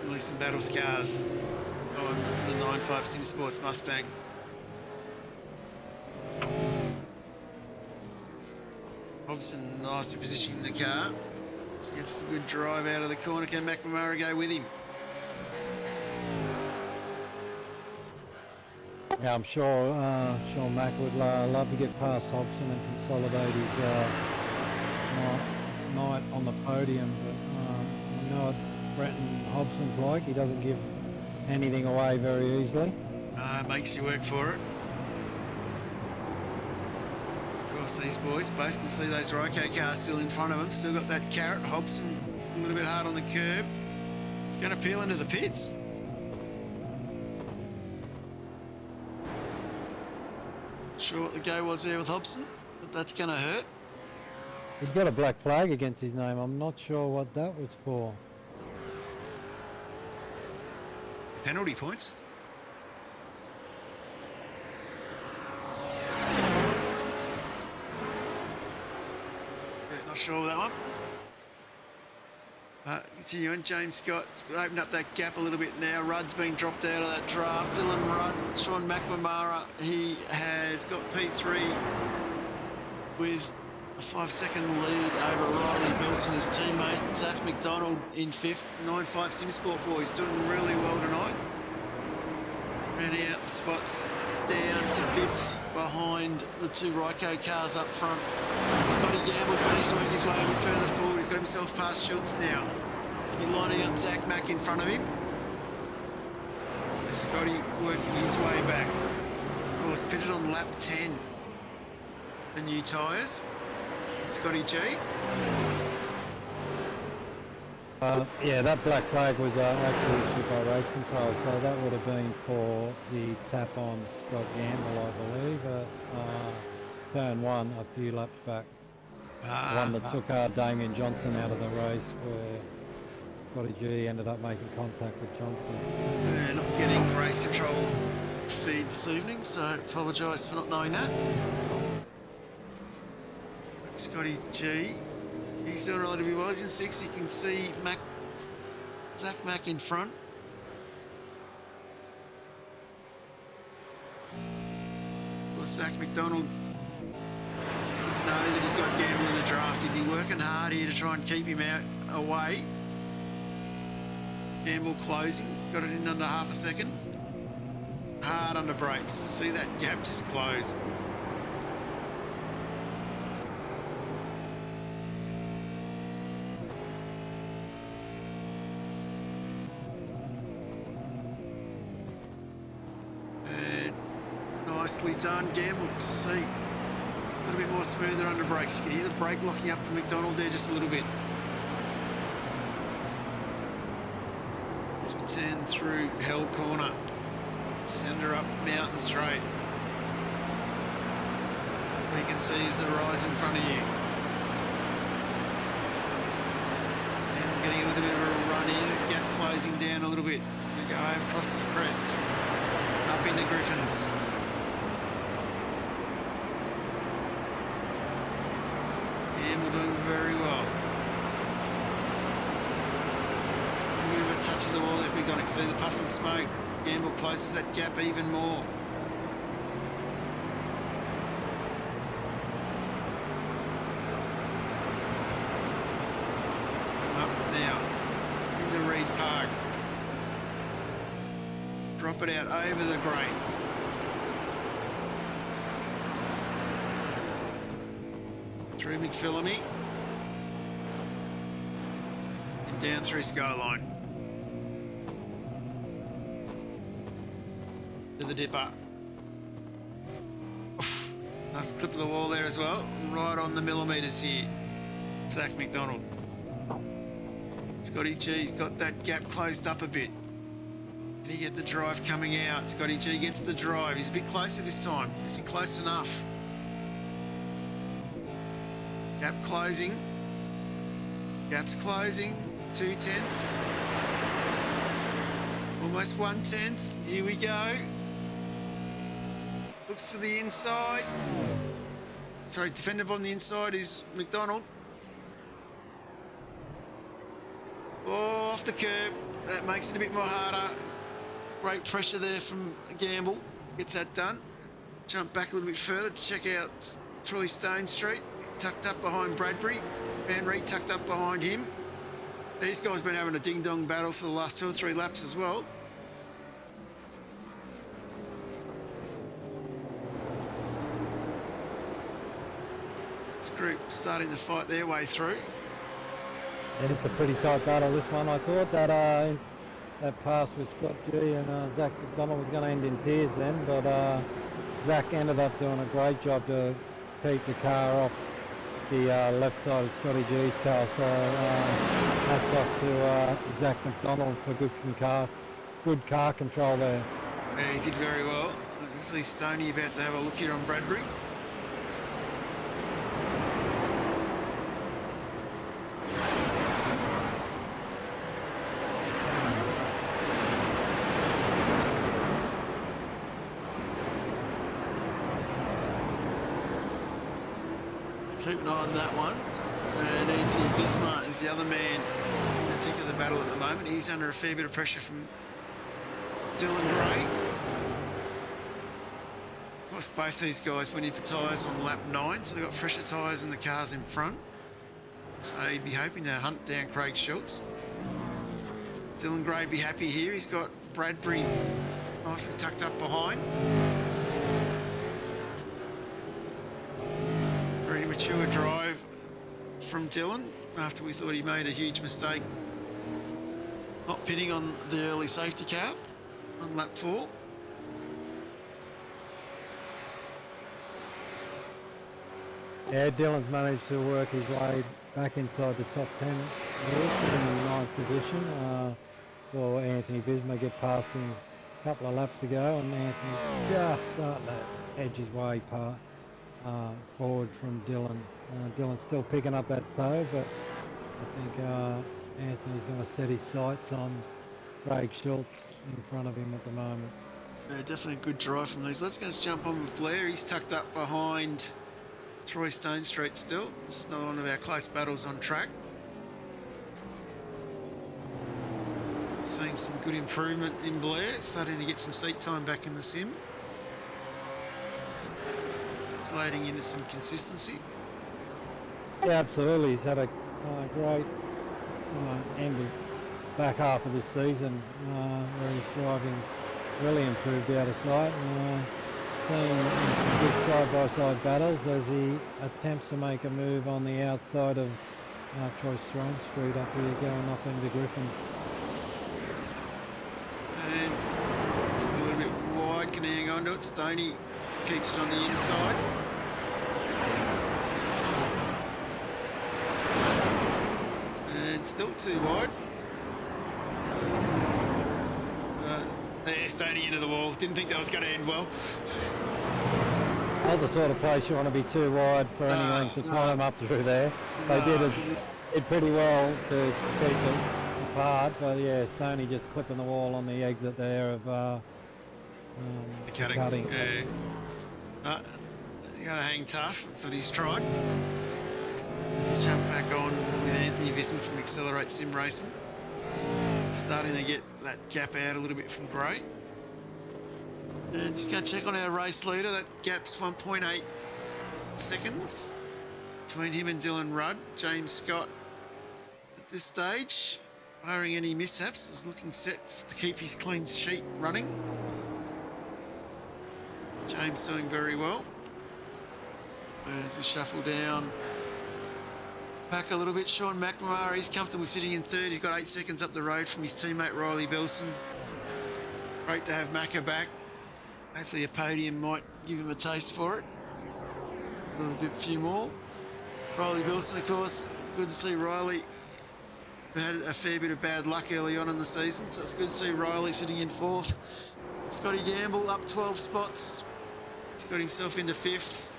At least some battle scars on the 9.5 Sim Sports Mustang. Hobson nicely positioning the car. Gets a good drive out of the corner. Can McNamara go with him? Yeah, I'm sure Mac would love to get past Hobson and consolidate his night on the podium, but you know what Brenton Hobson's like. He doesn't give anything away very easily. Makes you work for it. Of course, these boys both can see those Ryco cars still in front of them. Still got that carrot. Hobson a little bit hard on the curb. It's going to peel into the pits. Sure what the go was there with Hobson, but that's going to hurt. He's got a black flag against his name. I'm not sure what that was for. Penalty points. Yeah, not sure of that one. Continuing, James Scott's opened up that gap a little bit now. Rudd's been dropped out of that draft. Dylan Rudd, Sean McNamara, he has got P3 with a 5-second lead over Riley Bilson, his teammate. Zach McDonald in 5th. 9.5 Simsport boys doing really well tonight. Rounding out the spots down to 5th behind the two Ryco cars up front. Scotty Gamble's managed to work his way a bit further forward. He's got himself past Schultz now. He'll be lining up Zach Mack in front of him. And Scotty working his way back. Of course, pitted on lap 10. The new tyres. And Scotty G. Yeah, that black flag was actually issued by race control, so that would have been for the tap on Scott Gamble, I believe, turn 1 a few laps back. One that took Damien Johnson out of the race, where Scotty G ended up making contact with Johnson. Not getting race control feed this evening, so apologise for not knowing that. Scotty G. He's doing relatively well. He's in 6th. You can see Zach Mack in front. Well, Zach McDonald know that he's got Gamble in the draft. He'd be working hard here to try and keep him out away. Gamble closing. Got it in under half a second. Hard under brakes. See that gap just close. Nicely done, Gamble, to see A little bit more smoother under brakes. You can hear the brake locking up for McDonald there just a little bit. As we turn through Hell Corner, centre up Mountain Straight. What you can see is the rise in front of you. And we're getting a little bit of a run here, the gap closing down a little bit. We go over across the crest, up into Griffins. And we're doing very well. A bit of a touch of the wall there for McDonald. See the puff and smoke. Gamble closes that gap even more. Come up now in the Reed Park. Drop it out over the grate. Through McPhillamy. And down through Skyline. To the dipper. Oof, nice clip of the wall there as well. Right on the millimetres here. Zach McDonald. Scotty G's got that gap closed up a bit. Did he get the drive coming out? Scotty G gets the drive. He's a bit closer this time. Is he close enough? Gap closing. Gap's closing. 2/10. Almost 1/10. Here we go. Looks for the inside. Sorry, defended on the inside is McDonald. Oh, off the curb. That makes it a bit more harder. Great pressure there from Gamble. Gets that done. Jump back a little bit further to check out Troy Stone Street. Tucked up behind Bradbury. Van Reed tucked up behind him. These guys have been having a ding-dong battle for the last 2 or 3 laps as well. This group starting to fight their way through. Yeah, it's a pretty tight battle, this one. I thought that that pass with Scott G and Zach McDonald was going to end in tears then, but Zach ended up doing a great job to keep the car off the left side of Scotty G's car. So hats off to Zach McDonald for good car control there. Yeah, he did very well. I see Stoney about to have a look here on Bradbury. Keep an eye on that one. And Anthony Bismarck is the other man in the thick of the battle at the moment. He's under a fair bit of pressure from Dylan Gray. Of course, both these guys went in for tyres on lap 9, so they've got fresher tyres in the cars in front. So he'd be hoping to hunt down Craig Schultz. Dylan Gray'd be happy here. He's got Bradbury nicely tucked up behind. Very mature drive from Dylan after we thought he made a huge mistake not pitting on the early safety car on lap 4. Yeah, Dylan's managed to work his way back inside the top 10 in 9th position. Well, Anthony Bismarck get past him a couple of laps ago, and Anthony's just starting to edge his way forward from Dylan. Dylan's still picking up that toe, but I think Anthony's going to set his sights on Craig Schultz in front of him at the moment. Yeah, definitely a good drive from these. Let's go jump on with Blair. He's tucked up behind Troy Stone Street still. This is another one of our close battles on track. Seeing some good improvement in Blair, starting to get some seat time back in the sim. It's loading into some consistency. Yeah, absolutely. He's had a great end of back half of this season where he's driving really improved out of sight. Seeing good side-by-side battles as he attempts to make a move on the outside of Troy Stone Street up here, going up into Griffin. And just a little bit wide, can he hang on to it? Stoney keeps it on the inside. still too wide. They're staying into the wall. Didn't think that was going to end well. Not the sort of place you want to be too wide for any length of time up through there. They did pretty well to keep it apart, but yeah, Stoney just clipping the wall on the exit there of The cutting. Yeah. You got to hang tough. That's what he's tried. As we jump back on with Anthony Visma from Accelerate Sim Racing. Starting to get that gap out a little bit from Gray. And just going to check on our race leader. That gap's 1.8 seconds between him and Dylan Rudd. James Scott at this stage, barring any mishaps, is looking set to keep his clean sheet running. James doing very well. As we shuffle down back a little bit, Sean McNamara, he's comfortable sitting in third. He's got 8 seconds up the road from his teammate Riley Bilson. Great to have Macca back. Hopefully a podium might give him a taste for it. A little bit, few more. Riley Bilson, of course, good to see Riley. We had a fair bit of bad luck early on in the season, so it's good to see Riley sitting in fourth. Scotty Gamble up 12 spots. He's got himself into fifth.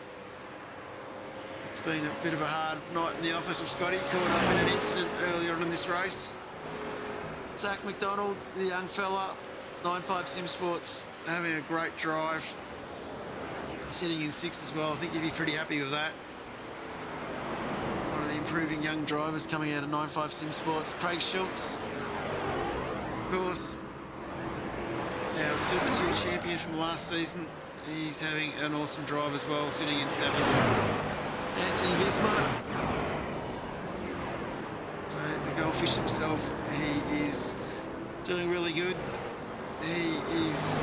It's been a bit of a hard night in the office with Scotty, caught up in an incident earlier on in this race. Zach McDonald, the young fella, 9.5 Sim Sports, having a great drive. Sitting in sixth as well. I think he'd be pretty happy with that. One of the improving young drivers coming out of 9.5 Sim Sports. Craig Schultz, of course, our Supercheap champion from last season. He's having an awesome drive as well, sitting in seventh. Anthony Visma, so the goldfish himself, he is doing really good. He is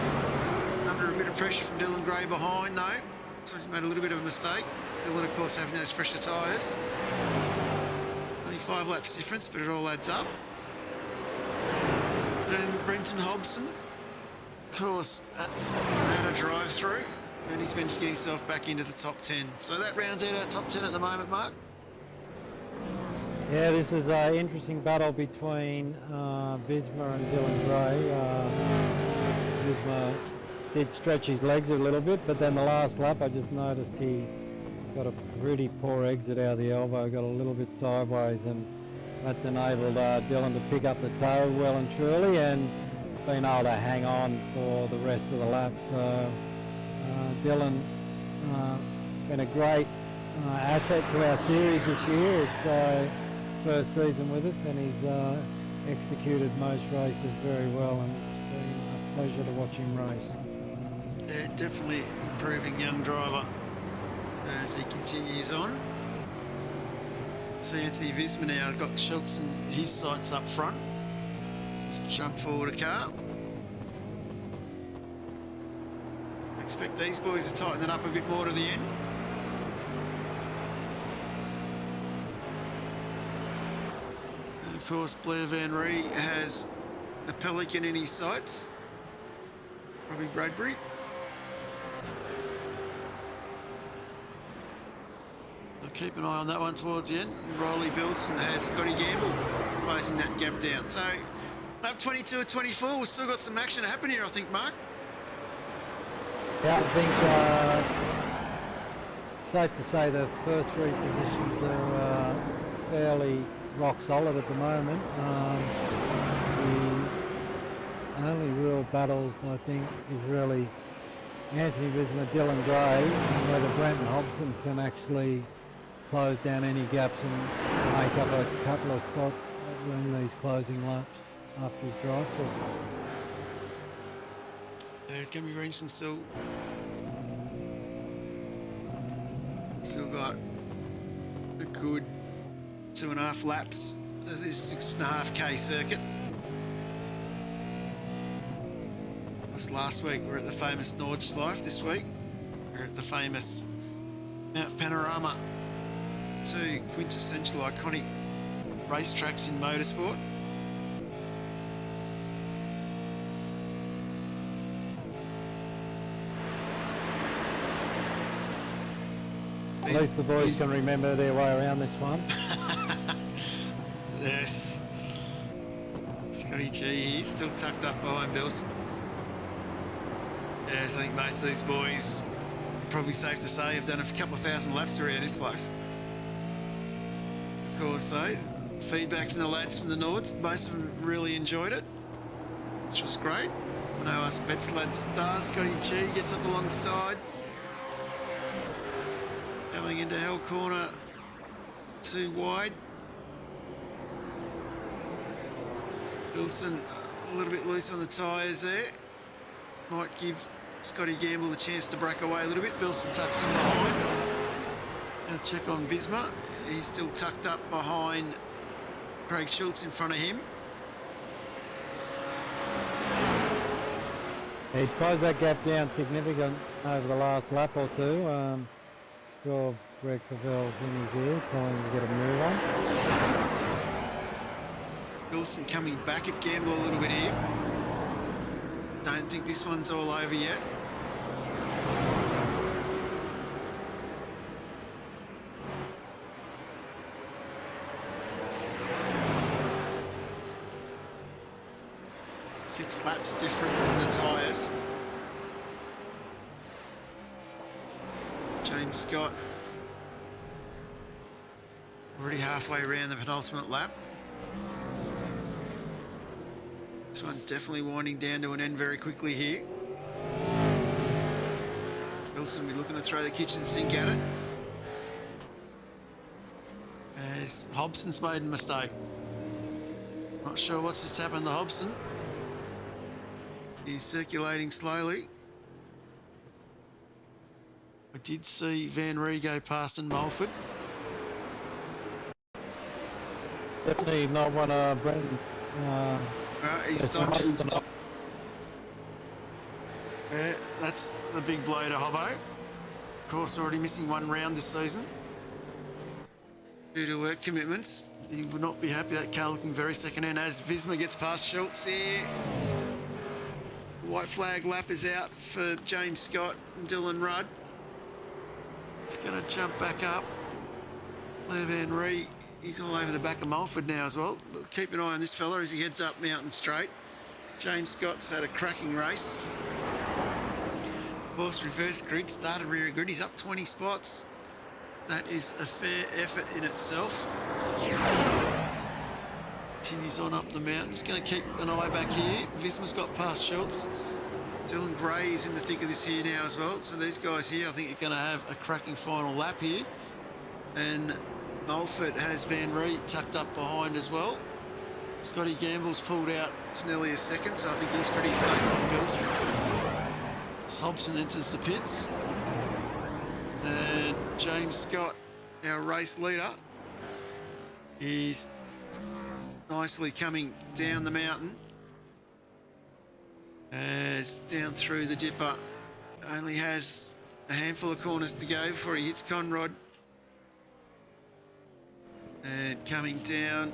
under a bit of pressure from Dylan Gray behind though, so he's made a little bit of a mistake. Dylan, of course, having those fresher tyres. Only 5 laps difference, but it all adds up. And Brenton Hobson, of course, had a drive through. And he's managed to get himself back into the top 10. So that rounds out our top 10 at the moment, Mark. Yeah, this is an interesting battle between Visma and Dylan Gray. Visma did stretch his legs a little bit, but then the last lap I just noticed he got a pretty poor exit out of the elbow, got a little bit sideways, and that's enabled Dylan to pick up the toe well and truly and been able to hang on for the rest of the lap. So, Dylan, been a great asset to our series this year. It's first season with us, and he's executed most races very well, and it's been a pleasure to watch him race. Yeah, definitely improving young driver as he continues on. So Anthony Visma now got Schultz and his sights up front. Just jump forward a car. Expect these boys to tighten it up a bit more to the end. And of course, Blair Van Ree has a Pelican in his sights. Robbie Bradbury. I'll keep an eye on that one towards the end. Riley Bilson has Scotty Gamble closing that gap down. So, lap 22 or 24, we've still got some action to happen here, I think, Mark. Yeah, I think safe to say the first 3 positions are fairly rock solid at the moment. The only real battles I think is really Anthony Visma, Dylan Gray, and whether Brenton Hobson can actually close down any gaps and make up a couple of spots in these closing laps after his drive through. It's going to be very interesting still. Still got a good 2.5 laps of this 6.5k circuit. This last week we were at the famous Nordschleife. This week we're at the famous Mount Panorama. 2 quintessential iconic racetracks in motorsport. At least the boys can remember their way around this one. Yes. gee, he's still tucked up behind Bilson. Yes, I think most of these boys, probably safe to say, have done a couple of thousand laps around this place. Of course, though, feedback from the lads from the Nords, most of them really enjoyed it, which was great. I know us Vets lads does. Scotty G gets up alongside. Going into Hell Corner, too wide. Wilson a little bit loose on the tyres there. Might give Scotty Gamble the chance to break away a little bit. Bilson tucks in behind. Going to check on Visma. He's still tucked up behind Craig Schultz in front of him. He's closed that gap down significant over the last lap or two. Sure, Greg Pavel's in his ear, trying to get a move on. Wilson coming back at Gamble a little bit here. Don't think this one's all over yet. Six laps difference in the tyres. James Scott already halfway around the penultimate lap. This one definitely winding down to an end very quickly here. Wilson will be looking to throw the kitchen sink at it. As Hobson's made a mistake. Not sure what's just happened to Hobson. He's circulating slowly. I did see Van Ree go past in Mulford. Definitely not one of Brendan. He stopped. That's the big blow to Hobbo. Of course, already missing one round this season due to work commitments. He would not be happy. That car looking very second hand as Visma gets past Schultz here. White flag lap is out for James Scott and Dylan Rudd. He's going to jump back up. Blair Van Ree, he's all over the back of Mulford now as well. But keep an eye on this fella as he heads up Mountain Straight. James Scott's had a cracking race. Of course, reverse grid, started rear grid. He's up 20 spots. That is a fair effort in itself. Continues on up the mountain. Just going to keep an eye back here. Visma's got past Schultz. Dylan Gray is in the thick of this here now as well. So these guys here, I think, are going to have a cracking final lap here. And Mulford has Van Ree tucked up behind as well. Scotty Gamble's pulled out to nearly a second, so I think he's pretty safe on Bilson. As Hobson enters the pits. And James Scott, our race leader, is nicely coming down the mountain. As down through the dipper, only has a handful of corners to go before he hits Conrod. And coming down,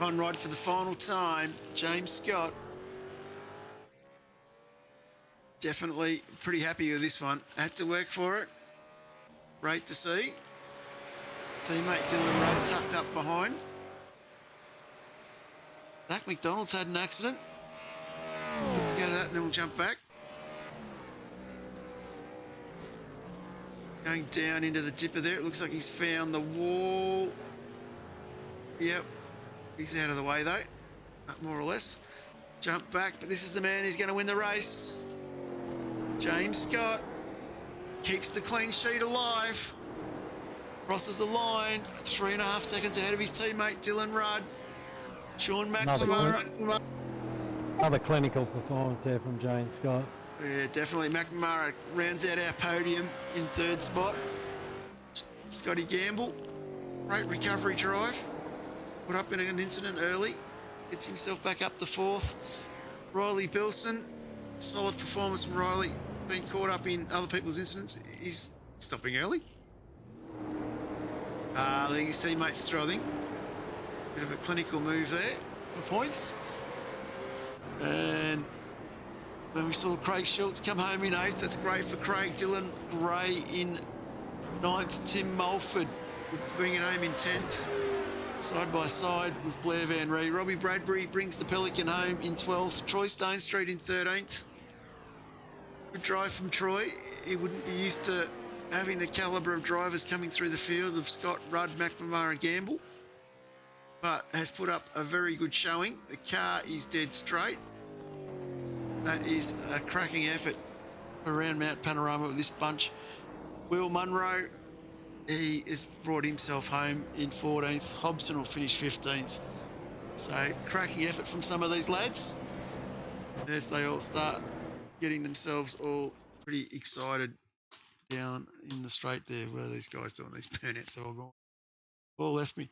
Conrod for the final time, James Scott. Definitely pretty happy with this one. Had to work for it. Great to see. Teammate Dylan Rudd tucked up behind. Zach McDonald's had an accident. We'll go to that and then we'll jump back. Going down into the dipper there. It looks like he's found the wall. Yep. He's out of the way though, more or less. Jump back, but this is the man who's going to win the race. James Scott keeps the clean sheet alive. Crosses the line, 3.5 seconds ahead of his teammate Dylan Rudd. Sean McNamara. Another clinical performance there from James Scott. Yeah, definitely. McNamara rounds out our podium in third spot. Scotty Gamble, great recovery drive. Put up in an incident early. Gets himself back up to fourth. Riley Bilson, solid performance from Riley. Been caught up in other people's incidents. He's stopping early. I think his teammate's struggling. Bit of a clinical move there for points. And when we saw Craig Schultz come home in 8th, that's great for Craig. Dylan Gray in 9th. Tim Mulford bringing it home in 10th. side by side with Blair Van Ree. Robbie Bradbury brings the Pelican home in 12th. Troy Stone Street in 13th. Good drive from Troy. He wouldn't be used to having the calibre of drivers coming through the field of Scott, Rudd, McNamara and Gamble, but has put up a very good showing. The car is dead straight. That is a cracking effort around Mount Panorama with this bunch. Will Munro, he has brought himself home in 14th. Hobson will finish 15th. So cracking effort from some of these lads as they all start getting themselves all pretty excited down in the straight there. What are these guys doing? These burnouts are all gone. All left me.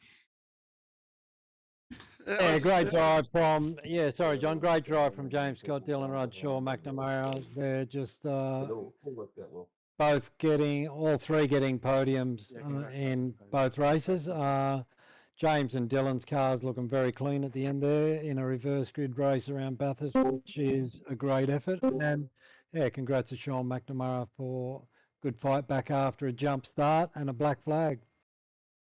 Yeah, great drive from, sorry, John, great drive from James Scott, Dylan Rudd, Shaw, McNamara. They're just both getting, all three getting podiums in both races. James and Dylan's cars looking very clean at the end there in a reverse grid race around Bathurst, which is a great effort. And yeah, congrats to Sean McNamara for good fight back after a jump start and a black flag.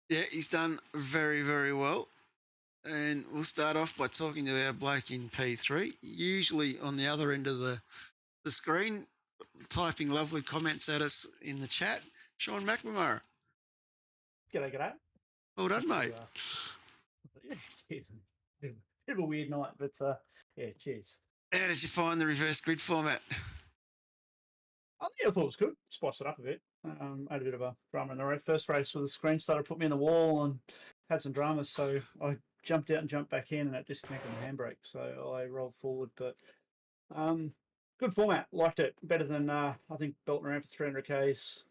Yeah, he's done very, very well. And we'll start off by talking to our bloke in P3, usually on the other end of the screen, typing lovely comments at us in the chat. Sean McNamara. G'day. Well done, mate. Cheers. Bit of a weird night, but yeah, cheers. How did you find the reverse grid format? I thought it was good. Spiced it up a bit. Had a bit of a drama in the race. First race with the screen starter put me in the wall and had some dramas, so I jumped out and jumped back in, and it disconnected the handbrake, so I rolled forward. But good format. Liked it. Better than I think belting around for 300 Ks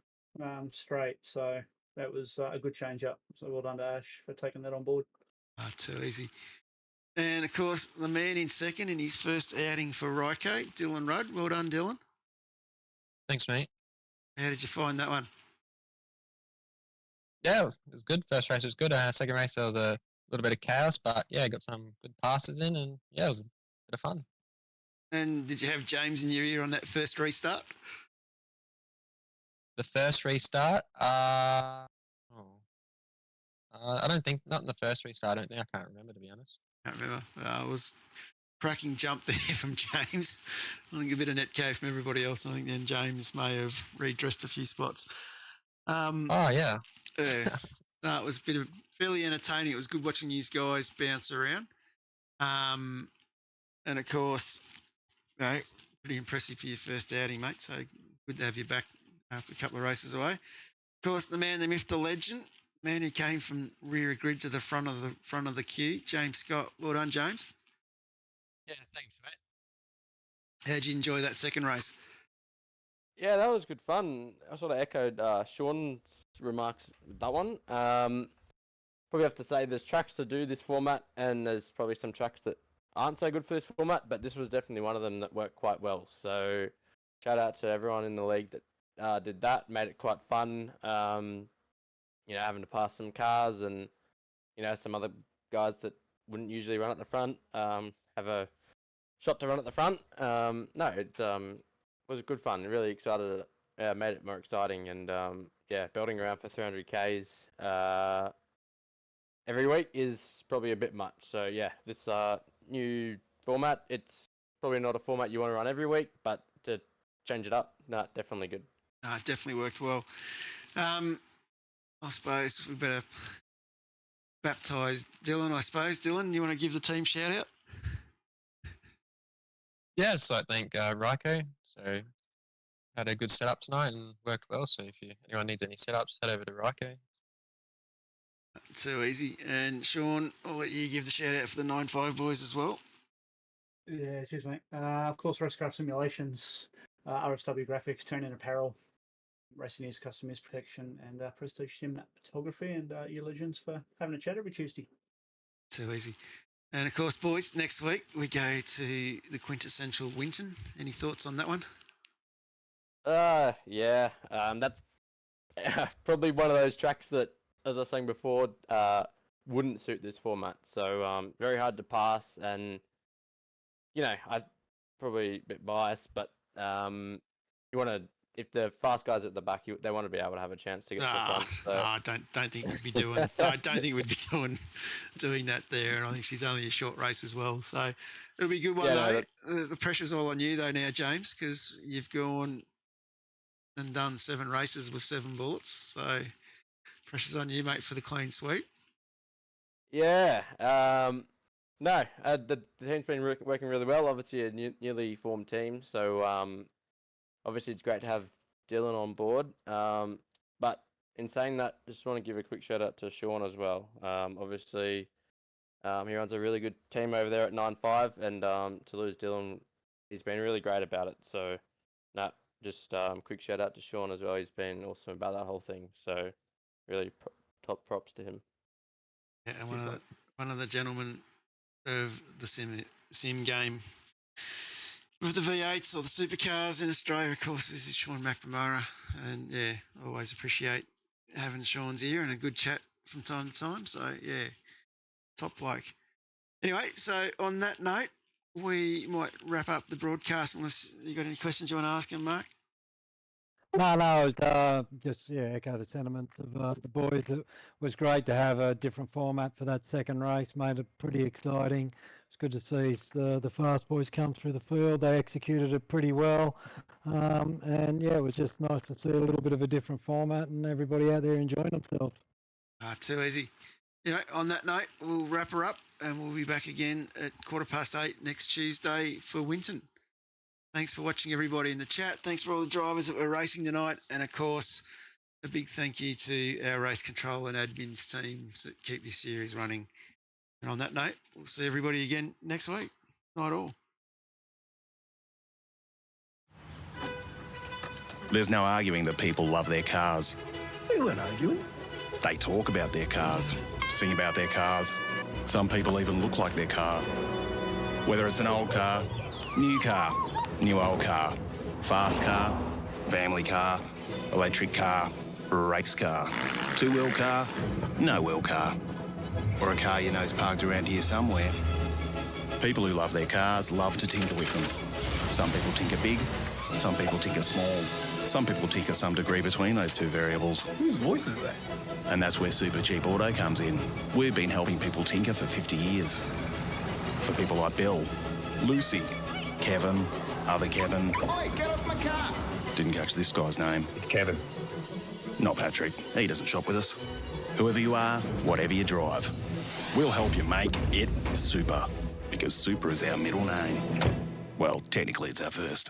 straight. So that was a good change up. So well done to Ash for taking that on board. Too easy. And of course, the man in second in his first outing for Ryco, Dylan Rudd. Well done, Dylan. Thanks, mate. How did you find that one? Yeah, it was good. First race was good. Second race, there was a little bit of chaos, but yeah, got some good passes in, and yeah, it was a bit of fun. And did you have James in your ear on that first restart? The first restart? I don't think, not in the first restart. I can't remember, to be honest. Can't remember. It was cracking jump there from James. I think a bit of netco from everybody else. I think then James may have redressed a few spots. Oh, yeah. No, it was a bit of fairly entertaining. It was good watching these guys bounce around. And of course, you know, pretty impressive for your first outing, mate. So good to have you back after a couple of races away. Of course, the man, the myth, the legend, man who came from rear grid to the front of the queue, James Scott. Well done, James. Yeah, thanks, mate. How'd you enjoy that second race? Yeah, that was good fun. I sort of echoed Sean's remarks with that one. Probably have to say there's tracks to do this format, and there's probably some tracks that aren't so good for this format, but this was definitely one of them that worked quite well. So shout out to everyone in the league that did that, made it quite fun. You know, having to pass some cars and, you know, some other guys that wouldn't usually run at the front have a shot to run at the front. No, it was good fun. Really excited. Made it more exciting, and yeah, building around for 300 Ks every week is probably a bit much. So yeah, this new format, it's probably not a format you want to run every week, but to change it up, no, definitely good. It definitely worked well. I suppose we better baptise Dylan, I suppose. Dylan, you want to give the team shout out? Yeah, so I thank Ryco. So had a good setup tonight and worked well. So if anyone needs any setups, head over to Ryco. Too easy. And Sean, I'll let you give the shout out for the 9.5 boys as well. Yeah, cheers, mate. Of course, Racecraft Simulations, RSW Graphics, Turn In Apparel, Racing News Custom News Protection, and Prestige Cinematography, and your legends for having a chat every Tuesday. Too easy. And of course, boys, next week we go to the quintessential Winton. Any thoughts on that one? Yeah, that's probably one of those tracks that, as I was saying before, wouldn't suit this format. So very hard to pass, and you know, I'm probably a bit biased, but you want to if the fast guys at the back, they want to be able to have a chance to get to the front. So. I don't think we'd be doing. I don't think we'd be doing that there. And I think she's only a short race as well. So it'll be a good one though. The pressure's all on you though now, James, because you've gone and done 7 races with 7 bullets. So pressure's on you, mate, for the clean sweep. Yeah. No, the team's been working really well. Obviously, a newly formed team, so obviously it's great to have Dylan on board. But in saying that, just want to give a quick shout out to Sean as well. Obviously, he runs a really good team over there at 9.5, and to lose Dylan, he's been really great about it. So, just quick shout out to Sean as well. He's been awesome about that whole thing. So, really top props to him. Yeah, and one of the gentlemen of the sim game with the V8's or the supercars in Australia, of course, is Sean McNamara. And yeah, always appreciate having Sean's ear and a good chat from time to time. So yeah, top bloke. Anyway, so on that note, we might wrap up the broadcast unless you got any questions you want to ask him, Mark. No, just echo the sentiments of the boys. It was great to have a different format for that second race. Made it pretty exciting. It's good to see the fast boys come through the field. They executed it pretty well, and yeah, it was just nice to see a little bit of a different format and everybody out there enjoying themselves. Too easy. Anyway, on that note, we'll wrap her up, and we'll be back again at 8:15 next Tuesday for Winton. Thanks for watching, everybody in the chat. Thanks for all the drivers that were racing tonight. And, of course, a big thank you to our race control and admins teams that keep this series running. And on that note, we'll see everybody again next week. Night all. There's no arguing that people love their cars. We weren't arguing. They talk about their cars, sing about their cars. Some people even look like their car. Whether it's an old car, new old car, fast car, family car, electric car, race car, two-wheel car, no-wheel car, or a car you know's parked around here somewhere. People who love their cars love to tinker with them. Some people tinker big, some people tinker small, some people tinker some degree between those two variables. Whose voice is that? And that's where Supercheap Auto comes in. We've been helping people tinker for 50 years. For people like Bill, Lucy, Kevin, other Kevin. Oi, get off my car! Didn't catch this guy's name. It's Kevin. Not Patrick. He doesn't shop with us. Whoever you are, whatever you drive, we'll help you make it super. Because super is our middle name. Well, technically it's our first.